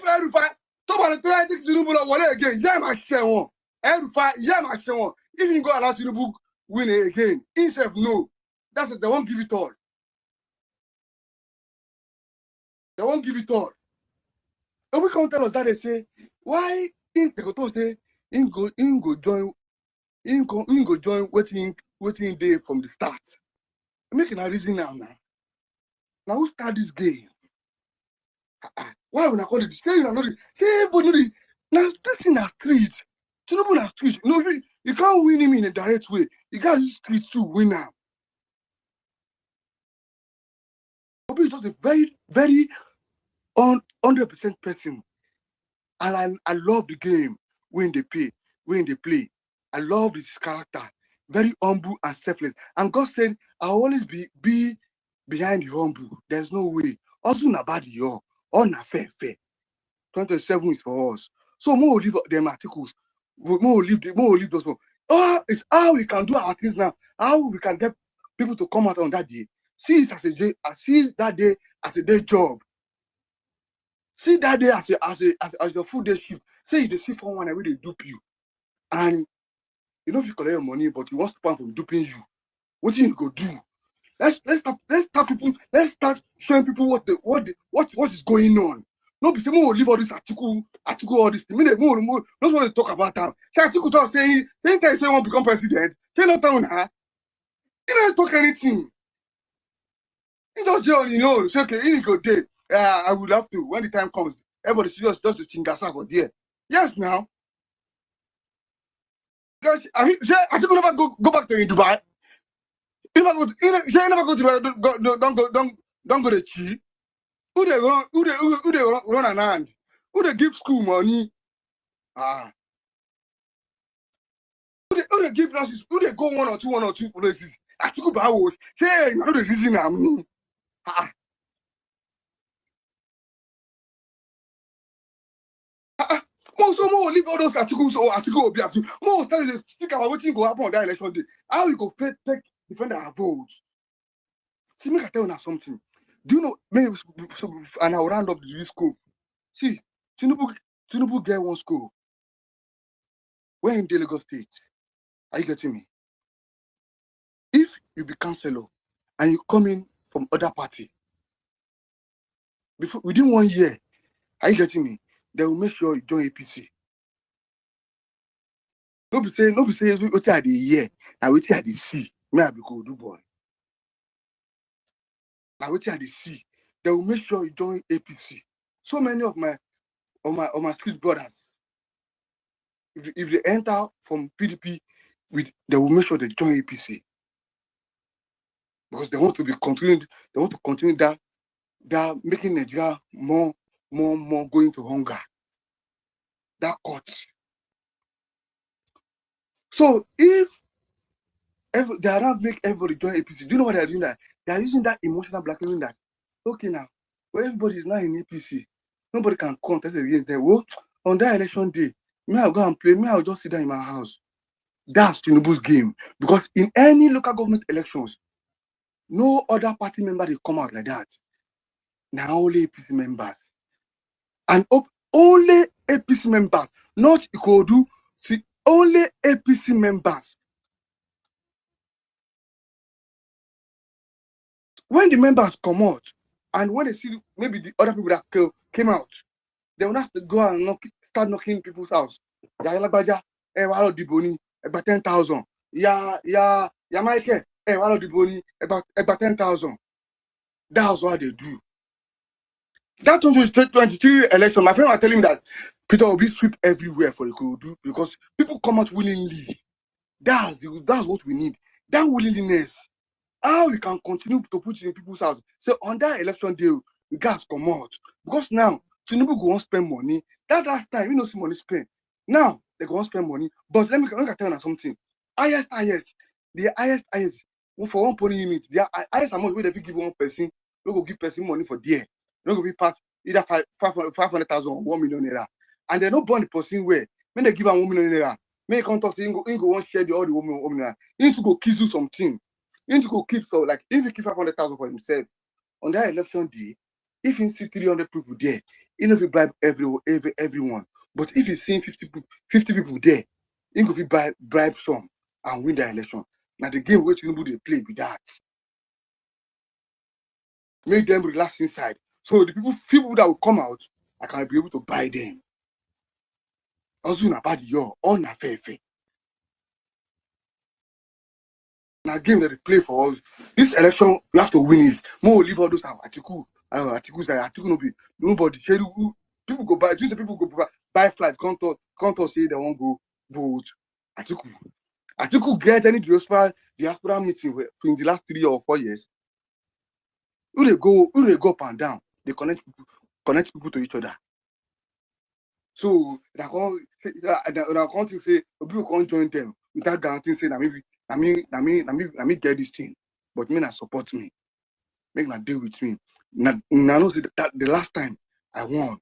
I fight, somebody try to do the again. Yeah, my share one. My share one. If you go allow Tinubu win it again, instead no. That's it. They won't give it all. They won't give it all. And we can't tell us that they say, why in the go say in go join waiting day from the start. I'm making a reason now. Now who start this game? Why when I call it say everybody now this in a street. Tinubu na street. No, you can't win him in a direct way. You guys use street to win now. Obi is just a very, very 100% person. And I love the game when they play. I love his character. Very humble and selfless. And God said, I'll always be behind the humble. There's no way. Also not bad yo. All not fair. 27 is for us. So more leave them articles. More leave those one. It's how we can do our things now. How we can get people to come out on that day. See it as a day, see that day as a day job. See that day as your full day shift. Say you see for one and really dupe you. And you know if you collect your money, but you want to stop from duping you. What you go do? Let's start showing people what is going on. No be say more leave all this article, all this. More don't want to talk about them. Article talk saying anytime say want become president, say not down her. You don't talk anything. You just say okay, you go there. I would love to when the time comes. Everybody serious just to chingasa for there. Yes, now. Because I think never go back to in Dubai. If I go, never go to Dubai, don't go to Chi. Who they run an hand? Who they give school money? Who they give us? Who they go one or two places? I took about what? Hey, now the reason I'm Most more leave all those articles or article be article. More tell you think about what go happen on that election day. How you go take defend our votes? See, make I tell you something. Do you know? Maybe and I'll round up the school. See, Tinubu get one school. Where in Lagos State? Are you getting me? If you be councillor and you come in from other party, before within 1 year, are you getting me? They will make sure you join APC. No be saying what I the year. Now what I the see. Me I be go do boy. Now what I the see. They will make sure you join APC. So many of my street brothers, if they enter from PDP, they will make sure they join APC because they want to be continued. They want to continue that making Nigeria more going to hunger. That cut. So if they are not make everybody join APC, do you know what they are doing? That they are using that emotional blackmailing that okay now, where everybody is now in APC, nobody can contest against them. Well, on that election day, me I'll go and play. Me I'll just sit down in my house. That's Tinubu's game because in any local government elections, no other party member will come out like that. Now only APC members. And only APC members, not Ikodu. See, only APC members. When the members come out, and when they see maybe the other people that came out, they will not go and start knocking people's house. Walo Diboni, about 10,000. Yeah, Michael, Walo Diboni, about 10,000. That's what they do. That 2023 election, my friend was telling me that Peter will be sweep everywhere for the Kurudu because people come out willingly. That's what we need. That willingness. How we can continue to put in people's house. So on that election day, we got to come out. Because now, Tinubu go on spend money. That last time, we know some money spent. Now, they go on spend money. But let me tell you something. The highest, for 1 polling unit, the highest amount where they give one person, we go give person money for there. They go be pass either 500,000 or 1 million naira. And they don't burn the person where when they give them 1 million naira, may come talk to him, go one share the all the 1 million naira. He need to go kiss you something. He need to go keep so like if he keep 500,000 for himself on that election day, if he see 300 people there, he not bribe everyone. But if he's seeing 50 people there, he go bribe some and win the election. Now the game which nobody play with that. Make them relax inside. So the people that will come out, I can be able to buy them. Also, na bad yo, all na fair. Now game that they play for us. This election, we have to win it. More leave all those articles no be nobody. People go buy. Just people go buy flights. Can't say they won't go vote. Article get any diaspora meeting in the last 3 or 4 years. Who they go up and down. They connect people to each other. So I can't say people can't join them without guaranteeing saying that maybe I mean get this thing, but me not support me, make not deal with me. Now know that the last time I won,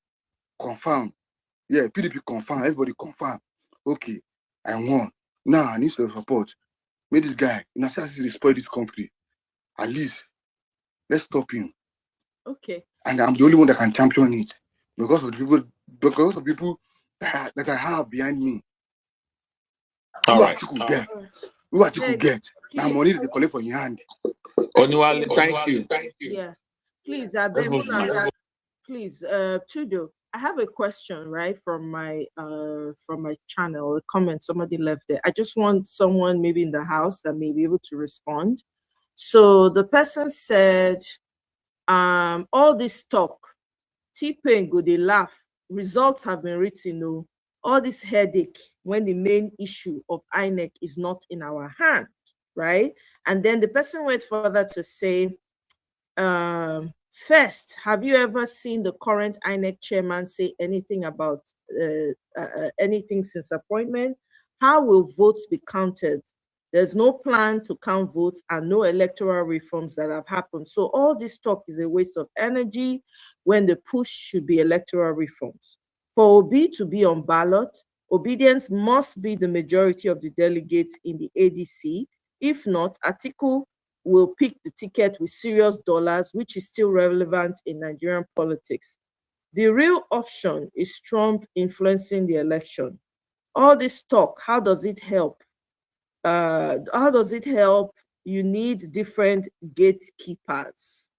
confirm, yeah, PDP confirm, everybody confirm. Okay, I won. Now I need to support. Make this guy, say spoil this country. At least let's stop him. Okay. And I'm the only one that can champion it because of the people that I have behind me. All right. Who Atiku get? Now money they collect for your hand. Oniwale, thank you. Yeah. Please, please, Tudo, I have a question, right, from my channel, a comment somebody left there. I just want someone maybe in the house that may be able to respond. So the person said, all this talk, T-Pain go they laugh. Results have been written, no. All this headache when the main issue of INEC is not in our hand, right? And then the person went further to say, first, have you ever seen the current INEC chairman say anything about anything since appointment? How will votes be counted? There's no plan to count votes and no electoral reforms that have happened. So all this talk is a waste of energy when the push should be electoral reforms. For Obi to be on ballot, obedience must be the majority of the delegates in the ADC. If not, Atiku will pick the ticket with serious dollars, which is still relevant in Nigerian politics. The real option is Trump influencing the election. All this talk, how does it help? You need different gatekeepers.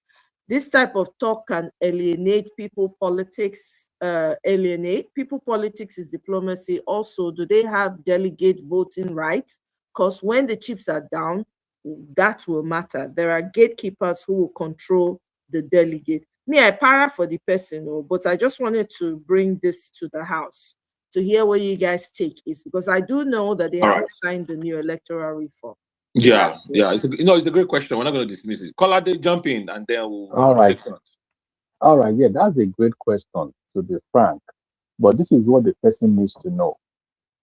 This type of talk can alienate people politics. People politics is diplomacy. Also, do they have delegate voting rights? Because when the chips are down, that will matter. There are gatekeepers who will control the delegate. Me, I para for the person, but I just wanted to bring this to the house to hear what you guys take is, because I do know that they haven't signed the new electoral reform. Yeah. It's a great question. We're not going to dismiss it. Caller, they jump in and then we'll All right. take turns. All right. Yeah, that's a great question, to be frank. But this is what the person needs to know.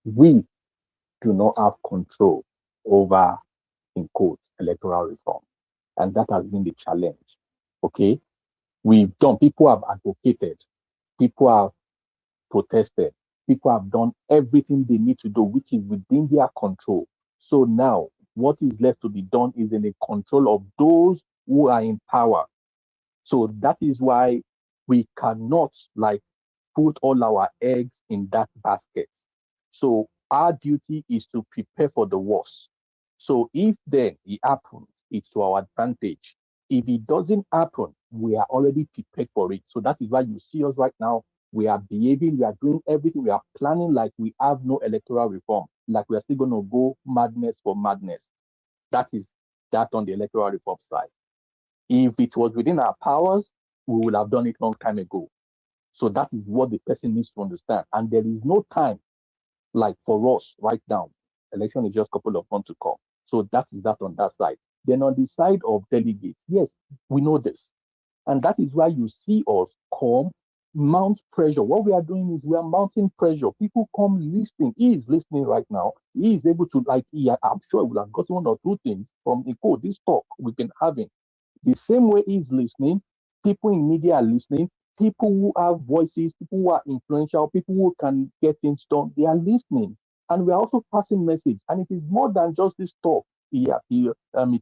We do not have control over, in quotes, electoral reform. And that has been the challenge. Okay? People have advocated, people have protested, people have done everything they need to do, which is within their control. So now, what is left to be done is in the control of those who are in power. So that is why we cannot put all our eggs in that basket. So our duty is to prepare for the worst. So if then it happens, it's to our advantage. If it doesn't happen, we are already prepared for it. So that is why you see us right now. We are behaving, we are doing everything, we are planning like we have no electoral reform, like we are still going to go madness for madness. That is that on the electoral reform side. If it was within our powers, we would have done it long time ago. So that is what the person needs to understand. And there is no time for us right now. Election is just a couple of months to come. So that is that on that side. Then on the side of delegates, yes, we know this. And that is why you see us come, mount pressure. What we are doing is we are mounting pressure. People come listening. He is listening right now. He is able to, I'm sure he will have gotten 1 or 2 things from this talk we've been having. The same way he's listening, people in media are listening, people who have voices, people who are influential, people who can get things done, they are listening. And we're also passing message. And it is more than just this talk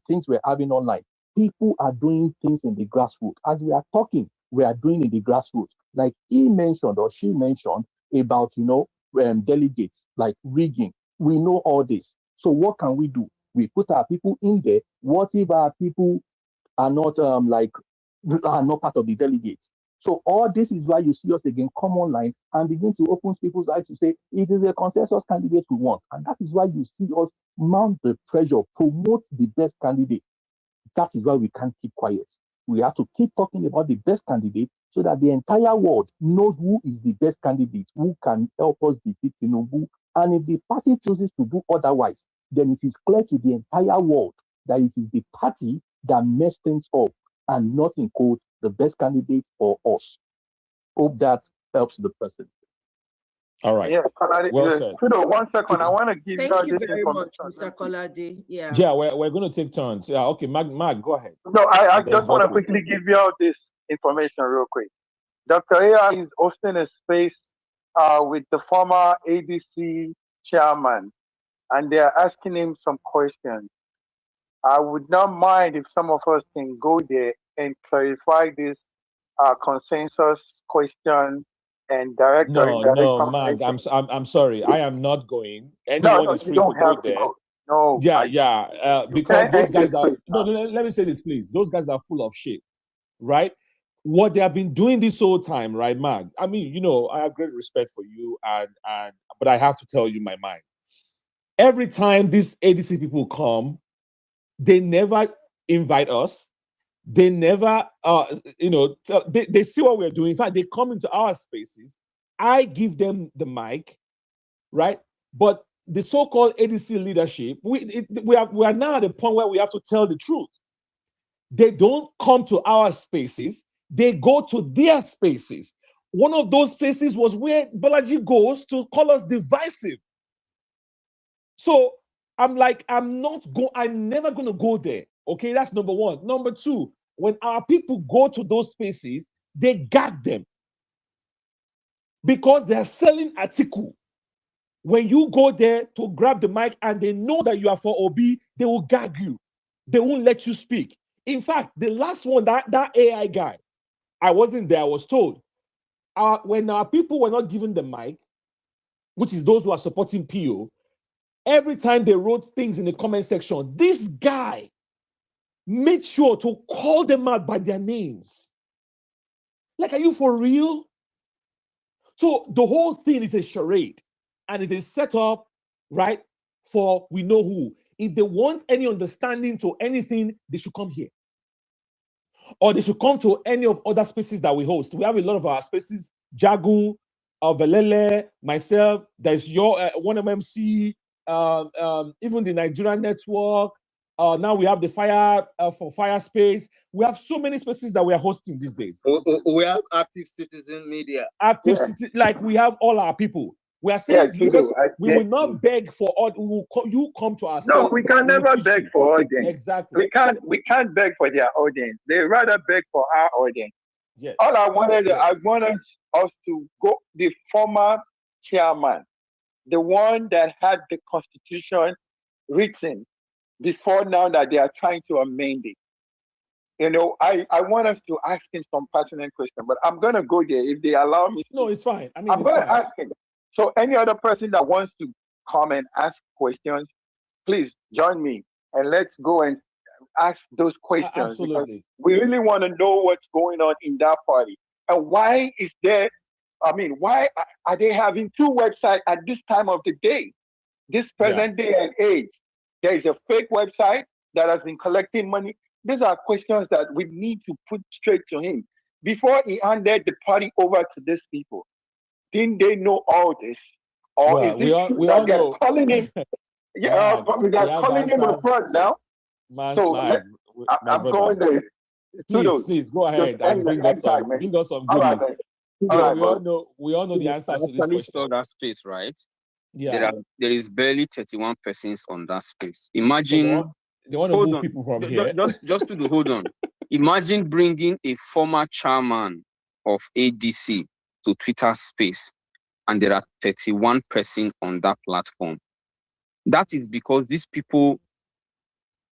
things we're having online. People are doing things in the grassroots. As we are talking, we are doing in the grassroots. Like he mentioned or she mentioned about, delegates, like rigging. We know all this. So what can we do? We put our people in there. What if our people are not are not part of the delegates? So all this is why you see us again come online and begin to open people's eyes to say it is a consensus candidate we want. And that is why you see us mount the pressure, promote the best candidate. That is why we can't keep quiet. We have to keep talking about the best candidate so that the entire world knows who is the best candidate, who can help us defeat Tinubu. And if the party chooses to do otherwise, then it is clear to the entire world that it is the party that messed things up and not in quote the best candidate for us. Hope that helps the person. All right. Yeah, well said. 1 second. I want to give you Thank you this very information. much, Mr. Kolade. Yeah. Yeah, we're going to take turns. Yeah, okay, Mag, go ahead. No, I just want to quickly give you all this information real quick. Dr. A is hosting a space with the former ADC chairman, and they're asking him some questions. I would not mind if some of us can go there and clarify this consensus question and direct No, Mag, I'm sorry. I am not going. Anyone is free to go there. No. Because those guys are let me say this, please. Those guys are full of shit, right? What they have been doing this whole time, right, Mag? I mean, I have great respect for you, but I have to tell you my mind. Every time these ADC people come, they never invite us. They never, they see what we're doing. In fact, they come into our spaces. I give them the mic, right? But the so-called ADC leadership, we are now at the point where we have to tell the truth. They don't come to our spaces. They go to their spaces. One of those spaces was where Balaji goes to call us divisive. So I'm like, I'm never going to go there. Okay, that's number one. Number two, when our people go to those spaces, they gag them because they're selling article. When you go there to grab the mic and they know that you are for Obi, they will gag you. They won't let you speak. In fact, the last one, that AI guy, I wasn't there, I was told. When our people were not given the mic, which is those who are supporting PO, every time they wrote things in the comment section, this guy made sure to call them out by their names. Like, are you for real? So the whole thing is a charade, and it is set up, right, for we know who. If they want any understanding to anything, they should come here. Or they should come to any of other spaces that we host. We have a lot of our spaces, Jagu, Velele, myself, there's your 1MMC, even the Nigerian network. Now we have the Fire for Fire Space. We have so many spaces that we are hosting these days. We have Active Citizen Media. Like we have all our people. We are saying because we will not beg for all. You come to us. No, we can never beg for audience. Exactly. We can't beg for their audience. They rather beg for our audience. Yes. All I wanted us to go. The former chairman, the one that had the constitution written before now that they are trying to amend it. You know, I want us to ask him some pertinent question, but I'm gonna go there if they allow me. No, it's fine. I mean, I'm gonna ask him. So any other person that wants to come and ask questions, please join me and let's go and ask those questions. Absolutely. We really want to know what's going on in that party. And why is there, why are they having two websites at this time of the day? This present day and age. There is a fake website that has been collecting money. These are questions that we need to put straight to him. Before he handed the party over to these people, didn't they know all this? Or is it true that they're calling him? They're calling him a fraud now. I'm going there. Please go ahead and bring us some goodies. We all know the answer to this question. That space, right? Yeah. There is barely 31 persons on that space. Imagine. They want to move people from here. Just to hold on. Imagine bringing a former chairman of ADC to Twitter space, and there are 31 persons on that platform. That is because these people,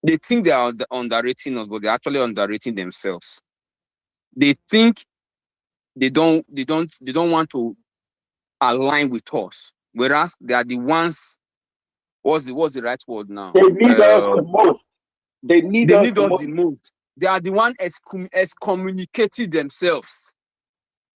they think they are underrating us, but they're actually underrating themselves. They think they don't want to align with us, whereas they are the ones. What's the right word now? They need us the most. They need us the most. They are the one excommunicating themselves.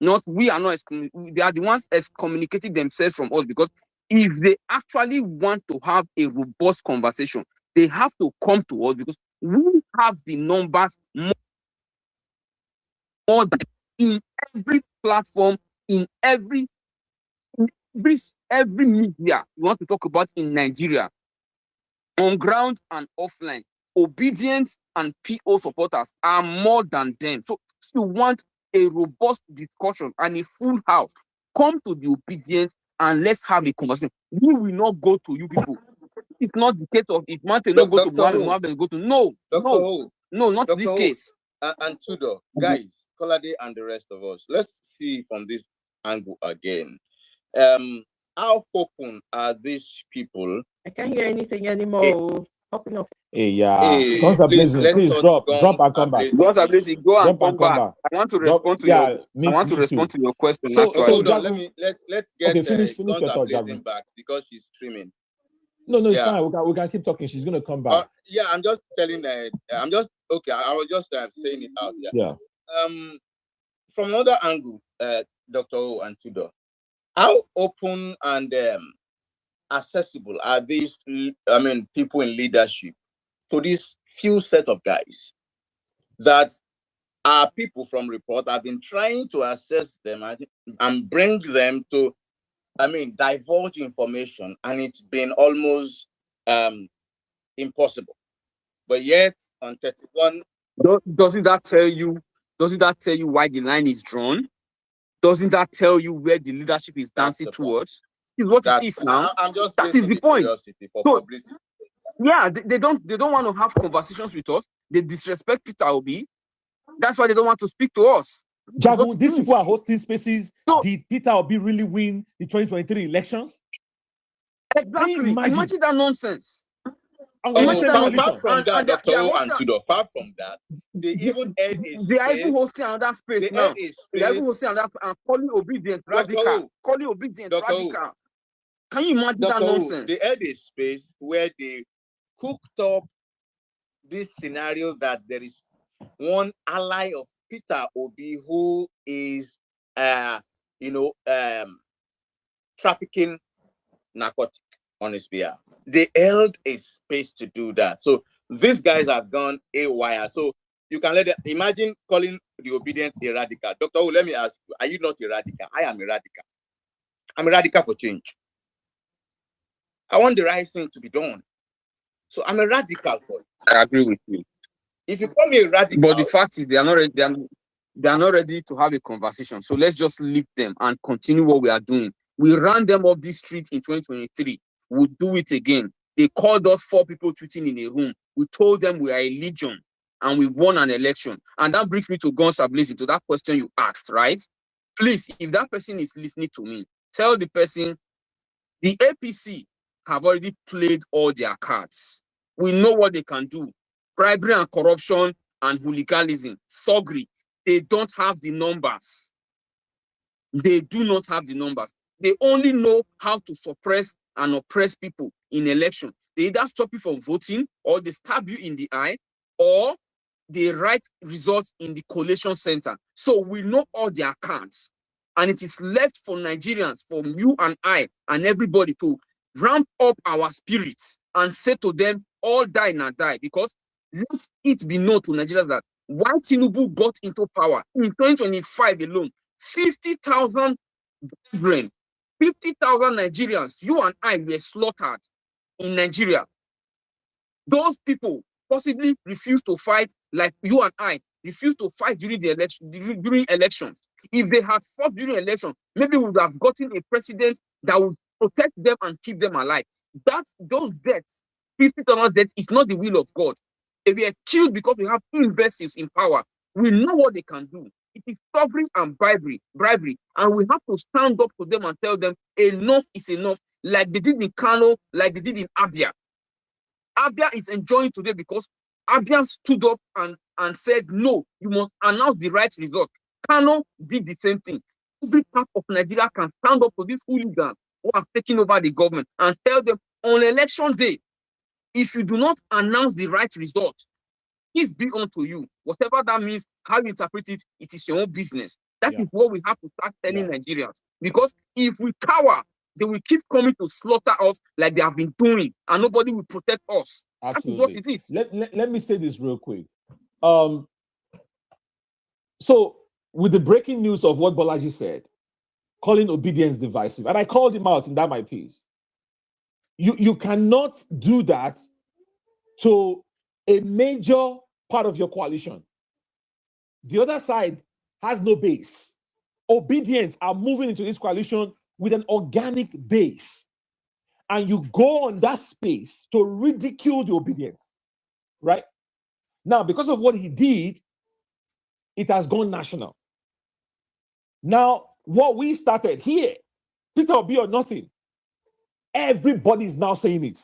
Not we are not they are the ones excommunicating themselves from us, because if they actually want to have a robust conversation, they have to come to us, because we have the numbers more than in every platform, in every media you want to talk about in Nigeria, on ground and offline. Obedience and PO supporters are more than them. So if you want a robust discussion and a full house, come to the Obedience and let's have a conversation. We will not go to you people. It's not the case of if Mante not go to Muhammad, go to no, not this case. And Tudor, guys, Kolade and the rest of us, let's see from this angle again. How open are these people? I can't hear anything anymore. Popping up. Please drop and come back. Go and come back. I want to respond to your question. So hold on, let's get finish your thought, back because she's streaming. No, it's fine. We can keep talking. She's gonna come back. I'm just telling her. I was just saying it out. Yeah. From another angle, Dr. O and Tudor, how open and accessible are these? People in leadership to this few set of guys that are people from report. I've been trying to assess them and bring them to, divulge information, and it's been almost impossible. But yet, on 31, doesn't that tell you why the line is drawn? Doesn't that tell you where the leadership is dancing towards? is what it is now. I'm just that is the point. For So, publicity. yeah, they don't want to have conversations with us. They disrespect Peter Obi. That's why they don't want to speak to us. Jagun, these people are hosting spaces. So, did Peter Obi really win the 2023 elections? Exactly. Imagine that nonsense. Far from that, Dr. Antido, far from that, they even aired a space. They are even hosting another space now. They are even hosting another space and calling obedient radical. Calling obedient radical. Can you imagine that nonsense? They aired a space where they cooked up this scenario that there is one ally of Peter Obi who is, trafficking narcotic on his behalf. They held a space to do that. So these guys have gone AWire. So you can let them imagine calling the obedient a radical. Dr. O, let me ask you, are you not a radical? I am a radical. I'm a radical for change. I want the right thing to be done. So I'm a radical for it. I agree with you. If you call me a radical, but the fact is they are not ready. They are not ready to have a conversation. So let's just leave them and continue what we are doing. We ran them off this street in 2023. We'll do it again. They called us 4 people tweeting in a room. We told them we are a legion and we won an election. And that brings me to guns ablazing, to that question you asked, right? Please, if that person is listening to me, tell the person the APC have already played all their cards. We know what they can do. Bribery and corruption and hooliganism, thuggery, they don't have the numbers. They do not have the numbers. They only know how to suppress and oppress people in election. They either stop you from voting, or they stab you in the eye, or they write results in the collation center. So we know all their cards. And it is left for Nigerians, for you and I and everybody to ramp up our spirits and say to them, all die now die. Because let it be known to Nigerians that while Tinubu got into power in 2025 alone, 50,000 brethren, 50,000 Nigerians, you and I were slaughtered in Nigeria. Those people possibly refused to fight like you and I refused to fight during the election, during elections. If they had fought during election, maybe we would have gotten a president that would protect them and keep them alive. Those deaths, 50,000 deaths, is not the will of God. If we are killed because we have imbeciles in power, we know what they can do. It is thuggery and bribery, and we have to stand up to them and tell them enough is enough, like they did in Kano, like they did in Abia. Abia is enjoying today because Abia stood up and said, no, you must announce the right result. Kano did the same thing. Every part of Nigeria can stand up to these hooligans who have taken over the government and tell them on election day, if you do not announce the right result, peace be unto you. Whatever that means, how you interpret it, it is your own business. That is what we have to start telling Nigerians. Because if we cower, they will keep coming to slaughter us like they have been doing, and nobody will protect us. Absolutely. That is what it is. Let me say this real quick. So with the breaking news of what Bolaji said, calling obedience divisive, and I called him out in that my piece. You cannot do that to a major part of your coalition. The other side has no base. Obedience are moving into this coalition with an organic base. And you go on that space to ridicule the obedience, right? Now, because of what he did, it has gone national. Now, what we started here, Peter Obi or nothing, everybody is now saying it.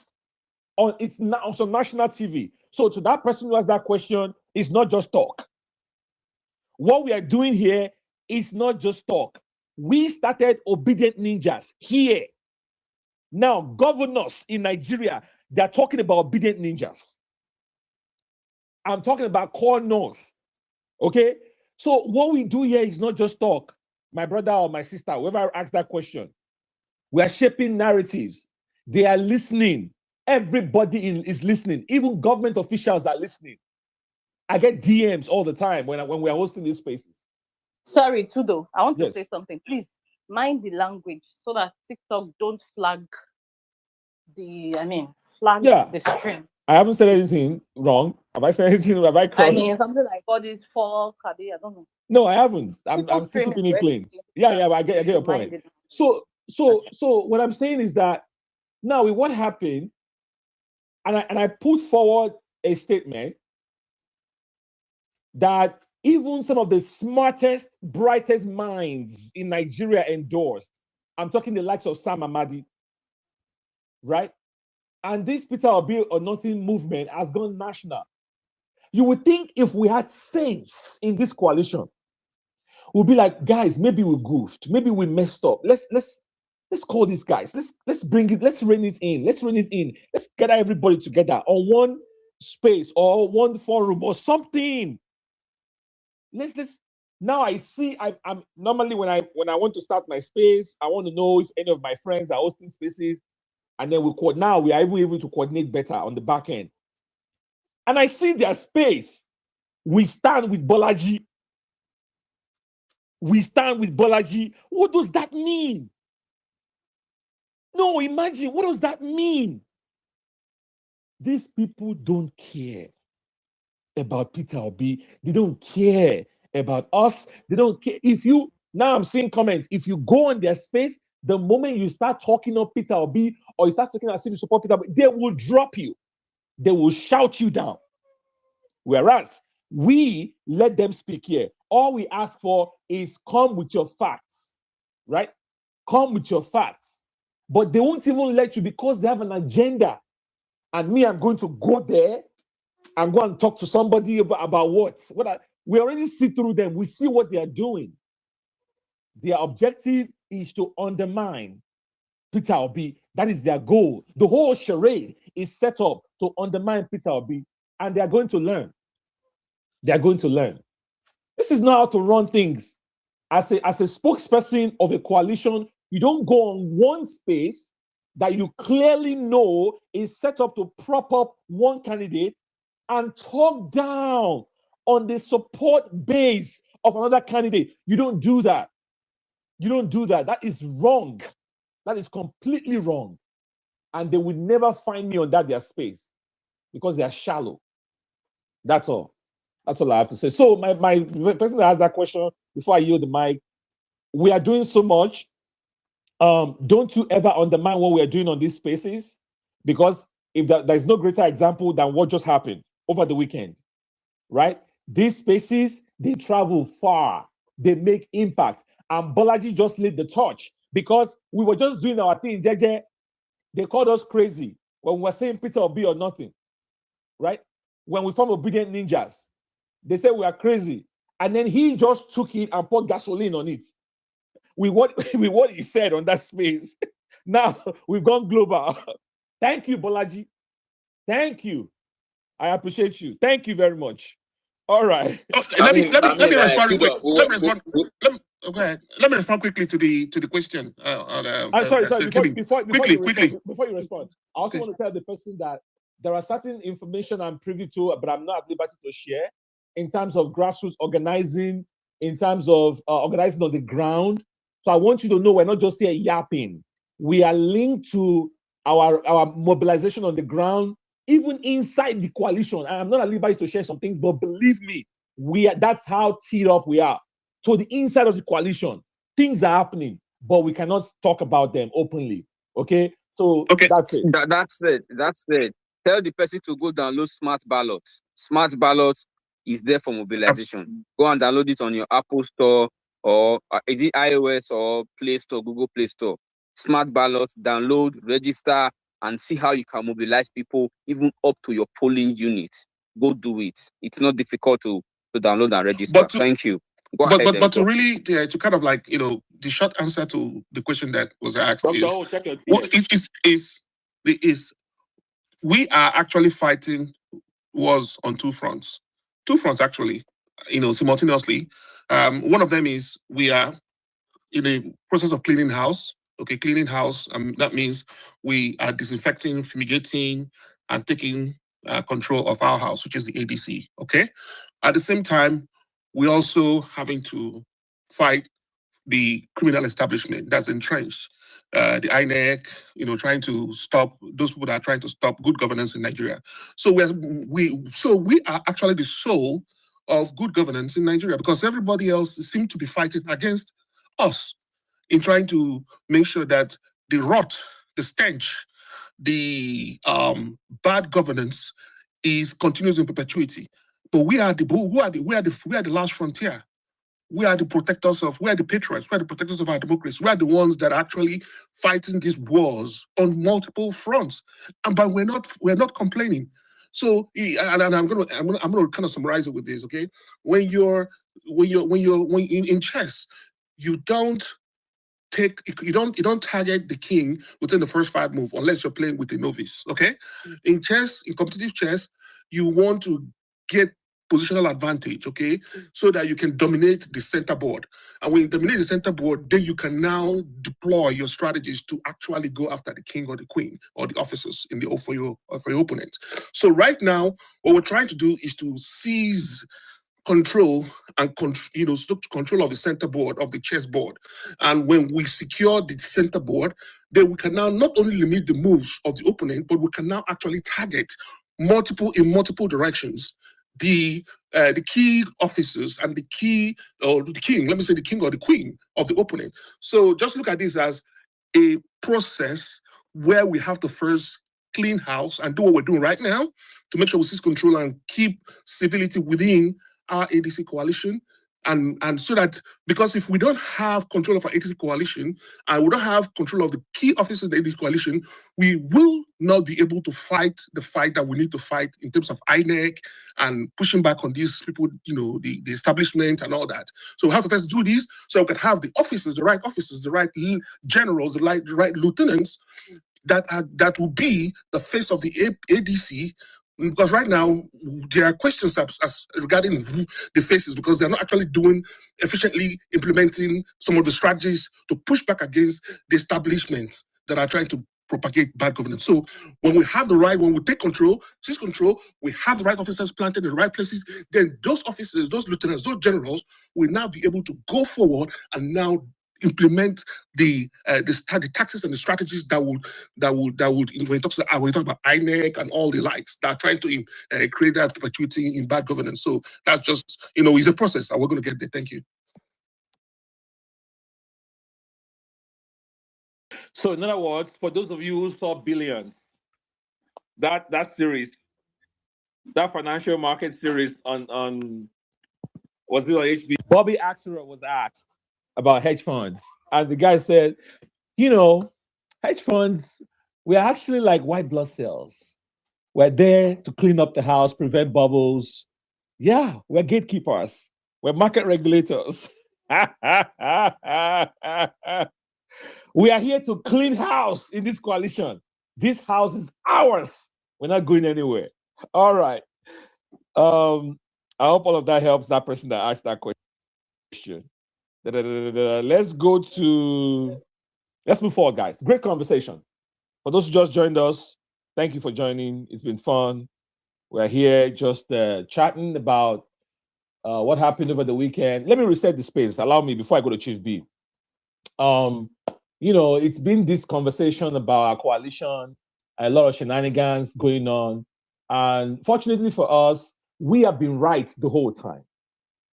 It's now on national TV. So to that person who has that question, it's not just talk. What we are doing here is not just talk. We started obedient ninjas here. Now, governors in Nigeria, they're talking about obedient ninjas. I'm talking about core north. Okay? So what we do here is not just talk. My brother or my sister, whoever asks that question, we are shaping narratives. They are listening. Everybody is listening. Even government officials are listening. I get DMs all the time when we are hosting these spaces. Sorry, Tudo. I want to say something. Please mind the language so that TikTok don't flag the stream. I haven't said anything wrong. Have I said anything? Have I crossed? I mean, something like all these folk, I don't know. No, I haven't. I'm still keeping it clean. Yeah, I get your point. So So what I'm saying is that now with what happened, and I put forward a statement that even some of the smartest, brightest minds in Nigeria endorsed. I'm talking the likes of Sam Amadi, right? And this Peter Obi or Nothing movement has gone national. You would think if we had sense in this coalition, we'll be like, guys, maybe we goofed, maybe we messed up. Let's call these guys. Let's bring it. Let's rein it in. Let's gather everybody together on one space or one forum or something. Let's. Now I see. I'm normally when I want to start my space, I want to know if any of my friends are hosting spaces, and then now we are able to coordinate better on the back end. And I see their space. We stand with Bolaji. What does that mean? No, imagine, what does that mean? These people don't care about Peter Obi. They don't care about us. They don't care. Now I'm seeing comments. If you go on their space, the moment you start talking of Peter Obi or you start talking as if you support Peter Obi, they will drop you. They will shout you down. Whereas we let them speak here. All we ask for is come with your facts, right? Come with your facts. But they won't even let you because they have an agenda. And me, I'm going to go there and go and talk to somebody about what? We already see through them. We see what they are doing. Their objective is to undermine Peter Obi. That is their goal. The whole charade is set up to undermine Peter Obi. And they are going to learn. They are going to learn. This is not how to run things. As a spokesperson of a coalition, you don't go on one space that you clearly know is set up to prop up one candidate and talk down on the support base of another candidate. You don't do that. You don't do that. That is wrong. That is completely wrong. And they will never find me on their space because they are shallow. That's all. That's all I have to say. So my person that asked that question, before I yield the mic, we are doing so much. Don't you ever undermine what we are doing on these spaces, because if there's no greater example than what just happened over the weekend, right? These spaces, they travel far, they make impact. And Bolaji just laid the torch because we were just doing our thing, JJ. They called us crazy when we were saying Peter Obi or nothing, right? When we formed Obedient Ninjas, they said we are crazy. And then he just took it and poured gasoline on it. With what he said on that space. Now we've gone global. Thank you, Bolaji. Thank you. I appreciate you. Thank you very much. All right. Let me respond quick. Go ahead. Let me respond quickly to the question. Sorry. Before you respond, I also want to tell the person that there are certain information I'm privy to, but I'm not at liberty to share in terms of grassroots organizing, in terms of organizing on the ground. So I want you to know we're not just here yapping. We are linked to our mobilization on the ground, even inside the coalition. And I'm not at liberty to share some things, but believe me, that's how teed up we are. So the inside of the coalition, things are happening, but we cannot talk about them openly. Okay? So that's it. That's it. Tell the person to go download Smart Ballot. Smart Ballot is there for mobilization. Go and download it on your Apple Store, or is it iOS or Play Store, Google Play Store. Smart Ballot, download, register, and see how you can mobilize people even up to your polling unit. Go do it. It's not difficult to download and register. Thank you. But to really to kind of like, the short answer to the question that was asked is we are actually fighting wars on two fronts actually, simultaneously. One of them is we are in the process of cleaning house. Cleaning house. That means we are disinfecting, fumigating, and taking control of our house, which is the ADC. Okay. At the same time, we're also having to fight the criminal establishment that's entrenched. The INEC, trying to stop those people that are trying to stop good governance in Nigeria. So we are actually the soul of good governance in Nigeria, because everybody else seems to be fighting against us. in trying to make sure that the rot, the stench, the bad governance continues in perpetuity. But we are the last frontier. We are the protectors of, we are the patriots, we are the protectors of our democracy. We are the ones that are actually fighting these wars on multiple fronts. But we're not complaining. So, and I'm gonna kind of summarize it with this, okay? When in chess, you don't target the king within the first 5 moves unless you're playing with a novice, okay? In chess, in competitive chess, you want to get positional advantage, okay? So that you can dominate the center board. And when you dominate the center board, then you can now deploy your strategies to actually go after the king or the queen or the officers for your opponent. So right now, what we're trying to do is to seize control and control of the center board of the chessboard. And when we secure the center board, then we can now not only limit the moves of the opponent, but we can now actually target in multiple directions the key officers and the king, let me say the king or the queen of the opponent. So just look at this as a process where we have to first clean house and do what we're doing right now to make sure we seize control and keep civility within our ADC coalition. And so that, because if we don't have control of our ADC coalition and we don't have control of the key officers in the ADC coalition, we will not be able to fight the fight that we need to fight in terms of INEC and pushing back on these people, the establishment and all that. So we have to first do this so we can have the officers, the right generals, the right lieutenants that will be the face of the ADC. Because right now, there are questions as regarding the faces, because they're not actually efficiently implementing some of the strategies to push back against the establishments that are trying to propagate bad governance. So when we take control, seize control, we have the right officers planted in the right places, then those officers, those lieutenants, those generals will now be able to go forward and now implement the tactics and the strategies that would when we talk about INEC and all the likes that are trying to create that perpetuity in bad governance. So that's just it's a process, and we're going to get there. Thank you. So in other words, for those of you who saw Billion, that series, that financial market series on was it on HBO? Bobby Axelrod was asked about hedge funds, and the guy said, hedge funds, we're actually like white blood cells. We're there to clean up the house, prevent bubbles. Yeah, we're gatekeepers. We're market regulators. We are here to clean house in this coalition. This house is ours. We're not going anywhere. All right. I hope all of that helps that person that asked that question. Let's move forward, guys. Great conversation. For those who just joined us, thank you for joining. It's been fun. We're here just chatting about what happened over the weekend. Let me reset the space. Allow me before I go to Chief B. It's been this conversation about our coalition, a lot of shenanigans going on. And fortunately for us, we have been right the whole time,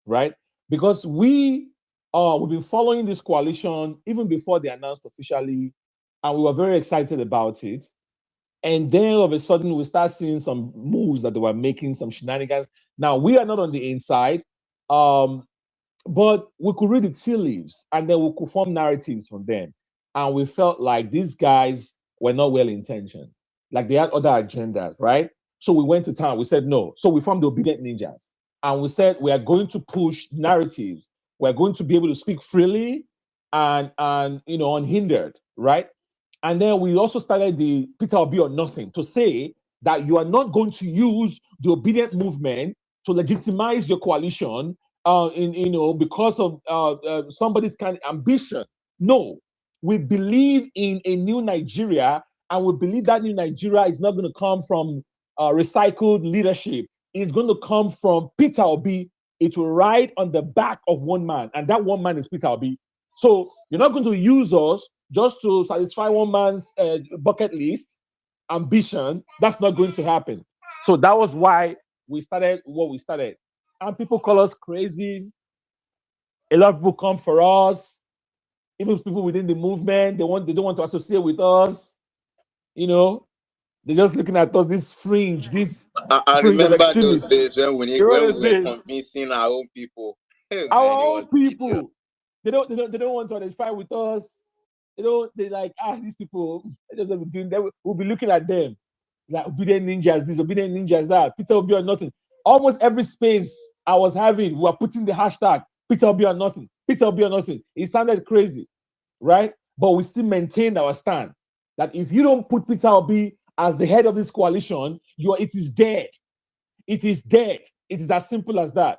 right? Because we've been following this coalition even before they announced officially, and we were very excited about it. And then all of a sudden, we start seeing some moves that they were making, some shenanigans. Now, we are not on the inside, but we could read the tea leaves, and then we could form narratives from them. And we felt like these guys were not well-intentioned. Like they had other agendas, right? So we went to town. We said no. So we formed the Obedient Ninjas. And we said we are going to push narratives. We're going to be able to speak freely and unhindered, right? And then we also started the Peter Obi or nothing to say that you are not going to use the obedient movement to legitimize your coalition because of somebody's kind of ambition. No, we believe in a new Nigeria, and we believe that new Nigeria is not going to come from recycled leadership. It's going to come from Peter Obi. It will ride on the back of one man, and that one man is Peter Obi. So you're not going to use us just to satisfy one man's bucket list ambition. That's not going to happen. So that was why we started what we started. And people call us crazy. A lot of people come for us. Even people within the movement, they don't want to associate with us. You know, they're just looking at us, this fringe, I fringe of remember those extremists. days when we were convincing our own people. Our own people. They don't want to identify with us. They like, these people, we'll be looking at them. Like obedient ninjas, this, obedient ninjas, that. Peter Obi or nothing. Almost every space I was having, we were putting the hashtag Peter Obi or nothing. Peter Obi or nothing. It sounded crazy, right? But we still maintained our stand that if you don't put Peter Obi as the head of this coalition, it is dead. It is dead. It is as simple as that,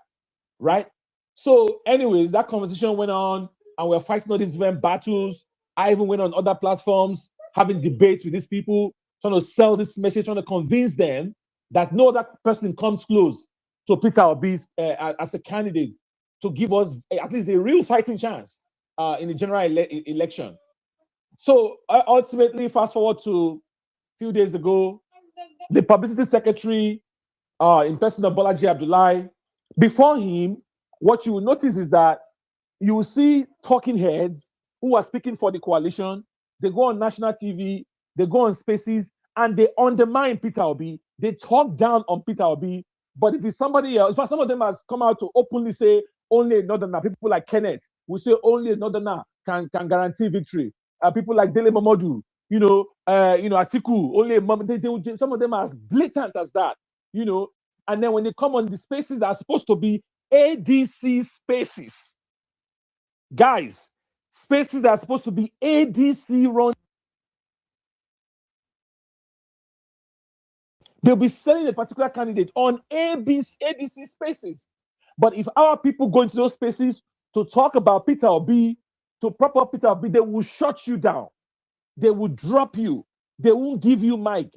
right? So, anyways, that conversation went on, and we're fighting all these different battles. I even went on other platforms, having debates with these people, trying to sell this message, trying to convince them that no other person comes close to Peter Obi as a candidate to give us at least a real fighting chance in the general election. So ultimately, fast forward to a few days ago, the publicity secretary in person of Bolaji Abdullahi, before him, what you will notice is that you will see talking heads who are speaking for the coalition. They go on national TV, they go on spaces, and they undermine Peter Obi. They talk down on Peter Obi. But if it's somebody else, some of them has come out to openly say only a northerner. People like Kenneth will say only a northerner can guarantee victory. People like Dele Momodu, Atiku, only a moment. Some of them are as blatant as that, And then when they come on the spaces that are supposed to be ADC spaces, guys, spaces that are supposed to be ADC run, they'll be selling a particular candidate on ADC spaces. But if our people go into those spaces to talk about Peter Obi, to prop up Peter Obi, they will shut you down. They will drop you. They won't give you mic.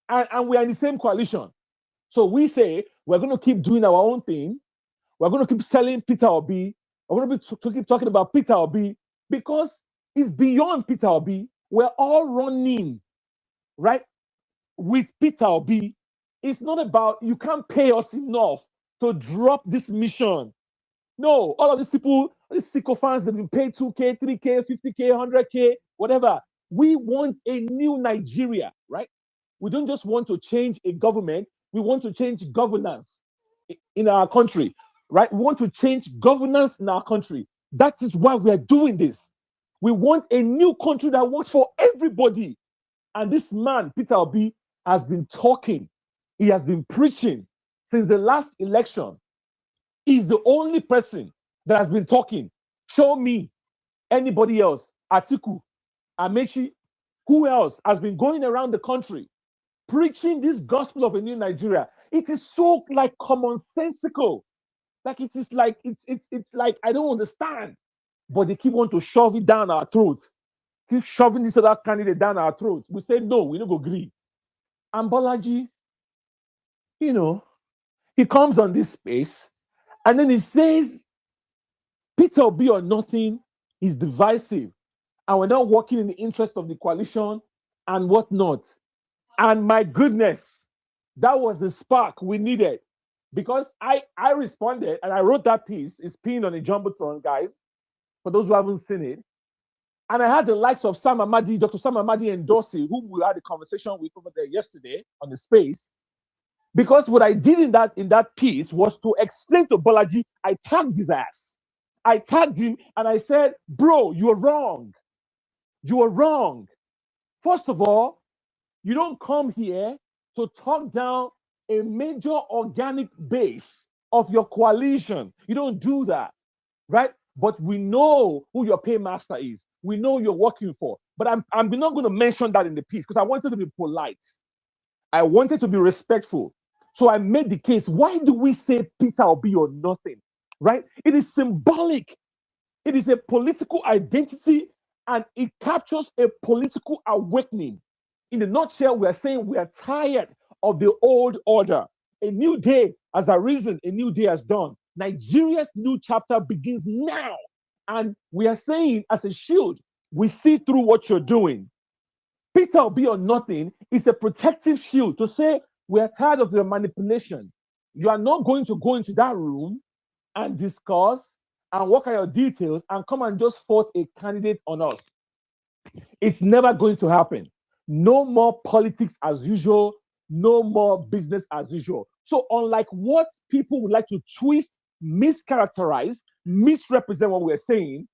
And we are in the same coalition. So we say we're going to keep doing our own thing. We're going to keep selling Peter Obi. We're going to keep talking about Peter Obi because it's beyond Peter Obi. We're all running, right, with Peter Obi. It's not about, you can't pay us enough to drop this mission. No, all of these people, these sycophants, they've been paid 2K, 3K, 50K, 100K, whatever. We want a new Nigeria, right? We don't just want to change a government. We want to change governance in our country, right? We want to change governance in our country. That is why we are doing this. We want a new country that works for everybody. And this man, Peter Obi, has been talking. He has been preaching since the last election. He's the only person that has been talking. Show me anybody else. Atiku, Amechi, who else has been going around the country preaching this gospel of a new Nigeria? It is so like commonsensical. Like it is like it's like I don't understand. But they keep wanting to shove it down our throats. Keep shoving this other candidate down our throats. We say no, we don't go agree. And Bolaji, he comes on this space and then he says, Peter Obi or nothing is divisive. And we're not working in the interest of the coalition and whatnot. And my goodness, that was the spark we needed. Because I responded and I wrote that piece. It's pinned on the Jumbotron, guys, for those who haven't seen it. And I had the likes of Sam Amadi, Dr. Sam Amadi and Dorsey, whom we had a conversation with over there yesterday on the space. Because what I did in that piece was to explain to Bolaji, I tagged his ass. I tagged him and I said, bro, you're wrong. You are wrong. First of all, you don't come here to talk down a major organic base of your coalition. You don't do that, right? But we know who your paymaster is. We know you're working for. But I'm not going to mention that in the piece because I wanted to be polite. I wanted to be respectful. So I made the case. Why do we say Peter Obi or nothing, right? It is symbolic. It is a political identity and it captures a political awakening. In a nutshell, we are saying we are tired of the old order. A new day has arisen, a new day has dawned. Nigeria's new chapter begins now. And we are saying, as a shield, we see through what you're doing. Peter Obi or nothing is a protective shield to say, we are tired of the manipulation. You are not going to go into that room and discuss and work out your details and come and just force a candidate on us. It's never going to happen. No more politics as usual, no more business as usual. So unlike what people would like to twist, mischaracterize, misrepresent what we're saying,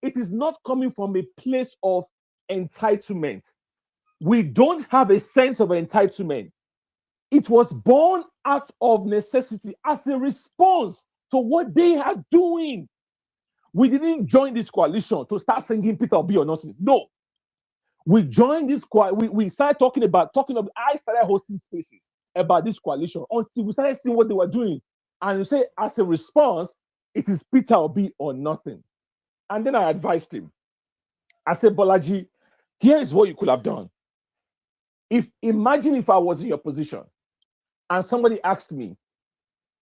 it is not coming from a place of entitlement. We don't have a sense of entitlement. It was born out of necessity as a response to what they are doing. We didn't join this coalition to start singing Peter Obi or nothing. No. We joined this we started talking about I started hosting spaces about this coalition until we started seeing what they were doing. And you say, as a response, it is Peter Obi or nothing. And then I advised him. I said, Bolaji, here is what you could have done. Imagine if I was in your position and somebody asked me,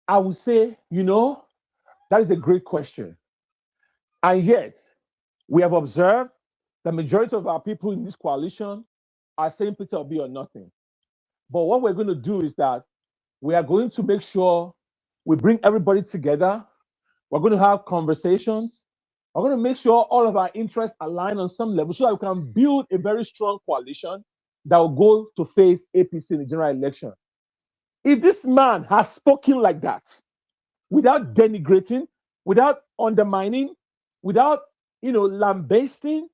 I would say, that is a great question. And yet, we have observed the majority of our people in this coalition are saying Peter Obi or nothing. But what we're going to do is that we are going to make sure we bring everybody together. We're going to have conversations. We're going to make sure all of our interests align on some level so that we can build a very strong coalition that will go to face APC in the general election. If this man has spoken like that, without denigrating, without undermining, without, lambasting,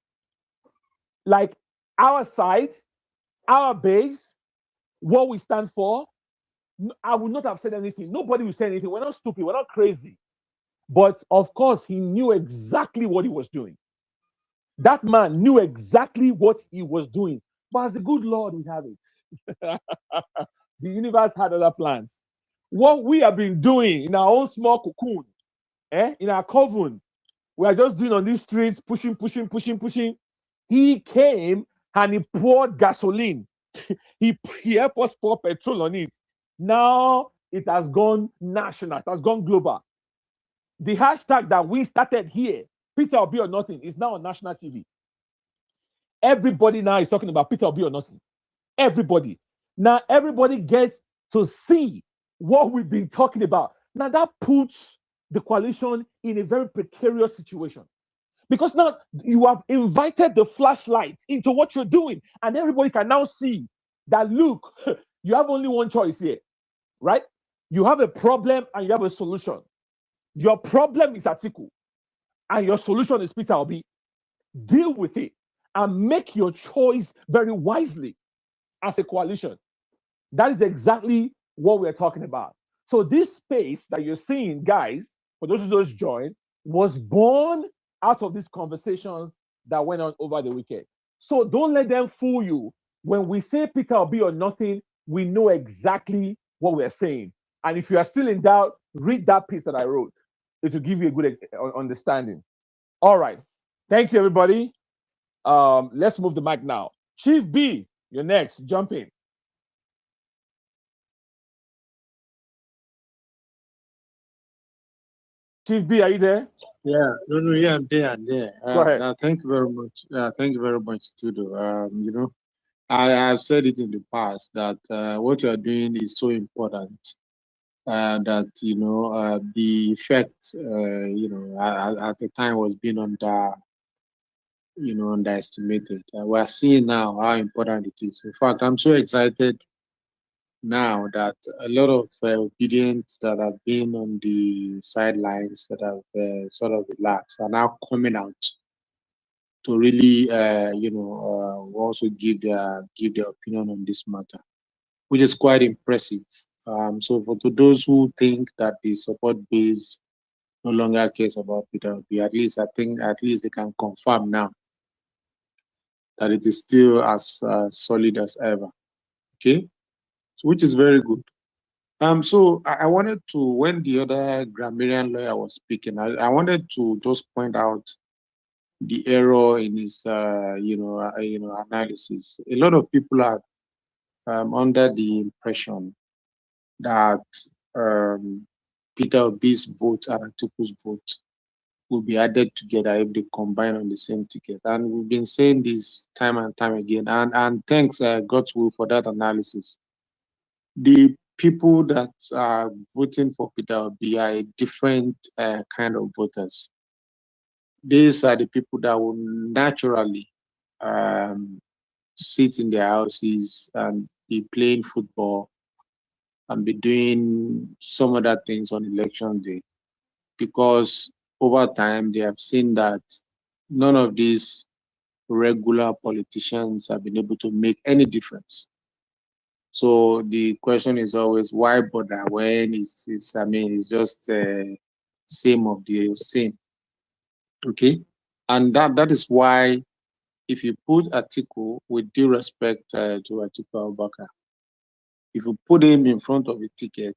like our side, our base, what we stand for, I would not have said anything. Nobody will say anything. We're not stupid. We're not crazy. But of course, he knew exactly what he was doing. That man knew exactly what he was doing. But as the good Lord would have it, the universe had other plans. What we have been doing in our own small cocoon, in our coven, we are just doing on these streets, pushing. He came and he poured gasoline. he helped us pour petrol on it. Now it has gone national. It has gone global. The hashtag that we started here, Peter Obi or nothing, is now on national TV. Everybody now is talking about Peter Obi or nothing. Everybody. Now everybody gets to see what we've been talking about. Now that puts the coalition in a very precarious situation. Because now you have invited the flashlight into what you're doing, and everybody can now see that, look, you have only one choice here, right? You have a problem and you have a solution. Your problem is Atiku, and your solution is Peter Obi. Deal with it and make your choice very wisely as a coalition. That is exactly what we're talking about. So this space that you're seeing, guys, for those who just joined, was born out of these conversations that went on over the weekend. So don't let them fool you. When we say Peter Obi or nothing, we know exactly what we're saying. And if you are still in doubt, read that piece that I wrote. It will give you a good understanding. All right. Thank you, everybody. Let's move the mic now. Chief B, you're next. Jump in. Chief B, are you there? Yeah, yeah, I'm there. Go ahead. Thank you very much. Thank you very much, Studio. I've said it in the past that what you are doing is so important. That the effect at the time was being underestimated. We're seeing now how important it is. In fact, I'm so excited now that a lot of obedience that have been on the sidelines, that have sort of relaxed, are now coming out to really also give their opinion on this matter, which is quite impressive. So for those who think that the support base no longer cares about Peter Obi, at least they can confirm now that it is still as solid as ever. Okay, so which is very good. So I wanted to, when the other grammarian lawyer was speaking, I wanted to just point out the error in his analysis. A lot of people are under the impression that Peter Obi's vote and Atiku's vote will be added together if they combine on the same ticket. And we've been saying this time and time again. And thanks, God's will, for that analysis. The people that are voting for Peter Obi are a different kind of voters. these are the people that will naturally sit in their houses and be playing football and be doing some other things on election day, because over time they have seen that none of these regular politicians have been able to make any difference. So the question is always, why bother when it's just same of the same. Okay, and that is why, if you put Atiku, with due respect to Atiku Abubakar, if you put him in front of a ticket,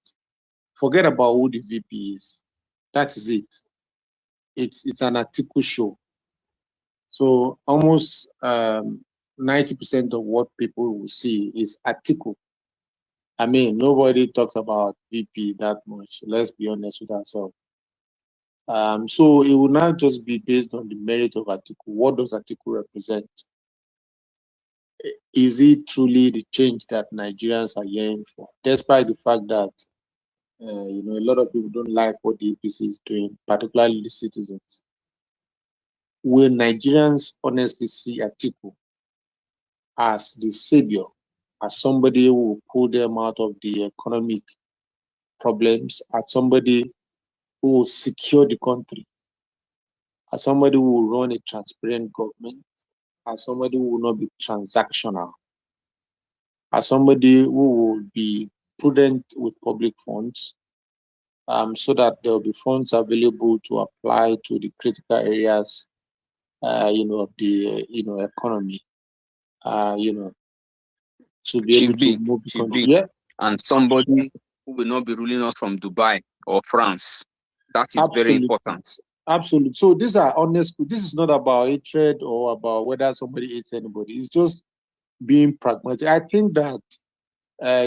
forget about who the VP is. That is it. It's an Atiku show. So almost 90% of what people will see is Atiku. I mean, nobody talks about VP that much. Let's be honest with ourselves. So it will not just be based on the merit of Atiku. What does Atiku represent? Is it truly the change that Nigerians are yearning for? Despite the fact that a lot of people don't like what the APC is doing, particularly the citizens. Will Nigerians honestly see Atiku as the savior, as somebody who will pull them out of the economic problems, as somebody who will secure the country, as somebody who will run a transparent government, as somebody who will not be transactional, as somebody who will be prudent with public funds, so that there will be funds available to apply to the critical areas, of the economy, to be able to move the country. Yeah. And somebody who will not be ruling us from Dubai or France. That is very important. Absolutely. So these are honest. This is not about hatred or about whether somebody hates anybody. It's just being pragmatic. I think that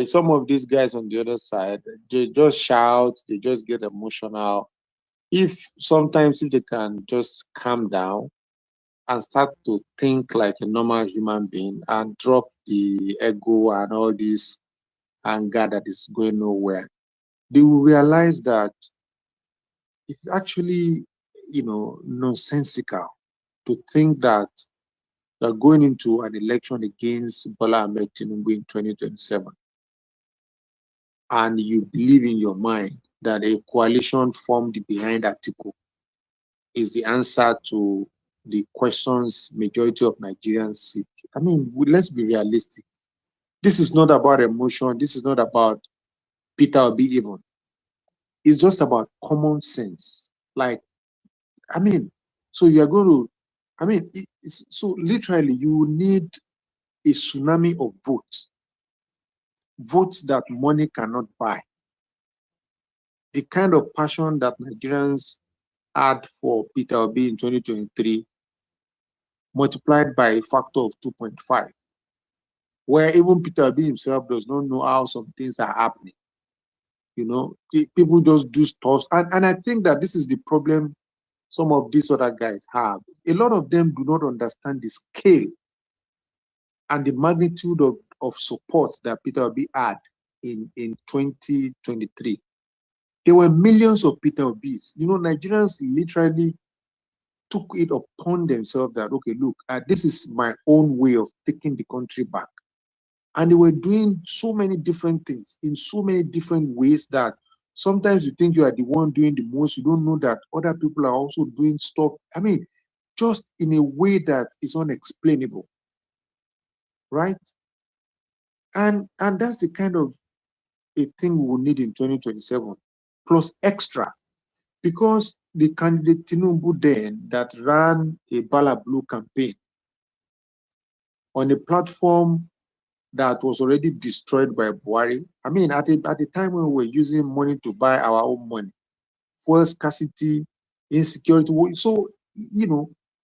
some of these guys on the other side, they just shout, they just get emotional. Sometimes if they can just calm down and start to think like a normal human being and drop the ego and all this anger that is going nowhere, they will realize that it's actually, nonsensical to think that they're going into an election against Bola Ahmed Tinubu in 2027. And you believe in your mind that a coalition formed behind Atiku is the answer to the questions majority of Nigerians seek. I mean, let's be realistic. This is not about emotion. This is not about Peter Obi even. It's just about common sense. So you're going to, so literally you need a tsunami of votes. Votes that money cannot buy. The kind of passion that Nigerians had for Peter Obi in 2023 multiplied by a factor of 2.5, where even Peter Obi himself does not know how some things are happening. People just do stuff. And I think that this is the problem some of these other guys have. A lot of them do not understand the scale and the magnitude of support that Peter Obi had in 2023. There were millions of Peter Obis. Nigerians literally took it upon themselves that, okay, look, this is my own way of taking the country back. And they were doing so many different things in so many different ways that sometimes you think you are the one doing the most. You don't know that other people are also doing stuff. Just in a way that is unexplainable, right? And that's the kind of a thing we will need in 2027, plus extra, because the candidate Tinubu then that ran a Bala Blue campaign on a platform that was already destroyed by Buhari. At the time when we were using money to buy our own money, fuel scarcity, insecurity. So,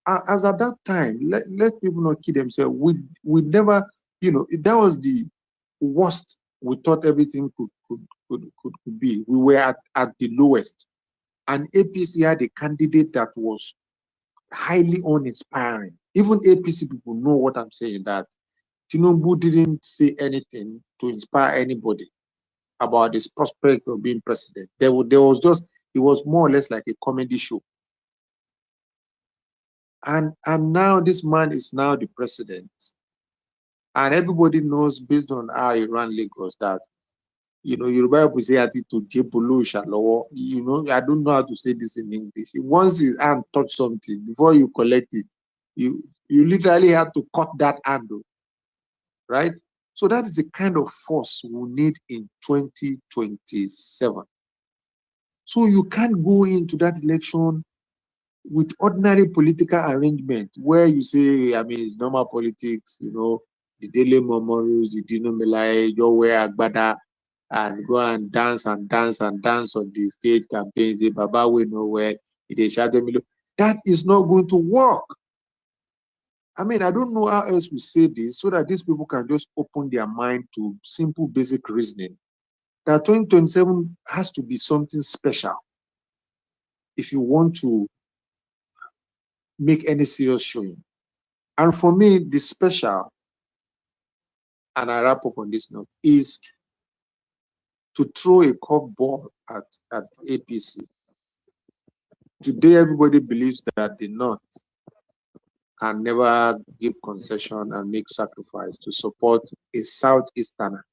as at that time, let people not kid themselves. We never, that was the worst we thought everything could be. We were at the lowest. And APC had a candidate that was highly uninspiring. Even APC people know what I'm saying, that Tinubu didn't say anything to inspire anybody about his prospect of being president. It was more or less like a comedy show. And now this man is now the president. And everybody knows, based on how he ran Lagos, that, you know, Yoruba people say to Jebolo Shalowo. You know, I don't know how to say this in English. Once his hand touch something, before you collect it, you literally have to cut that handle, right? So that is the kind of force we need in 2027. So you can't go into that election with ordinary political arrangement where you say, I mean, it's normal politics, you know, the daily memorials, the Dino Melai, your way Agbada, and go and dance and dance and dance on the stage campaigns, the Baba we nowhere, the shadow Milo. That is not going to work. I mean, I don't know how else we say this so that these people can just open their mind to simple, basic reasoning. That 2027 has to be something special if you want to make any serious showing. And for me, the special, and I wrap up on this note, is to throw a curveball at APC. Today, everybody believes that the North can never give concession and make sacrifice to support a Southeasterner.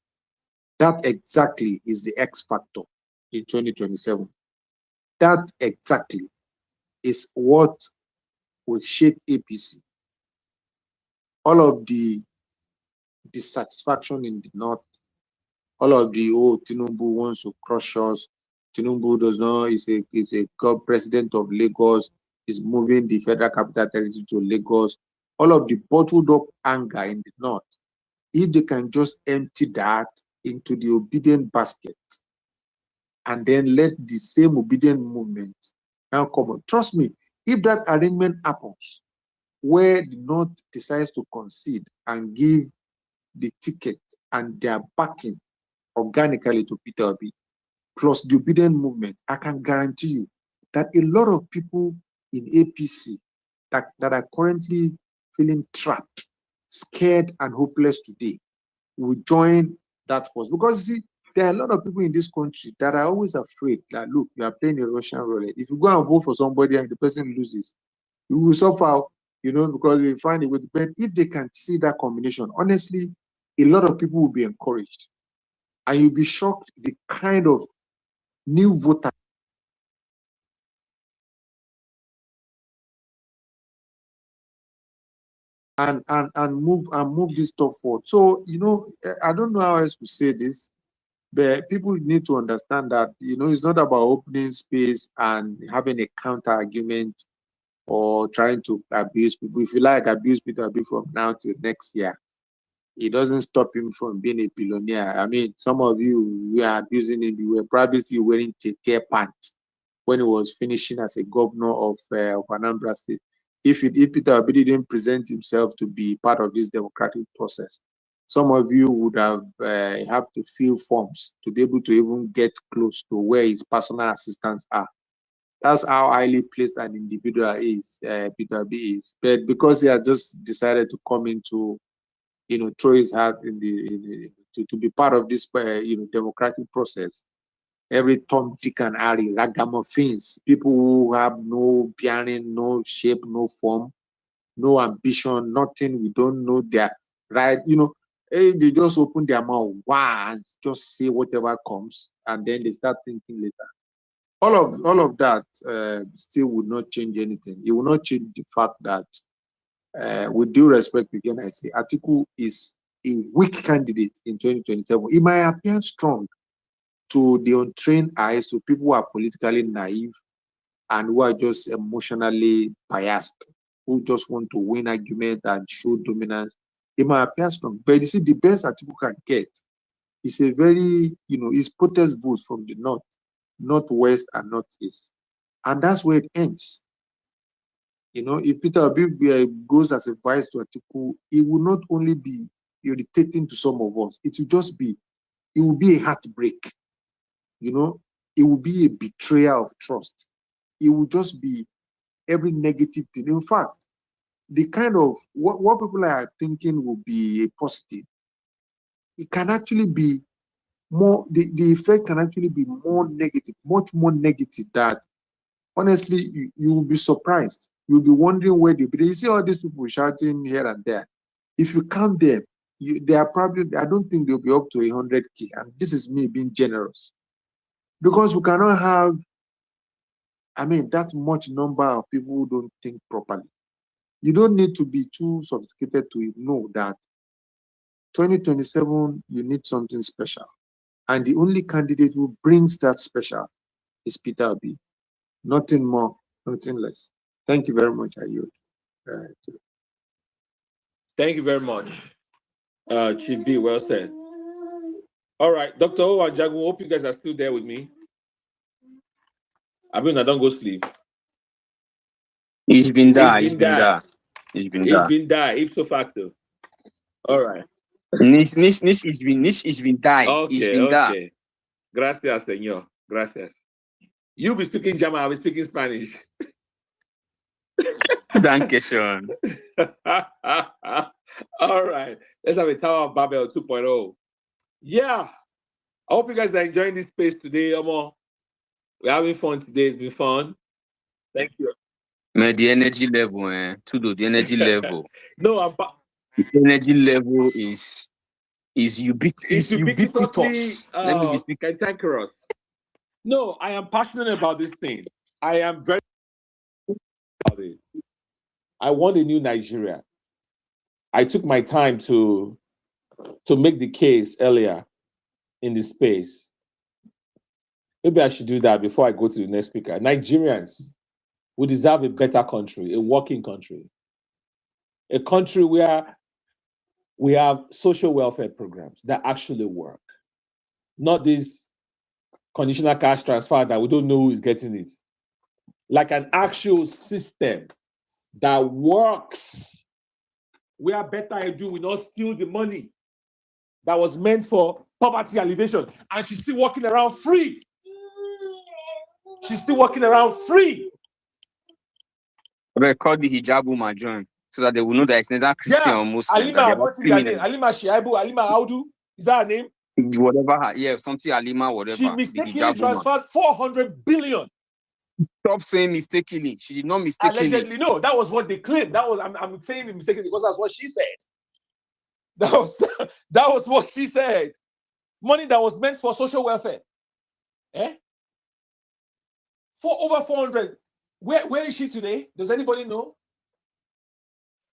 That exactly is the X factor in 2027. That exactly is what will shake APC. All of the dissatisfaction in the North, all of the, oh, Tinubu wants to crush us, Tinubu does not, is a god president of Lagos, is moving the federal capital territory to Lagos. All of the bottled up anger in the North, if they can just empty that into the obedient basket and then let the same obedient movement now come on. Trust me, if that arrangement happens, where the North decides to concede and give the ticket and their backing organically to Peter Obi, plus the obedient movement, I can guarantee you that a lot of people in APC that are currently feeling trapped, scared, and hopeless today will join that force. Because you see, there are a lot of people in this country that are always afraid that, look, you are playing a Russian roulette. If you go and vote for somebody and the person loses, you will suffer, you know, because they find a way to bet. If they can see that combination, honestly, a lot of people will be encouraged. And you'll be shocked the kind of new voter and move this stuff forward. So, you know, I don't know how else to say this, but people need to understand that, you know, it's not about opening space and having a counter argument or trying to abuse people. If you like, abuse Peter Obi from now till next year. It doesn't stop him from being a billionaire. I mean, some of you were abusing him. You were probably still wearing tear pants when he was finishing as a governor of Anambra State. If Peter Obi didn't present himself to be part of this democratic process, some of you would have to fill forms to be able to even get close to where his personal assistants are. That's how highly placed an individual is, Peter Obi is. But because he had just decided to come into, you know, throw his hat in to be part of this, you know, democratic process, every Tom, Dick, and Harry, ragamuffins, people who have no bearing, no shape, no form, no ambition, nothing, we don't know their right, you know, they just open their mouth, wow, and just say whatever comes, and then they start thinking later. All of that still would not change anything. It will not change the fact that, with due respect, again, I say Atiku is a weak candidate in 2027. It might appear strong to the untrained eyes, to people who are politically naive and who are just emotionally biased, who just want to win argument and show dominance. It might appear strong, but you see, the best Atiku can get is a very, you know, is protest votes from the north, northwest, and northeast, and that's where it ends. You know, if Peter Obi goes as a vice to Atiku, it will not only be irritating to some of us, it will be a heartbreak. You know, it will be a betrayal of trust. It will just be every negative thing. In fact, the kind of what people are thinking will be a positive, it can actually be more, the effect can actually be more negative, much more negative, that honestly you will be surprised. you'll be wondering where they'll be. You see all these people shouting here and there. If you count them, they are probably, I don't think they'll be up to 100K. And this is me being generous. Because we cannot have, that much number of people who don't think properly. You don't need to be too sophisticated to know that 2027, you need something special. And the only candidate who brings that special is Peter Obi. Nothing more, nothing less. Thank you very much, Ayod. Thank you very much, Chief B. Well said. All right, Dr. Owajagu, hope you guys are still there with me. I mean, I don't go sleep. It's been there. It's been there, ipso facto. All right. It's been die. Okay. Gracias, señor. Gracias. You be speaking German, I'll be speaking Spanish. Danke schön. All right. Let's have a Tower of Babel 2.0. Yeah. I hope you guys are enjoying this space today. We're having fun today. It's been fun. Thank you. Man, the energy level, Tudo, the energy level. No, the energy level is ubiquitous. Let me be speaking. Cantankerous. No, I am passionate about this thing. I am very about it. I want a new Nigeria. I took my time to make the case earlier in the space. Maybe I should do that before I go to the next speaker. Nigerians, we deserve a better country, a working country, a country where we have social welfare programs that actually work, not this conditional cash transfer that we don't know who is getting it. Like an actual system that works, where Better Edu will not steal the money that was meant for poverty alleviation, and she's still walking around free. She's still walking around free. Record the hijab woman join so that they will know that it's neither Christian or Muslim. Alima, what's her name? Alima Shiaibu, Alima Audu. Is that her name? Whatever, yeah, something Alima, whatever. She mistakenly transferred 400 billion. Stop saying mistakenly. She did not mistakenly. Allegedly, no, that was what they claimed. That was I'm saying it mistakenly because that's what she said. That was what she said. Money that was meant for social welfare. For over 400. Where is she today? Does anybody know?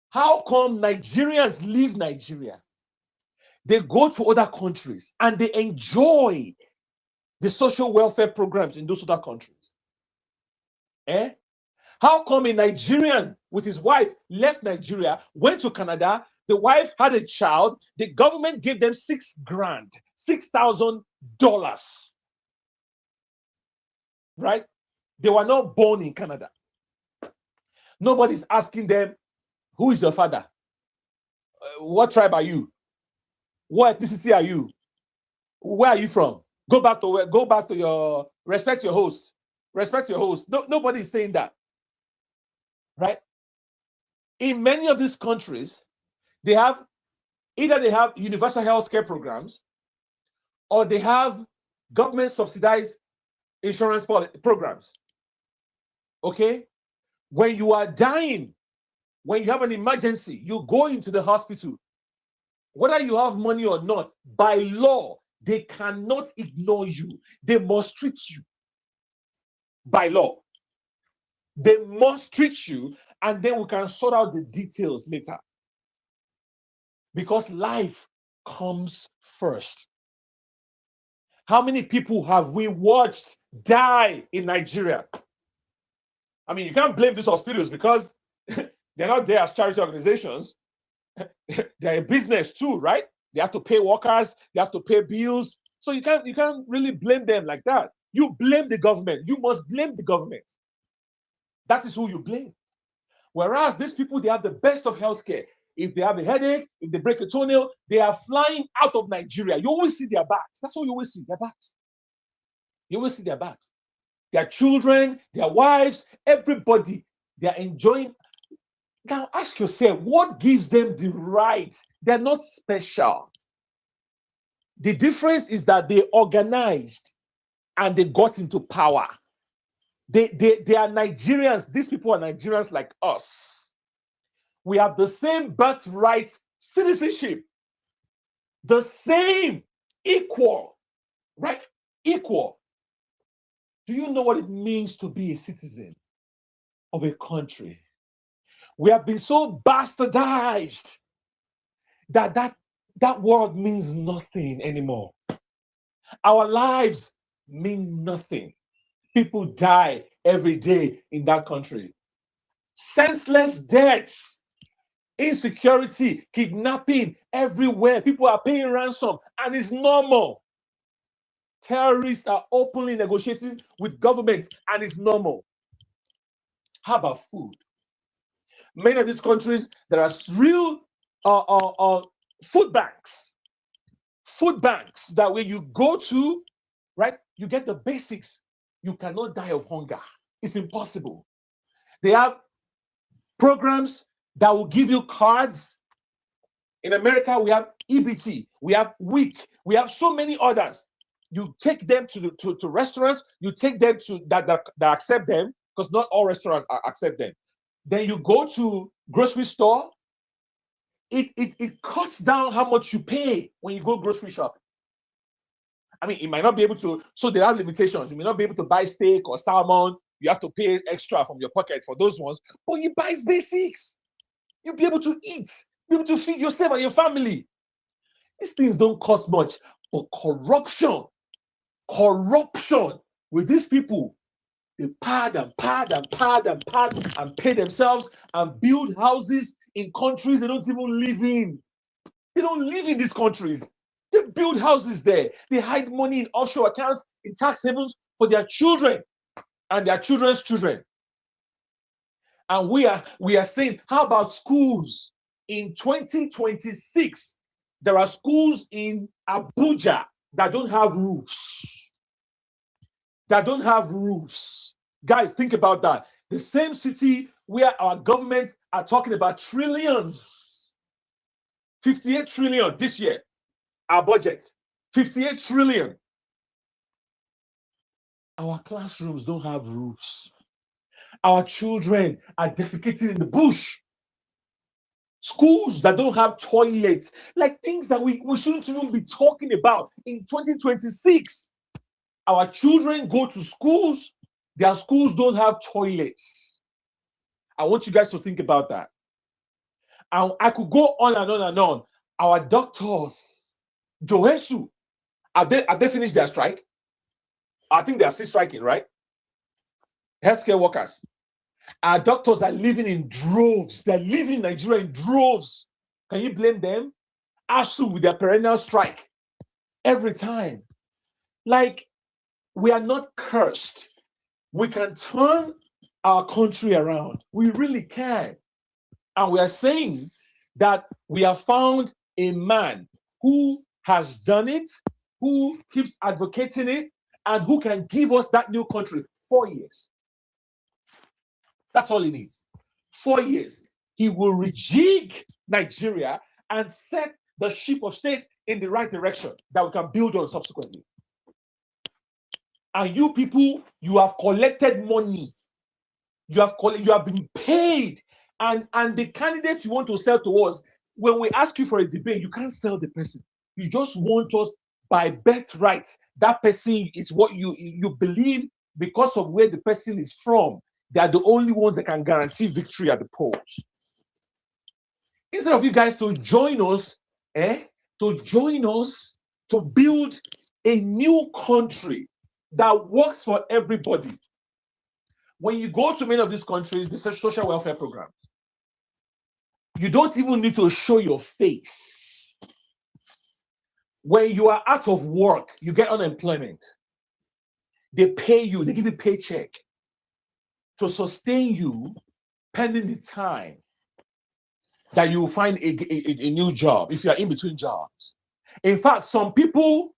How come Nigerians leave Nigeria? They go to other countries and they enjoy the social welfare programs in those other countries. How come a Nigerian with his wife left Nigeria, went to Canada, the wife had a child, the government gave them $6,000, $6,000, right? They were not born in Canada. Nobody's asking them, who is your father? What tribe are you? What ethnicity are you? Where are you from? Go back to your, respect your host. Respect your host. No, nobody is saying that. Right? In many of these countries, either they have universal health care programs or they have government subsidized insurance programs. Okay? When you are dying, when you have an emergency, you go into the hospital. Whether you have money or not, by law, they cannot ignore you. They must treat you. By law. They must treat you, and then we can sort out the details later. Because life comes first. How many people have we watched die in Nigeria? I mean, you can't blame these hospitals because they're not there as charity organizations. They're a business too, right? They have to pay workers, they have to pay bills. So you can't really blame them like that. You blame the government. You must blame the government. That is who you blame. Whereas these people, they have the best of healthcare. If they have a headache, if they break a toenail, they are flying out of Nigeria. You always see their backs. That's all you always see, their backs. You always see their backs. Their children, their wives, everybody, they are enjoying. Now ask yourself, what gives them the right? They're not special. The difference is that they organized and they got into power. They are Nigerians. These people are Nigerians like us. We have the same birthright citizenship. The same, equal, right? Equal. Do you know what it means to be a citizen of a country? We have been so bastardized that word means nothing anymore. Our lives mean nothing. People die every day in that country. Senseless deaths, insecurity, kidnapping everywhere. People are paying ransom, and it's normal. Terrorists are openly negotiating with governments, and it's normal. How about food? Many of these countries, there are real food banks. Food banks that when you go to, right, you get the basics. You cannot die of hunger. It's impossible. They have programs that will give you cards. In America, we have EBT, we have WIC, we have so many others. You take them to restaurants, you take them to that accept them, because not all restaurants accept them. Then you go to grocery store. It cuts down how much you pay when you go grocery shopping. I mean, it might not be able to, so there are limitations. You may not be able to buy steak or salmon. You have to pay extra from your pocket for those ones, but you buy basics. You'll be able to eat, be able to feed yourself and your family. These things don't cost much, but corruption with these people, they pad and pay themselves and build houses in countries they don't even live in. They don't live in these countries. They build houses there. They hide money in offshore accounts, in tax havens for their children and their children's children. And we are saying, how about schools? In 2026, there are schools in Abuja that don't have roofs. Guys, think about that. The same city where our governments are talking about trillions. 58 trillion this year, our budget. 58 trillion. Our classrooms don't have roofs. Our children are defecating in the bush. Schools that don't have toilets, like things that we shouldn't even be talking about in 2026. Our children go to schools, their schools don't have toilets. I want you guys to think about that. And I could go on and on and on. Our doctors, Joesu, have they finished their strike? I think they are still striking, right? Healthcare workers. Our doctors are living in droves. They're living in Nigeria in droves. Can you blame them? ASU with their perennial strike every time. Like, we are not cursed. We can turn our country around. We really can. And we are saying that we have found a man who has done it, who keeps advocating it, and who can give us that new country. 4 years. That's all he needs. 4 years. He will rejig Nigeria and set the ship of state in the right direction that we can build on subsequently. And you people, you have collected money. You have been paid. And the candidates you want to sell to us, when we ask you for a debate, you can't sell the person. You just want us by birthright. That person is what you believe because of where the person is from. They are the only ones that can guarantee victory at the polls. Instead of you guys to join us, to build a new country that works for everybody. When you go to many of these countries, the social welfare programs, you don't even need to show your face. When you are out of work, you get unemployment. They pay you, they give you a paycheck to sustain you pending the time that you find a new job if you are in between jobs. In fact, some people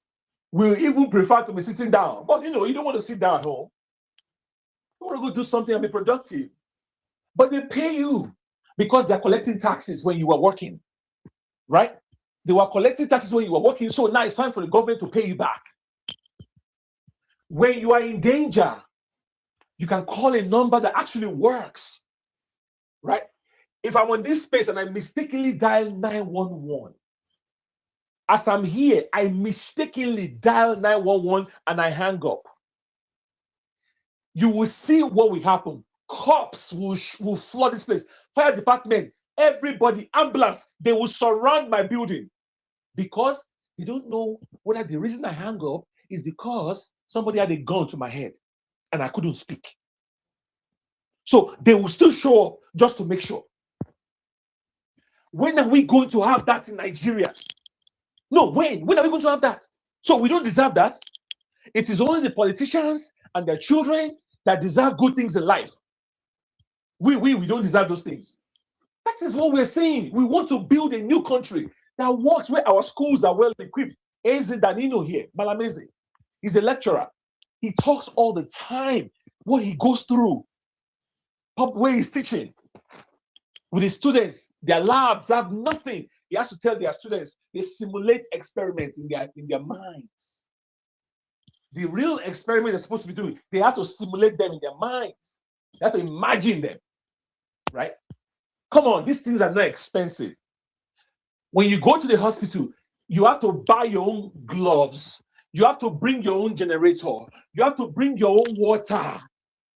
will even prefer to be sitting down. But you don't want to sit down at home. You want to go do something and be productive. But they pay you because they're collecting taxes when you were working, right? They were collecting taxes when you were working, so now it's time for the government to pay you back. When you are in danger, You can call a number that actually works, right? If I'm on this space and I mistakenly dial 911, as I'm here, I mistakenly dial 911 and I hang up. You will see what will happen. Cops will flood this place. Fire department, everybody, ambulance, they will surround my building because they don't know whether the reason I hang up is because somebody had a gun to my head and I couldn't speak. So they will still show up just to make sure. When are we going to have that in Nigeria? No, when are we going to have that? So we don't deserve that. It is only the politicians and their children that deserve good things in life. We don't deserve those things. That is what we're saying. We want to build a new country that works where our schools are well equipped. Eze Danino here, Malameze, he's a lecturer. He talks all the time what he goes through, where he's teaching with his students. Their labs have nothing. He has to tell their students they simulate experiments in their minds. The real experiment they're supposed to be doing, they have to simulate them in their minds. They have to imagine them, right? Come on, these things are not expensive. When you go to the hospital, you have to buy your own gloves. You have to bring your own generator. You have to bring your own water.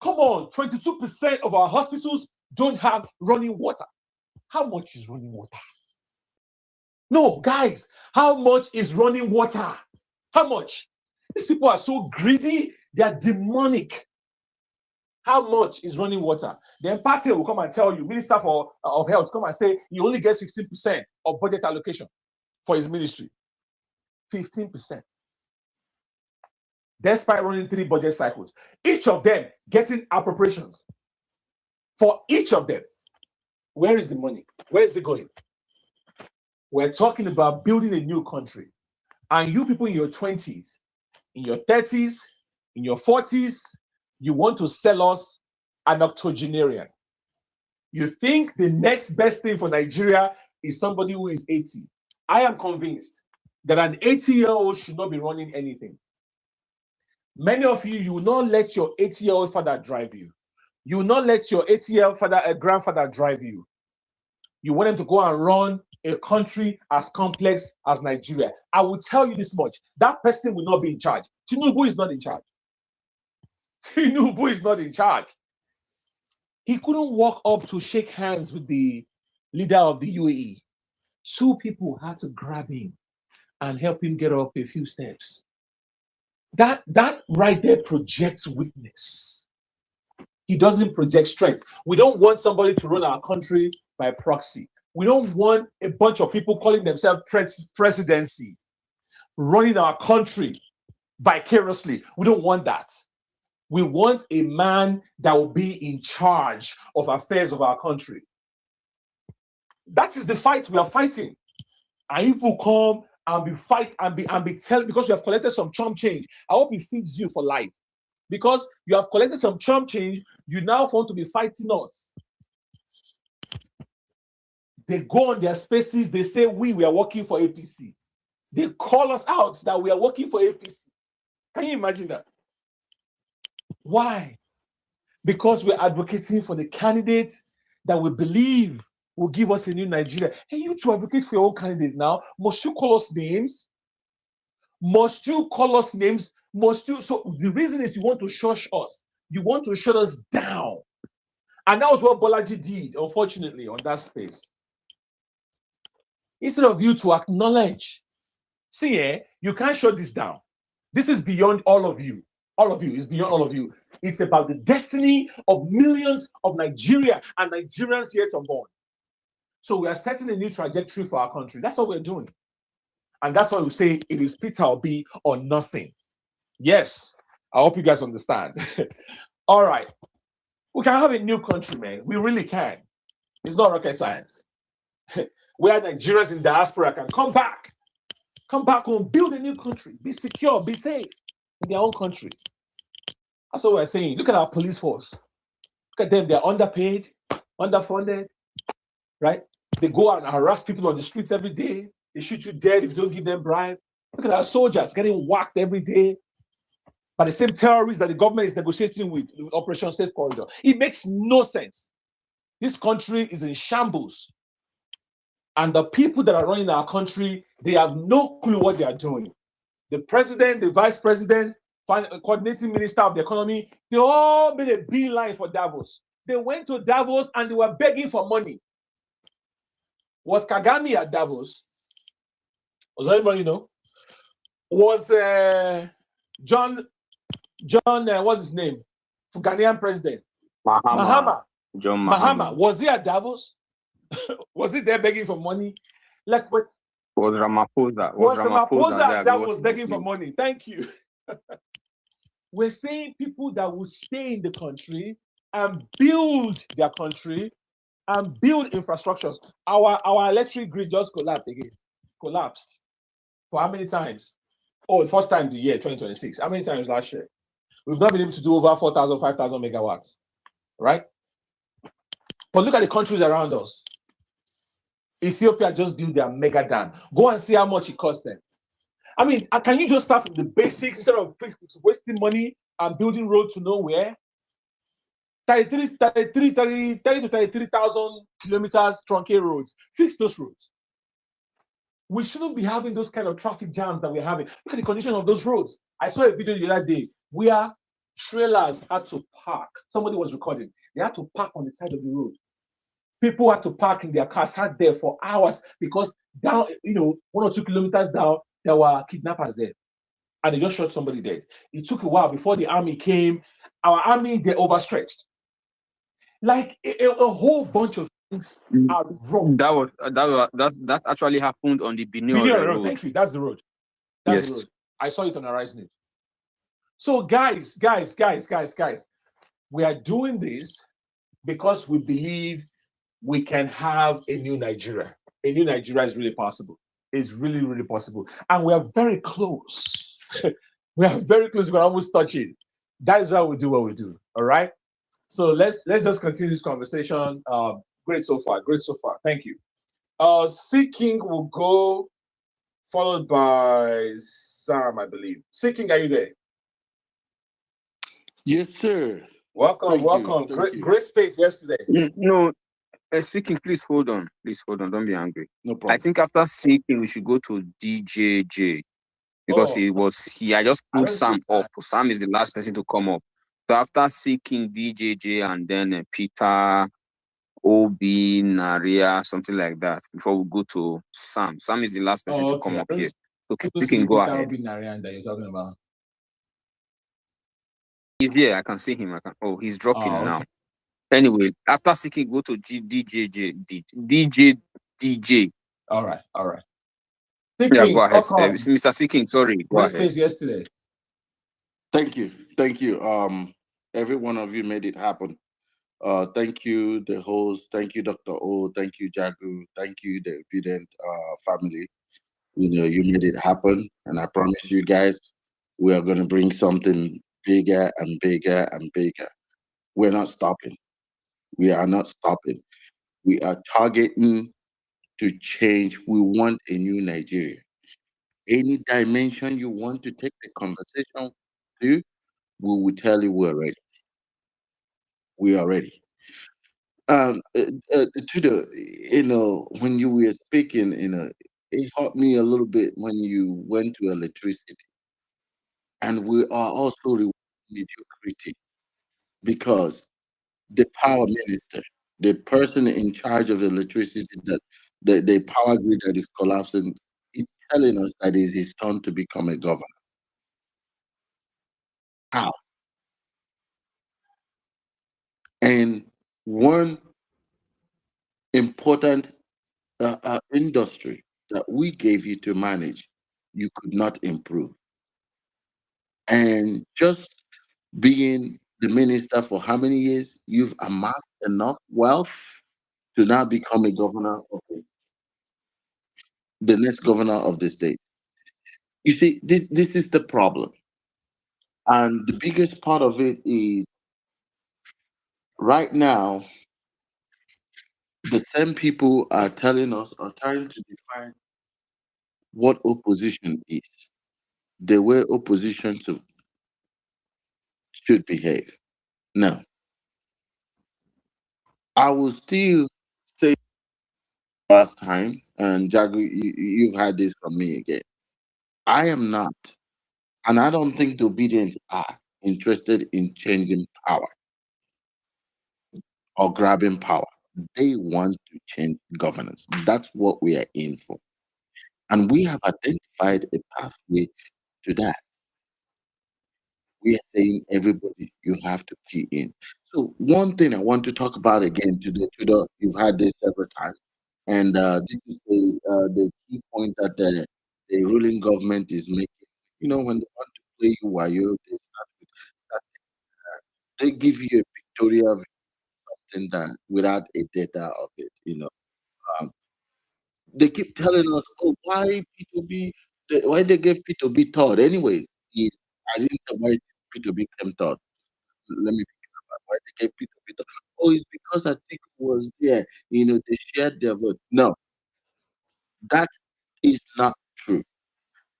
Come on, 22% of our hospitals don't have running water. How much is running water? No, guys, how much is running water? How much? These people are so greedy, they are demonic. How much is running water? Then party will come and tell you, Minister of Health, come and say he only gets 15% of budget allocation for his ministry. 15%. Despite running 3 budget cycles, each of them getting appropriations. For each of them, where is the money? Where is it going? We're talking about building a new country. And you people in your 20s, in your 30s, in your 40s, you want to sell us an octogenarian. You think the next best thing for Nigeria is somebody who is 80. I am convinced that an 80-year-old should not be running anything. Many of you, you will not let your 80-year-old father drive you. You will not let your 80-year-old grandfather drive you. You want them to go and run a country as complex as Nigeria. I will tell you this much. That person will not be in charge. Tinubu is not in charge. Tinubu is not in charge. He couldn't walk up to shake hands with the leader of the UAE. 2 people had to grab him and help him get up a few steps. That right there projects weakness. He doesn't project strength. We don't want somebody to run our country by proxy. We don't want a bunch of people calling themselves presidency running our country vicariously. We don't want that. We want a man that will be in charge of affairs of our country. That is the fight we are fighting. And if we come and be telling, because you have collected some chump change, I hope it feeds you for life. Because you have collected some chump change, you now want to be fighting us. They go on their spaces, they say we are working for APC. They call us out that we are working for APC. Can you imagine that? Why? Because we're advocating for the candidate that we believe will give us a new Nigeria. Hey, you to advocate for your own candidate now. Must you call us names? Must you call us names? Must you? So the reason is you want to shush us. You want to shut us down. And that was what Bolaji did, unfortunately, on that space. Instead of you to acknowledge, see, you can't shut this down. This is beyond all of you. All of you, it's beyond all of you. It's about the destiny of millions of Nigeria and Nigerians yet unborn. So we are setting a new trajectory for our country. That's what we're doing. And that's why we say it is Peter Obi or nothing. Yes, I hope you guys understand. All right. We can have a new country, man. We really can. It's not rocket science. Where Nigerians in diaspora can come back home, build a new country, be secure, be safe in their own country. That's what we're saying. Look at our police force. Look at them. They're underpaid, underfunded, right? They go out and harass people on the streets every day. They shoot you dead if you don't give them bribe. Look at our soldiers getting whacked every day. by the same terrorists that the government is negotiating with Operation Safe Corridor. It makes no sense. This country is in shambles. And the people that are running our country, they have no clue what they are doing. The president, the vice president, coordinating minister of the economy, they all made a beeline for Davos. They went to Davos and they were begging for money. Was Kagame at Davos? Was anybody know? Was John, what's his name? Ghanaian president. Mahama. John Mahama. Was he at Davos? Was he there begging for money? Like what? Was Ramaphosa. Was Ramaphosa that was begging for money? Thank you. We're saying people that will stay in the country and build their country and build infrastructures. Our electric grid just collapsed again. Collapsed. For how many times? Oh, the first time the year 2026. How many times last year? We've not been able to do over 4,000, 5,000 megawatts. Right? But look at the countries around us. Ethiopia just built their mega dam. Go and see how much it cost them. I mean, can you just start from the basics instead of wasting money and building roads to nowhere? 30 to 33,000 kilometers truncated roads. Fix those roads. We shouldn't be having those kind of traffic jams that we're having. Look at the condition of those roads. I saw a video the other day where trailers had to park. Somebody was recording. They had to park on the side of the road. People had to park in their cars, sat there for hours because down, 1 or 2 kilometers down, there were kidnappers there. And they just shot somebody dead. It took a while before the army came. Our army, they're overstretched. Like a whole bunch of things are wrong. That actually happened on the Benin road. Thank you. That's the road. That's the road. I saw it on Arise News. So guys, we are doing this because we believe we can have a new Nigeria. A new Nigeria is really possible. It's really, really possible. And we are very close. We are very close. We're almost touching. That is why we do what we do. All right. So let's just continue this conversation. Great so far. Great so far. Thank you. Seeking will go, followed by Sam, I believe. Seeking, are you there? Yes, sir. Welcome. Great space yesterday. No, Seeking, please hold on. Don't be angry. No problem. I think after Seeking, we should go to DJJ because he had just pulled Sam up. Sam is the last person to come up. So after Seeking, DJJ, and then Peter, Obi, Naria, something like that, before we go to Sam. Sam is the last person to come up here. Okay, Seeking, go ahead. Obi, Naria that you're talking about. He's here. I can see him. He's dropping now. Anyway, after Seeking, go to DJ. All right. Seeking, yeah, go ahead. Mr. Seeking, sorry. Go ahead. Space yesterday. Thank you. Every one of you made it happen. Thank you, the host. Thank you, Dr. O. Thank you, Jagu. Thank you, the obedient family. You made it happen, and I promise you guys, we are going to bring something bigger and bigger and bigger. We're not stopping. We are not stopping. We are targeting to change. We want a new Nigeria. Any dimension you want to take the conversation to, we will tell you we're ready. We are ready. To when you were speaking, it hurt me a little bit when you went to electricity. And we are also rewarding mediocrity because the power minister, the person in charge of electricity, that the power grid that is collapsing, is telling us that it's his turn to become a governor. How? And one important industry that we gave you to manage, you could not improve. And just being the minister for how many years, you've amassed enough wealth to now become a governor of the next governor of the state. You see, this is the problem. And the biggest part of it is right now, the same people are telling us, are trying to define what opposition is. The way opposition should behave. Now, I will still say last time, and Jagu, you've had this from me again. I am not, and I don't think the obedience are interested in changing power or grabbing power. They want to change governance. That's what we are in for. And we have identified a pathway to that. We are saying everybody, you have to key in. So one thing I want to talk about again to the you've had this several times, and this is the key point that the ruling government is making. You know, when they want to play you while you they start with that, they give you a pictorial view of something that without a data of it. Um, they keep telling us, oh, why P2B, why they gave P2B third anyway. Is I didn't know why P2B came third. Let me think about why they gave P2B third. Oh, it's because I think was there. They shared their vote. No, that is not true.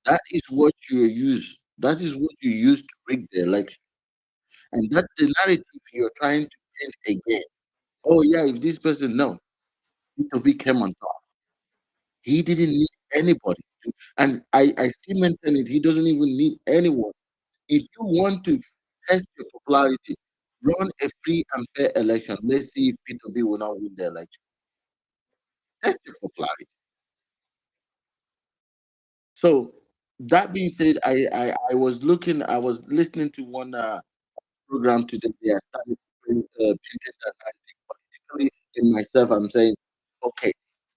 That is what you use. That is what you use to rig the election. And that's the narrative you're trying to change again. Oh yeah, if this person no, P2B came on top. He didn't need anybody to, and I still maintain it. He doesn't even need anyone. If you want to test your popularity, run a free and fair election. Let's see if P2B will not win the election. Test your popularity. So that being said, I was listening to one program today. I started painting that narrative politically in myself. I'm saying, okay,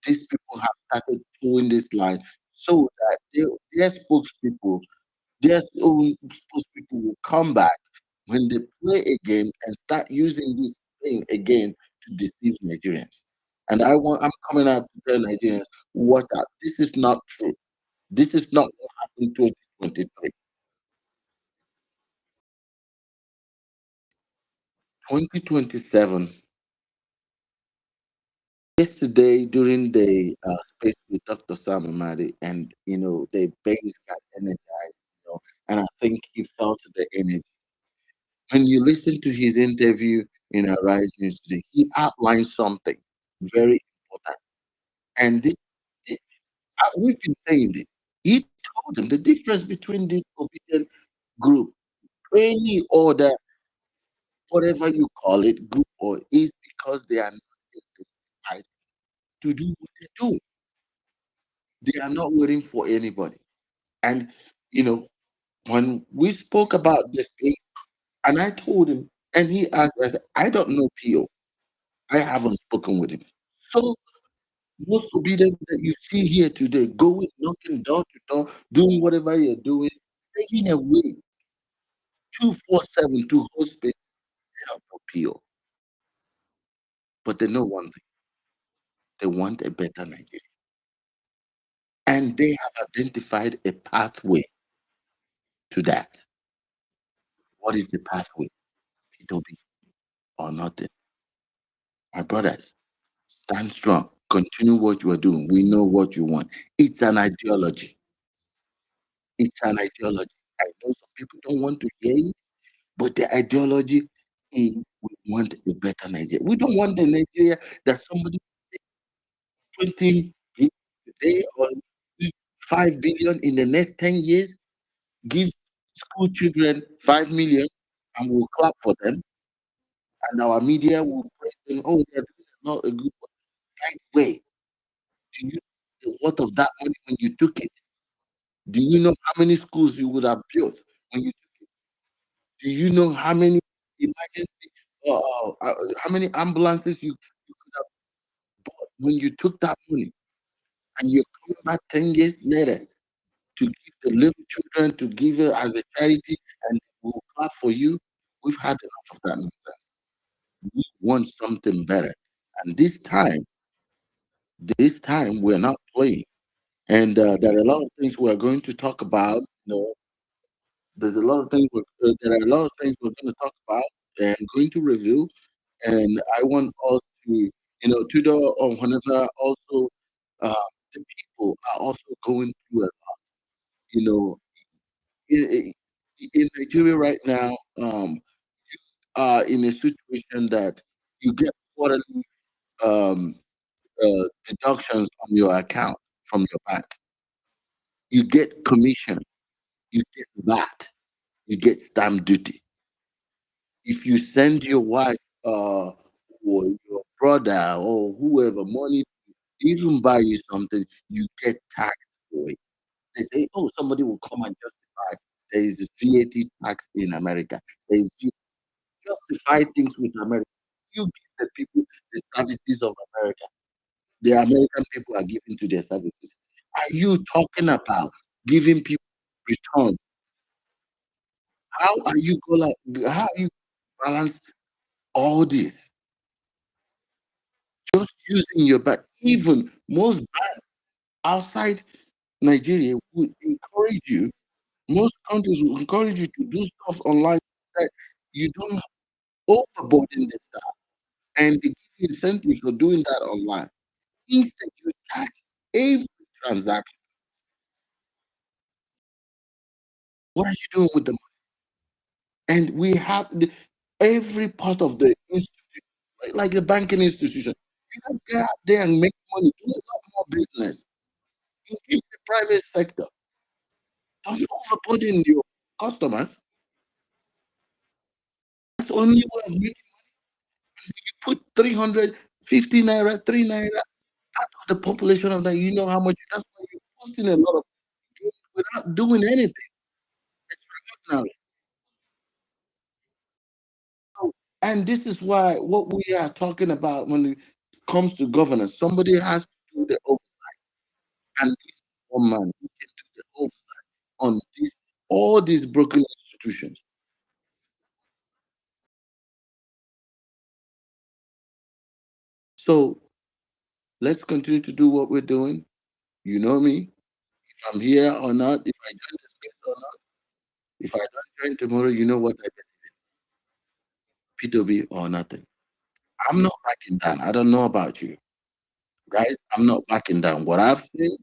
these people have started pulling this line so that their spokespeople, their own spokespeople will come back when they play a game and start using this thing again to deceive Nigerians. And I'm coming out to tell Nigerians, what out. This is not true. This is not what happened in 2023. 2027. Yesterday during the space with Dr. Sam Amadi, and the base got energized, and I think he felt the energy. When you listen to his interview in Arise News today, he outlined something very important. And we've been saying this. He told them the difference between this obedient group, any other, whatever you call it, group, or is because they are not incentivized to do what they do. They are not waiting for anybody. And when we spoke about this case, and I told him, and he asked, I said, I don't know PO. I haven't spoken with him. So most obedient that you see here today, going, knocking door to door, doing whatever you're doing, taking away 247 to host space, they don't know PO. But they know one thing. They want a better Nigeria. And they have identified a pathway to that. What is the pathway? P2B or nothing. My brothers, stand strong. Continue what you are doing. We know what you want. It's an ideology. It's an ideology. I know some people don't want to hear it, but the ideology is we want a better Nigeria. We don't want the Nigeria that somebody 20 today or 5 billion in the next 10 years, give school children 5 million and we'll clap for them. And our media will praise them. Oh, they're doing not a good right way. Do you know the worth of that money when you took it? Do you know how many schools you would have built when you took it? Do you know how many emergency, how many ambulances you could have bought when you took that money? And you're coming back 10 years later to give the little children, to give it as a charity, and we'll clap for you. We've had enough of that nonsense. We want something better. And this time we're not playing. And there are a lot of things we're going to talk about. There's a lot of things. There are a lot of things we're going to talk about and going to review. And I want us to, Tudor or whenever also, the people are also going through a lot. In Nigeria right now, are in a situation that you get quarterly um, deductions on your account from your bank. You get commission, you get VAT, you get stamp duty. If you send your wife or your brother or whoever money to even buy you something, you get taxed for it. They say, oh, somebody will come and justify there is a VAT tax in America. There is justify things with America. You give the people the services of America. The American people are giving to their services. Are you talking about giving people return? How are you balance all this? Just using your back. Even most banks outside Nigeria would encourage you. Most countries will encourage you to do stuff online that you don't overburden the staff, and they give you incentives for doing that online. Instead, you tax every transaction. What are you doing with the money? And we have every part of the institution, like the banking institution. You have to get out there and make money, do a lot more business. Engage the private sector. Don't overburden your customers. That's the only way of making money. And you put 350 naira, 3 naira out of the population of that, you know how much. That's why you're posting a lot of without doing anything. Extraordinary. And this is why what we are talking about when it comes to governance, somebody has to do the oversight. And this one man who can do the oversight on all these broken institutions. So let's continue to do what we're doing. You know me. If I'm here or not, if I join the space or not. If I don't join tomorrow, you know what I believe in. P2B or nothing. I'm not backing down. I don't know about you. Guys, I'm not backing down. What I've seen,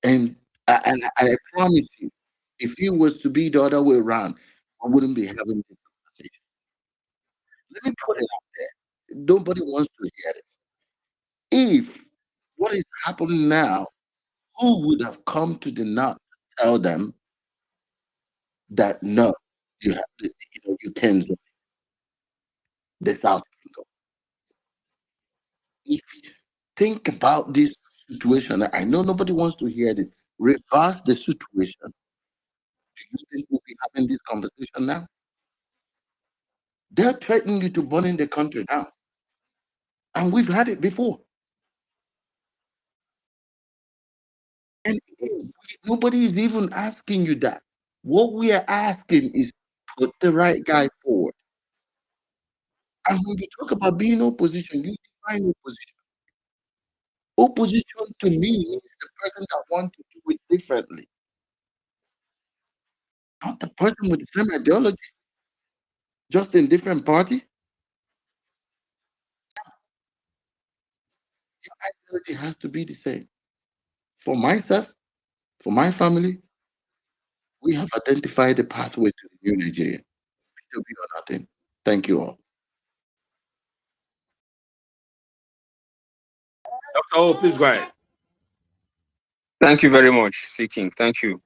and I promise you, if it was to be the other way around, I wouldn't be having this conversation. Let me put it out there. Nobody wants to hear it. If what is happening now, who would have come to the north to tell them that no, you have to, you can join the South can go. If you think about this situation, I know nobody wants to hear it. Reverse the situation. Do you think we'll be having this conversation now? They're threatening you to burn in the country now. And we've had it before. And nobody is even asking you that. What we are asking is put the right guy forward. And when you talk about being opposition, you define opposition. Opposition to me is the person that wants to do it differently. Not the person with the same ideology, just in different party. Your ideology has to be the same. For myself, for my family, we have identified the pathway to the new Nigeria. P2B or nothing. Thank you all. Dr. O, please go ahead. Thank you very much, Seeking. Thank you.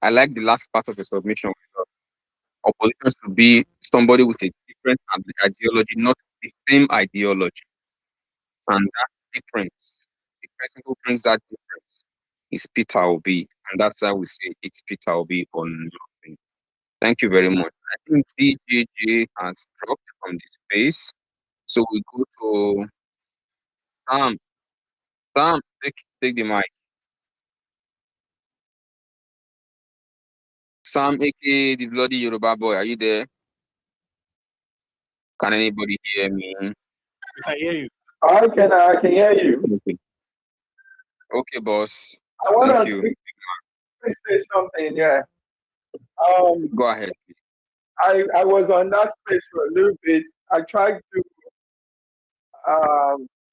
I like the last part of the submission. Opposition should be somebody with a different ideology, not the same ideology. And that difference, the person who brings that difference is Peter Obi. And that's how we say it's Peter Obi or nothing. Thank you very much. I think DJJ has dropped from the space. So we go to Sam. Sam, take the mic. Sam, aka the bloody Yoruba boy, are you there? Can anybody hear me? I hear you. I can hear you. Okay, boss. I want Thank to you. say something. Yeah. Go ahead. I was on that space for a little bit. I tried to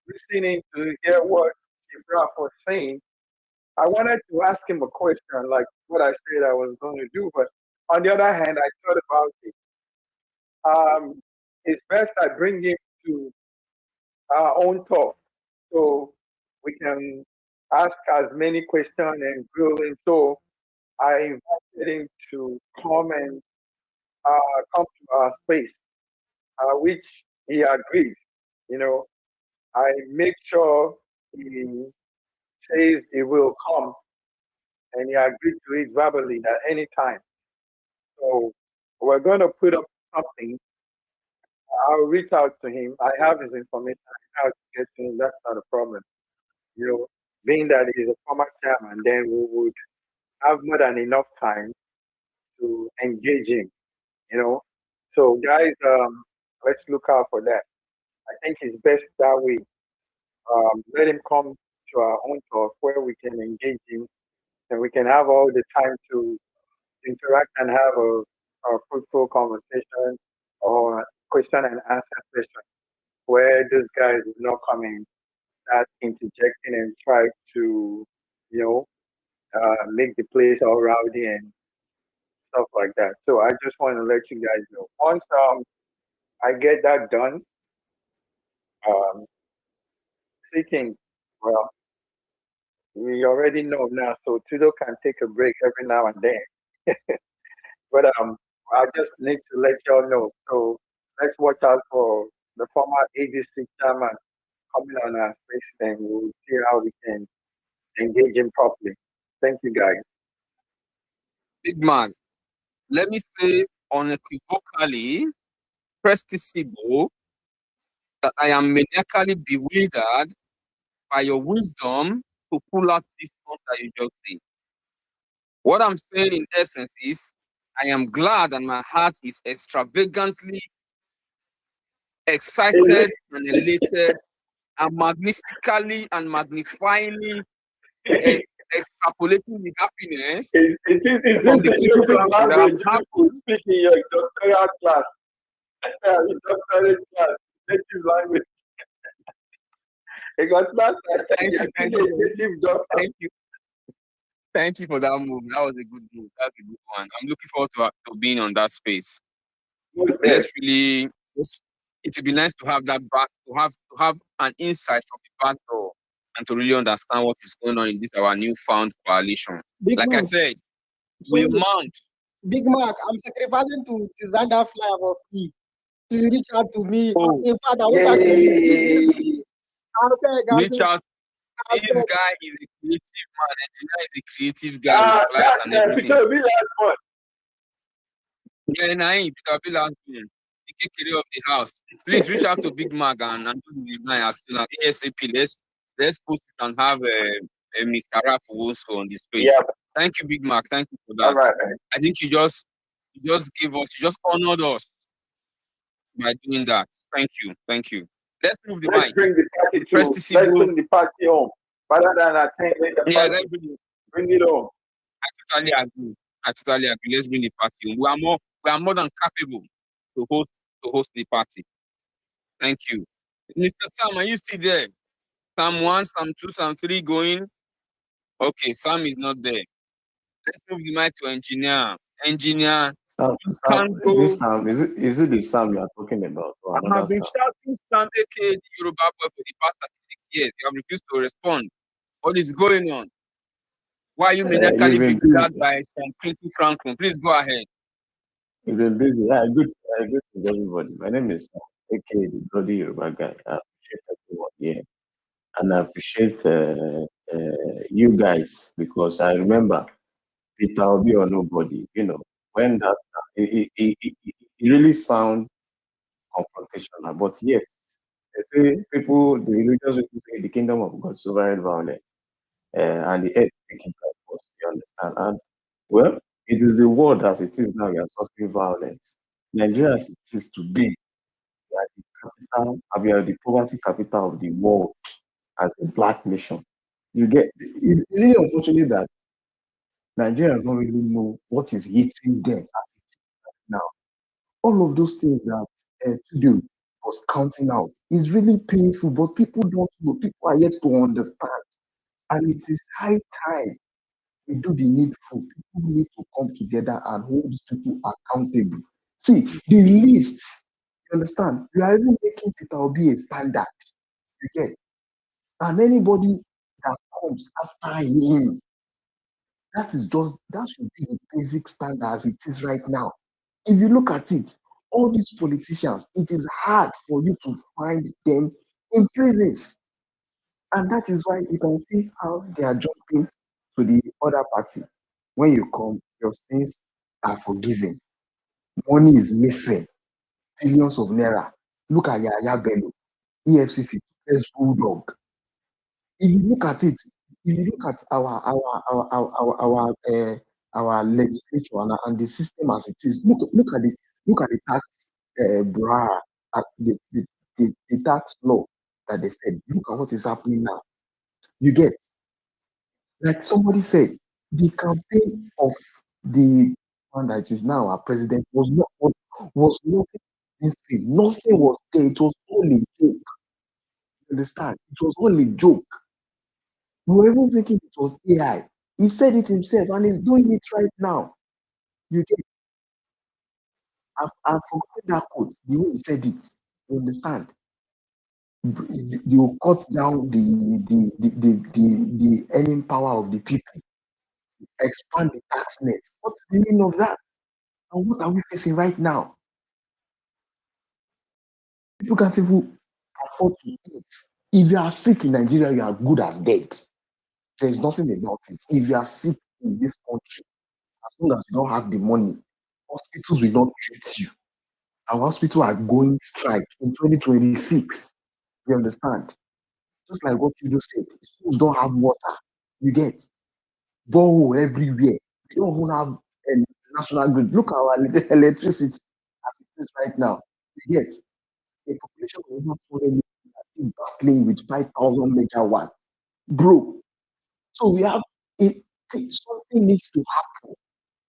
listening to hear what Ibrahim was saying. I wanted to ask him a question, like what I said I was going to do, but on the other hand, I thought about it. it's best I bring him to our own talk so we can ask as many questions and grill him. So I invited him to come to our space, which he agreed. You know, I make sure he says he will come, and he agreed to it verbally at any time. So we're going to put up something. I'll reach out to him. I have his information. I know how to get to him. That's not a problem. You know, being that he's a former chairman, then we would have more than enough time to engage him. You know, so guys, let's look out for that. I think it's best that way. Let him come to our own talk where we can engage him and we can have all the time to interact and have a fruitful conversation or question and answer session where those guys will not come in, start interjecting and try to, you know, make the place all rowdy and stuff like that. So I just want to let you guys know. Once I get that done, um, seeking, well, we already know now, so Tudo can take a break every now and then. But I just need to let y'all know. So let's watch out for the former ADC chairman coming on our space, and we'll see how we can engage him properly. Thank you, guys. Big man, let me say unequivocally, Prestisibo, that I am maniacally bewildered by your wisdom to pull out this stuff that you just did. What I'm saying in essence is, I am glad and my heart is extravagantly excited and elated and magnifically and magnifyingly extrapolating the happiness It is from the using language you speak in your doctoral class. Your doctorate class, native language. It got last Thank you. Thank you for that move. That was a good move. That's a good one. I'm looking forward to being on that space. Let's really, it would be nice to have that back, to have an insight from the back door and to really understand what is going on in this our newfound coalition. Like I said, we mount. Big Mac, I'm sacrificing to design that flyer for free. Please reach out to me. In fact, I want to reach out. This guy is a creative man. Engineer is a creative guy with flyers and everything. Yeah, Naim, Peter B last one. The KKD of the house. Please reach out to Big Mac and do the design as soon as ASAP. Let's post it and have a Mr. Raf also on the space. Yeah. Thank you, Big Mac. Thank you for that. All right, I think you just honored us by doing that. Thank you. Let's move the mic. Bring the party let's bring the party home. Rather than attending the party. Let's bring it home. I totally agree. Let's bring the party home. We are more than capable to host the party. Thank you. Mr. Sam, are you still there? Sam 1, Sam 2, Sam 3 going. Okay, Sam is not there. Let's move the mic to engineer. Engineer. Sam, is it the Sam you are talking about? I have been shouting Sam aka the Yoruba boy for the past 36 years. You have refused to respond. What is going on? Why are you maniacally bewildered by some Quincy Franklin? Please go ahead. You've been busy. Yeah, good to everybody. My name is Sam, aka the bloody Yoruba guy. I appreciate everyone here. And I appreciate you guys because I remember Peter Obi or nobody, when that it really sounds confrontational. But yes, they say the religious people say the kingdom of God sovereign violence, and the earth taking by force. You understand? And well, it is the world as it is now. We are suffering violence. Nigeria as it is today, we are the poverty capital of the world as a black nation. It's really unfortunate that Nigerians don't really know what is hitting them now. All of those things that Tudu was counting out is really painful, but people don't know. People are yet to understand. And it is high time we do the needful. People need to come together and hold these people accountable. See, the list, you understand? You are even making Peter Obi a standard. You get? And anybody that comes after him, that should be the basic standard as it is right now. If you look at it, all these politicians, it is hard for you to find them in prisons. And that is why you can see how they are jumping to the other party. When you come, your sins are forgiven. Money is missing. Billions of naira. Look at Yaya Bello, EFCC, S Bulldog. If you look at it, if you look at our legislature and the system as it is, look at the tax the tax law that they said. Look at what is happening now. You get, like somebody said, the campaign of the one that is now our president was nothing insane. Nothing was there. It was only joke. You understand? It was only joke. We were even thinking it was AI. He said it himself and he's doing it right now. You get, I've forgotten that quote, the way he said it. You understand? You cut down the earning power of the people, expand the tax net. What's the meaning of that? And what are we facing right now? People can't even afford to eat. If you are sick in Nigeria, you are good as dead. There is nothing about it. If you are sick in this country, as long as you don't have the money, hospitals will not treat you. Our hospitals are going strike in 2026. You understand? Just like what you just said, schools don't have water. You get borehole everywhere. They don't even have a national grid. Look at our electricity as it is right now. You get a population of over 400 million are still battling with 5,000 megawatt. Bro, so we have something needs to happen.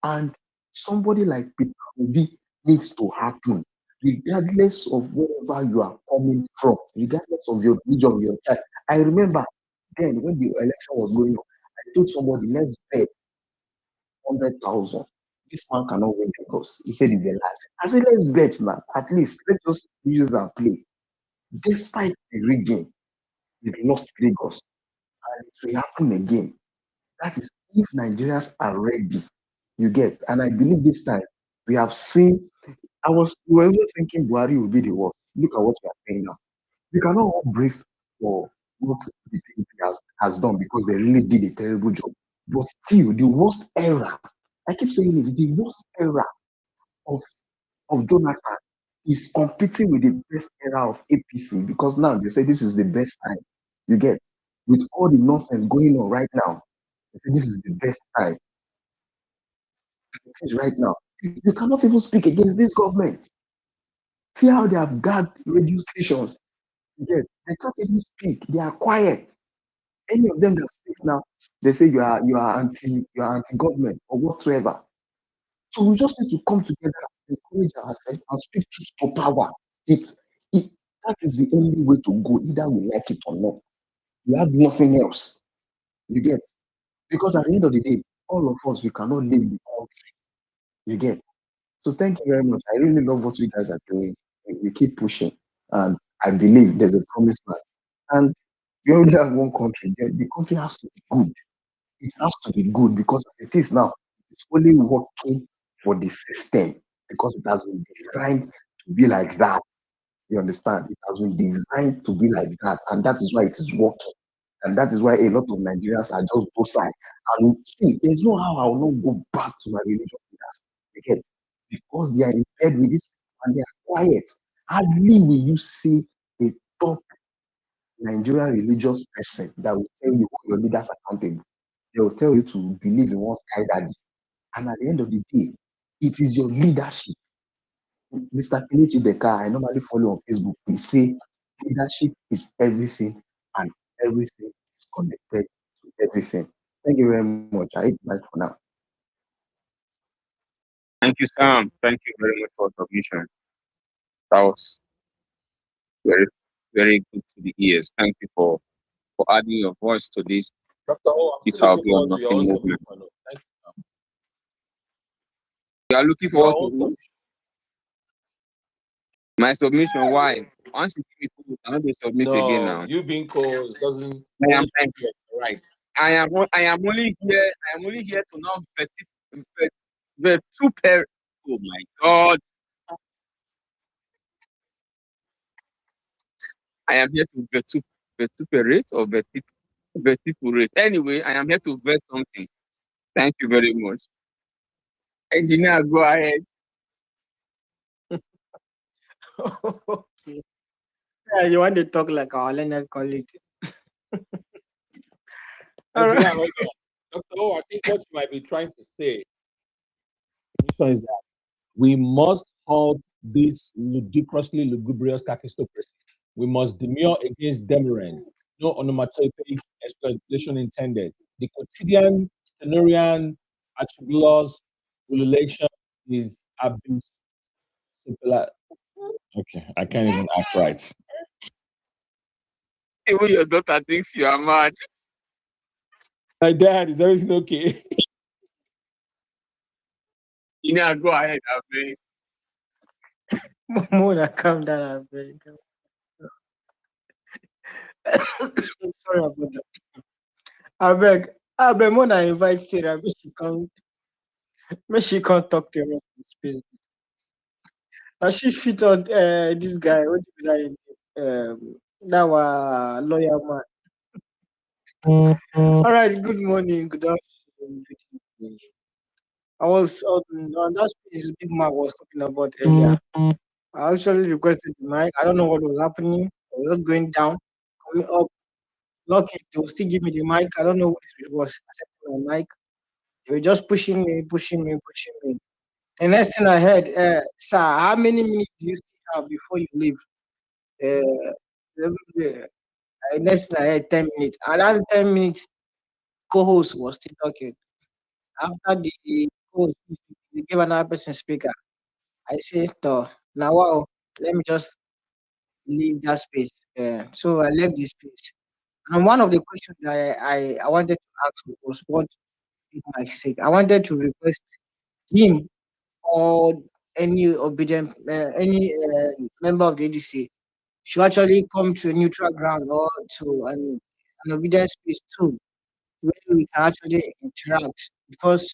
And somebody like Peter Obi needs to happen, regardless of wherever you are coming from, regardless of your religion, your child. I remember then when the election was going on, I told somebody, let's bet 100,000. This man cannot win because he said it's the last. I said, let's bet now. At least let's just use it and play. Despite the region, we lost Lagos, and it will happen again. That is if Nigerians are ready. You get, and I believe this time we have seen. We were even thinking Buhari will be the worst. Look at what we are saying now. We cannot all brace for what the PDP has done because they really did a terrible job. But still, the worst era, I keep saying it, the worst era of Jonathan is competing with the best era of APC because now they say this is the best time. You get, with all the nonsense going on right now, they say this is the best time. It is right now. You cannot even speak against this government. See how they have gagged radio stations. Yes, they can't even speak. They are quiet. Any of them that speak now, they say you are anti-government or whatsoever. So we just need to come together, encourage ourselves, and speak truth to power. That is the only way to go, either we like it or not. We have nothing else. You get, because at the end of the day, all of us we cannot live in the country. You get. So thank you very much. I really love what you guys are doing. We keep pushing, and I believe there's a promise land. And we only have one country. The country has to be good. It has to be good because as it is now, it's only working for the system because it has been designed to be like that. You understand? It has been designed to be like that, and that is why it is working. And that is why a lot of Nigerians are just docile. And see, there's no how I will not go back to my religious leaders. Again, because they are in bed with this and they are quiet. Hardly will you see a top Nigerian religious person that will tell you your leaders accountable. They will tell you to believe in one sky daddy. And at the end of the day, it is your leadership. Mr. Kelechi Deka, I normally follow on Facebook. We say leadership is everything and everything is connected to everything. Thank you very much. I eat my for now. Thank you, Sam. Thank you very much for submission. That was very, very good to the ears. Thank you for adding your voice to this. Dr. O, I'm It's still our looking forward to your own movement. submission. Thank you. You are looking Your forward own to who? My submission, why? Once you give me code, I don't submit again No, now. you being called doesn't. Right. I am only here. I am only here to not vituperate. Oh my God! I am here to vituperate or vituperate. Anyway, I am here to vet something. Thank you very much. Engineer, go ahead. Okay. Yeah, you want to talk like our Leonard colleague. All Engineer, right. hold on. Dr. O, I think what you might be trying to say is that we must halt this ludicrously lugubrious kakistocracy. We must demur against demurring. No onomatopoeic exploitation intended. The quotidian, stenorian, attribulous ululation is abuse. Okay, I can't even act right. Even your daughter thinks you are mad. My dad, is everything okay? You know, go ahead, I beg. Mona, calm down, I beg. Sorry about that. I beg, Mona invite Sarah, may she come talk to us in space. And she fit on this guy, what do you like? That was lawyer man. All right, good morning, good afternoon, good evening. I was on that space Big Mac was talking about earlier. I actually requested the mic. I don't know what was happening. I was not going down, coming up. Lucky to still give me the mic. I don't know what it was accepting my mic. They were just pushing me, pushing me, pushing me. The next thing I heard, sir, how many minutes do you still have before you leave? Next thing I heard 10 minutes. Another 10 minutes, co-host was still talking. After the host, they gave another person speaker. I said, now wow, let me just leave that space. So I left this space. And one of the questions I wanted to ask was what is my sake. I wanted to request him or any obedient, member of the ADC should actually come to a neutral ground or to an obedient space too, where we can actually interact. Because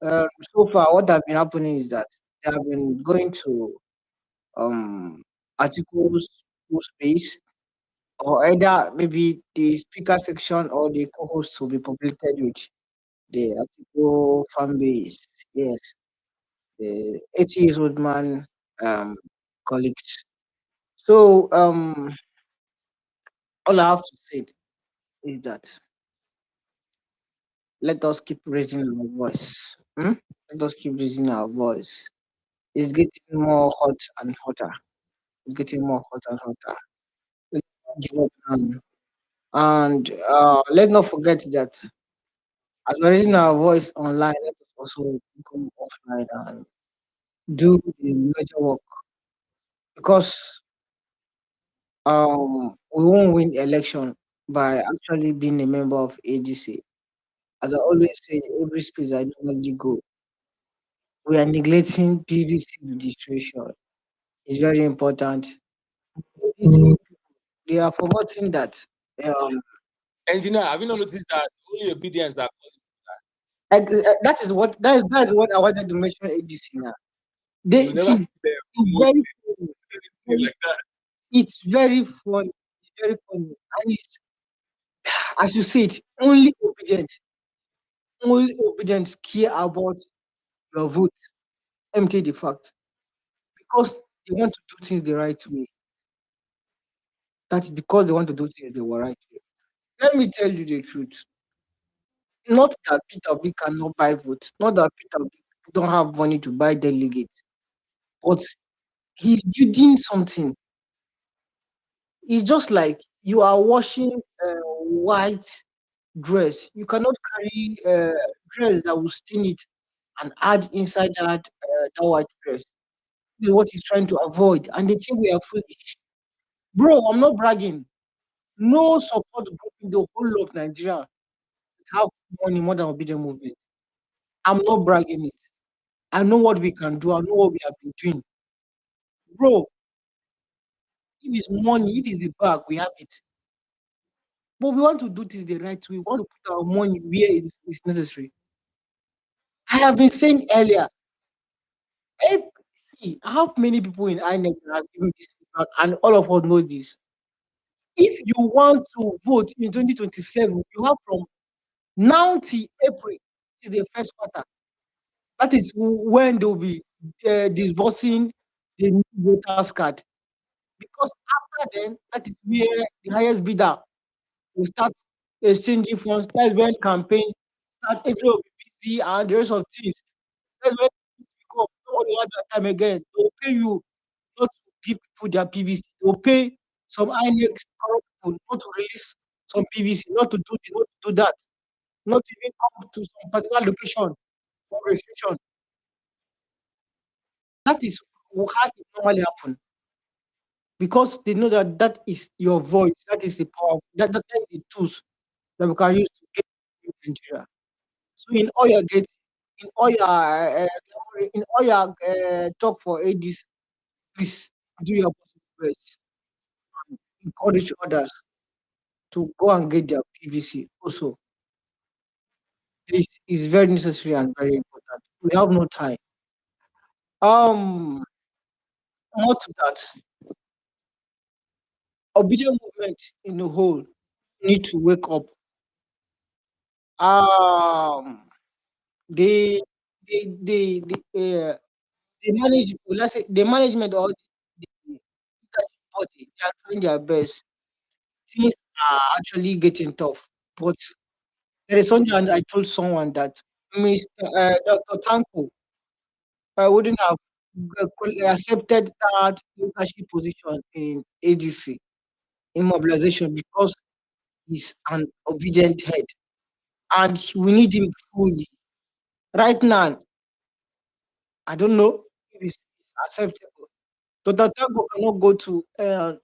so far, what has been happening is that they have been going to articles space, or either maybe the speaker section or the co-host will be populated with the article fan base. Yes, the 80 years old man colleagues. So all I have to say is that let us keep raising our voice. Let us keep raising our voice. It's getting more hot and hotter. It's getting more hot and hotter. Let's not give up now. And let's not forget that as we're raising our voice online, let us also come offline and do the major work, because we won't win the election by actually being a member of ADC. As I always say, every space I normally go, we are neglecting PVC registration. It's very important. ADC, they are forgetting that. Engineer, have you not noticed that only obedience that That is what I wanted to mention ADC now. you never see It's very funny. like that. It's very funny. It's very funny. And it's, as you said, only obedient care about your vote. Let me tell you the fact. Because they want to do things the right way. That is because they want to do things the right way. Let me tell you the truth. Not that Peter B cannot buy votes, not that Peter B don't have money to buy delegates, but he's building something. It's just like you are washing white dress. You cannot carry dress that will stain it and add inside that white dress. This is what he's trying to avoid, and they think we are foolish. Bro, I'm not bragging. No support group in the whole of Nigeria have money more than Obedient Movement. I'm not bragging it. I know what we can do. I know what we have been doing. Bro, If it's money, if it's the bag, we have it. But we want to do this the right way. We want to put our money where it is necessary. I have been saying earlier, see how many people in INEC have given this feedback, and all of us know this. If you want to vote in 2027, you have from now till April, till the first quarter. That is when they'll be disbursing the new voters card. Because after then, that is where the highest bidder will start exchanging funds. That's when campaign start, everyone will be busy and the rest of things. That's when people come, nobody will have that time again. They'll pay you not to give people their PVC. They'll pay some INEC corrupt people not to release some PVC, not to do this, not to do that, not to even come to some particular location for restriction. That is how it normally happens. Because they know that that is your voice, that is the power, that is the tools that we can use to get in Nigeria. So in all your gates, in all your talk for ADC, please do your possible best. Encourage others to go and get their PVC also. This is very necessary and very important. We have no time. More to that, obedient movement in the whole need to wake up. The manage, let's say the management or the leadership body, they are trying their best. Things are actually getting tough. But there is something, and I told someone that Dr. Tanko wouldn't have accepted that leadership position in ADC in mobilization because he's an obedient head, and we need him fully. Right now, I don't know if it's acceptable. Dr. Tanko cannot go to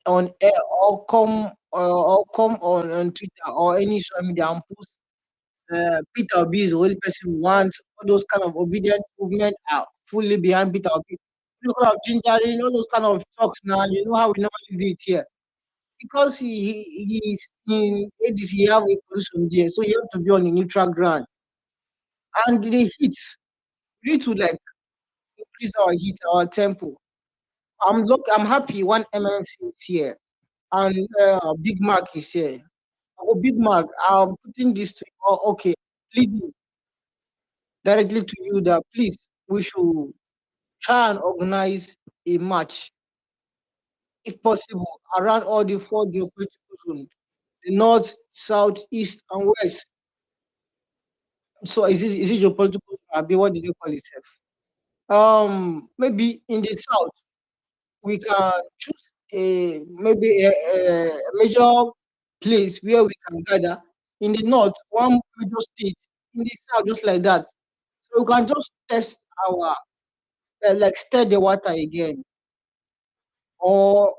on air or come on Twitter or any social media and post Peter Obi is the only person who wants all those kind of obedient movement are fully behind Peter Obi. Look at gingering, all those kind of talks now. You know how we normally do it here. Because he is in ADC, he have a position there, so you have to be on a neutral ground. And the heat, we need to like increase our heat, our tempo. I'm happy one MMC is here and Big Mac is here. Oh, Big Mac, I'm putting this to you. Oh, okay, pleading directly to you that please we should try and organize a match, if possible, around all the four geopolitical zones: the north, south, east, and west. So is it geopolitical? What did they call itself? Maybe in the south we can choose maybe a major place where we can gather. In the north, one major state. In the south, just like that. So we can just test our like stir the water again, or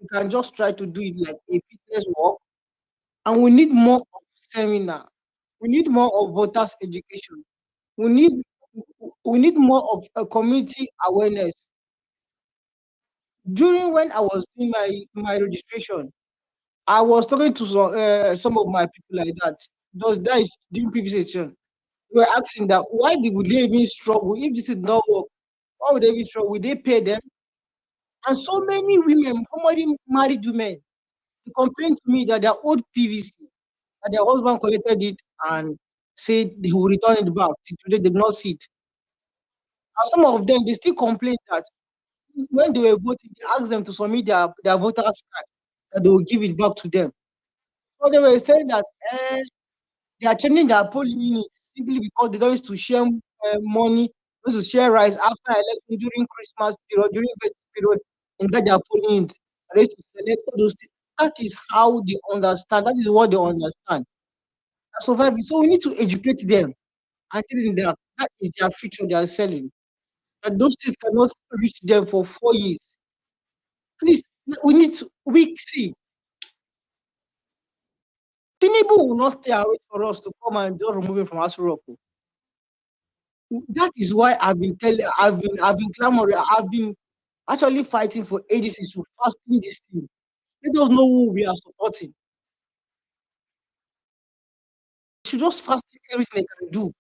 we can just try to do it like a fitness walk. And we need more of seminar. We need more of voters education. We need we need more of a community awareness. During when I was doing my registration, I was talking to some of my people like that. Those guys during previous session, we were asking that why would they even struggle if this is not work? Why would they even struggle? Would they pay them? And so many women, formerly married women, they complained to me that their old PVC, that their husband collected it and said they will return it back. Today they did not see it. And some of them they still complain that when they were voting, they asked them to submit their voters card, that they will give it back to them. So they were saying that they are changing their polling units simply because they don't used to share money, don't used to share rice after election during Christmas period, during festive period, and that they are polling unit. They used to select all those things. That is how they understand. That is what they understand. Surviving. So we need to educate them and tell them that that is their future they are selling. That those things cannot reach them for 4 years. Please, we need to see. Tinubu will not stay away for us to come and just remove it from Asuroko. That is why I've been clamoring, I've been actually fighting for ADC to fasten this thing. Let us know who we are supporting. We should just fast everything they can do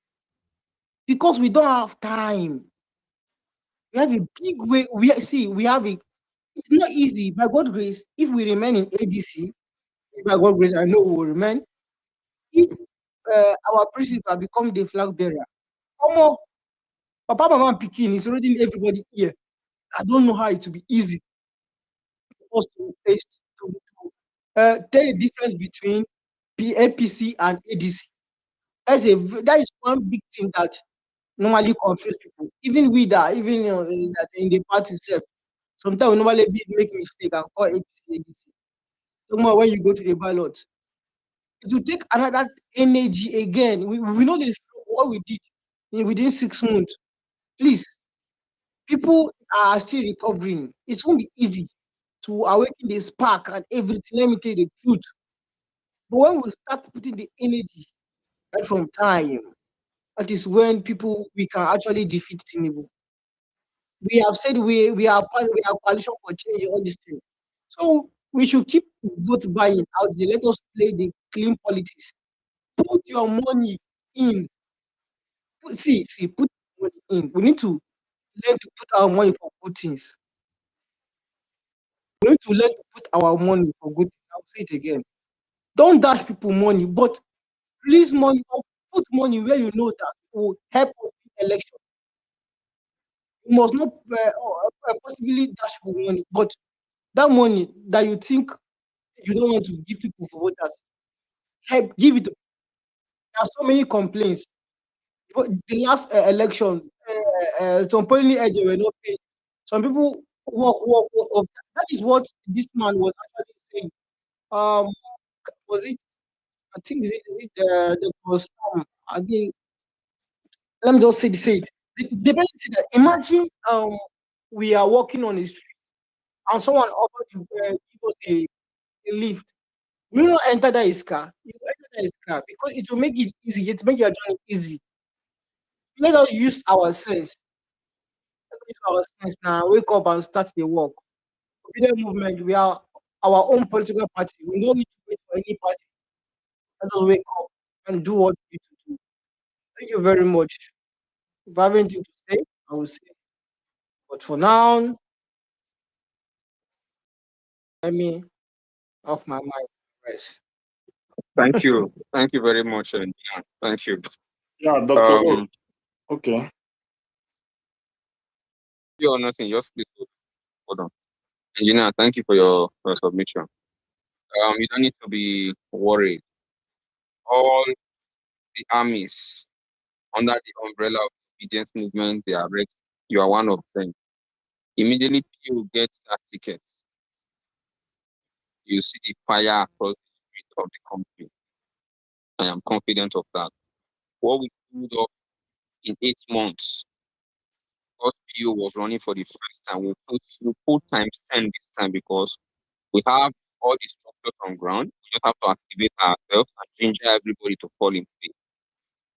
because we don't have time. We have a big way. We have a. It's not easy. By God's grace, if we remain in ADC, by God's grace, I know we will remain. If our principal become the flag bearer, Papa, Mama, and Pikin is already in everybody here. I don't know how it will be easy for us to face tell the difference between APC and ADC. That is one big thing that normally confuse people. Even we that even that in the party itself, sometimes we normally make mistake and call APC ADC. Somewhere when you go to the ballot, it will take another energy again. We know this what we did within 6 months. Please, people are still recovering. It won't be easy to awaken the spark and everything. Let me tell you the truth. But when we start putting the energy right from time, that is when we can actually defeat Tinubu. We have said we are coalition for change, all these things. So we should keep vote buying out there. Let us play the clean politics. Put your money in. Put money in. We need to learn to put our money for good things. We need to learn to put our money for good things. I'll say it again. Don't dash people money, but release money or put money where you know that will help us in election. You must not possibly dash people money, but that money that you think you don't want to give people for voters, give it. There are so many complaints. The last election, some polling agents were not paid. Some people work. That is what this man was actually saying. Was it? I think there was some. I think. Let me just say it. The benefit that imagine we are walking on the street and someone offered to give us a lift. You don't enter that car. You enter that car because it will make it easy. It make your journey easy. Let us use our sense. Let us use our sense now. Wake up and start the work. Freedom movement. We are our own political party. We don't need to wait for any party. Let us wake up and do what we need to do. Thank you very much. If I have anything to say, I will say. But for now, let me off my mind. Rest. Thank you. Thank you very much. Thank you. Yeah, Dr. Okay. You're nothing. Just please hold on. Engineer, thank you for your submission. You don't need to be worried. All the armies under the umbrella of the obedience movement, they are ready. You are one of them. Immediately you get that ticket, you see the fire across the street of the country. I am confident of that. What we pulled off in 8 months, because PO was running for the first time, we put times 10 this time because we have all the structures on ground. We just have to activate ourselves and ginger everybody to fall in place.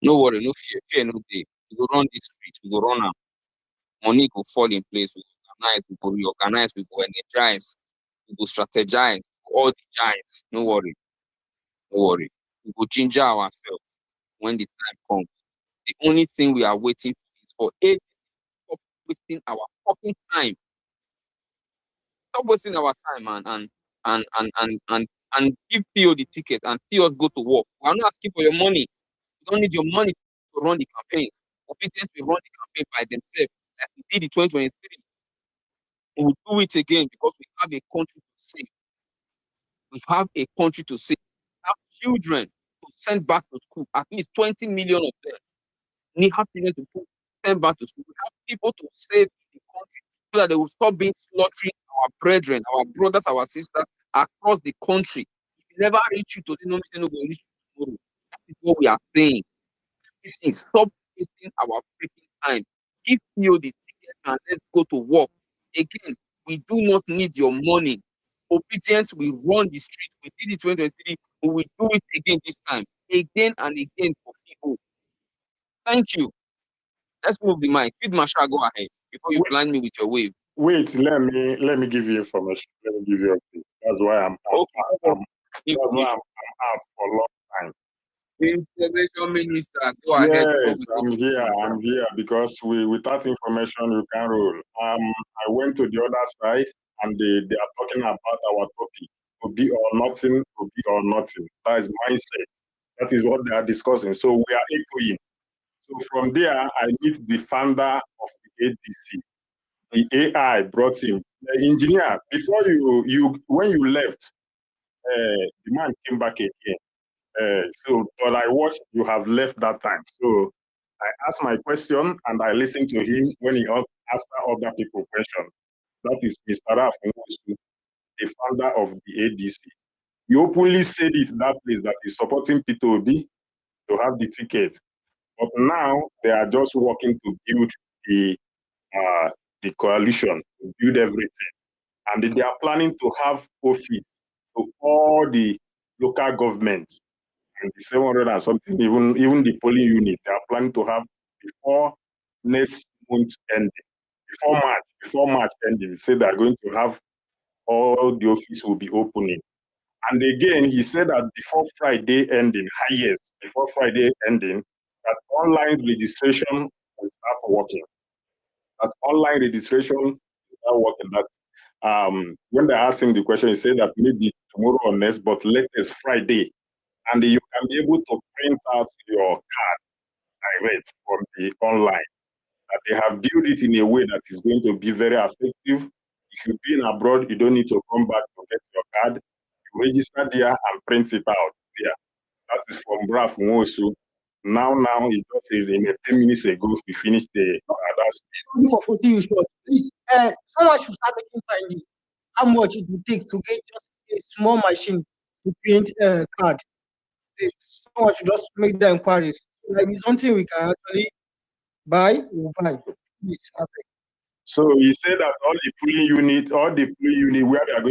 No worry, no fear, fear no day. We go run this street, we go run am. Money go fall in place, we go organize, we go reorganize, we go energize, we go strategize, all the giants. No worry, no worry. We go ginger ourselves when the time comes. The only thing we are waiting for is for it to stop wasting our fucking time. Stop wasting our time and give PO the ticket and see us go to work. We are not asking for your money. We don't need your money to run the campaigns. Obedience will run the campaign by themselves, like we did in 2023. We will do it again because we have a country to save. We have a country to save. We have children to send back to school. At least 20 million of them need happiness to send back to school. We have people to save the country so that they will stop being slaughtering our brethren, our brothers, our sisters across the country. If you never reach you today, no will reach you tomorrow. That is what we are saying. Stop wasting our freaking time. Give you the ticket and let's go to work. Again, we do not need your money. Obedience, we run the street. We did it 2023. We will do it again this time. Again and again for people. Thank you. Let's move the mic. Feed Marshall, go ahead before you blind me with your wave. Wait, let me give you information. Let me give you a That's why I'm out for a long time. Information minister, go ahead. Yes, I'm here because without information you can't roll. I went to the other side and they are talking about our topic. To be or nothing, to be or nothing. That is mindset. That is what they are discussing. So we are echoing. So from there, I meet the founder of the ADC. The AI brought him. The engineer, before when you left, the man came back again. But I watched you have left that time. So I asked my question and I listened to him when he asked other people questions. That is Mr. Raf, the founder of the ADC. He openly said it that place that he's supporting P2B to have the ticket. But now they are just working to build the coalition, to build everything. And they are planning to have office to all the local governments and the 700 and something, even the polling unit, they are planning to have before next month ending, before March ending. Say they are going to have all the office will be opening. And again, he said that before Friday ending, before Friday ending, that online registration will start working. That online registration will start working. That when they asked him the question, he said that maybe tomorrow or next, but latest Friday, and you can be able to print out your card direct from the online. That they have built it in a way that is going to be very effective. If you've been abroad, you don't need to come back to get your card. You register there and print it out there. That is from Braf Mosu. Now, it just in 10 minutes ago, we finished the for putting you short. Please, someone should start making findings. How much it will take to get just a small machine to print a card? Someone should just make the inquiries. Like it's something we can actually buy, we'll buy. Please, so he said that all the polling unit where they are going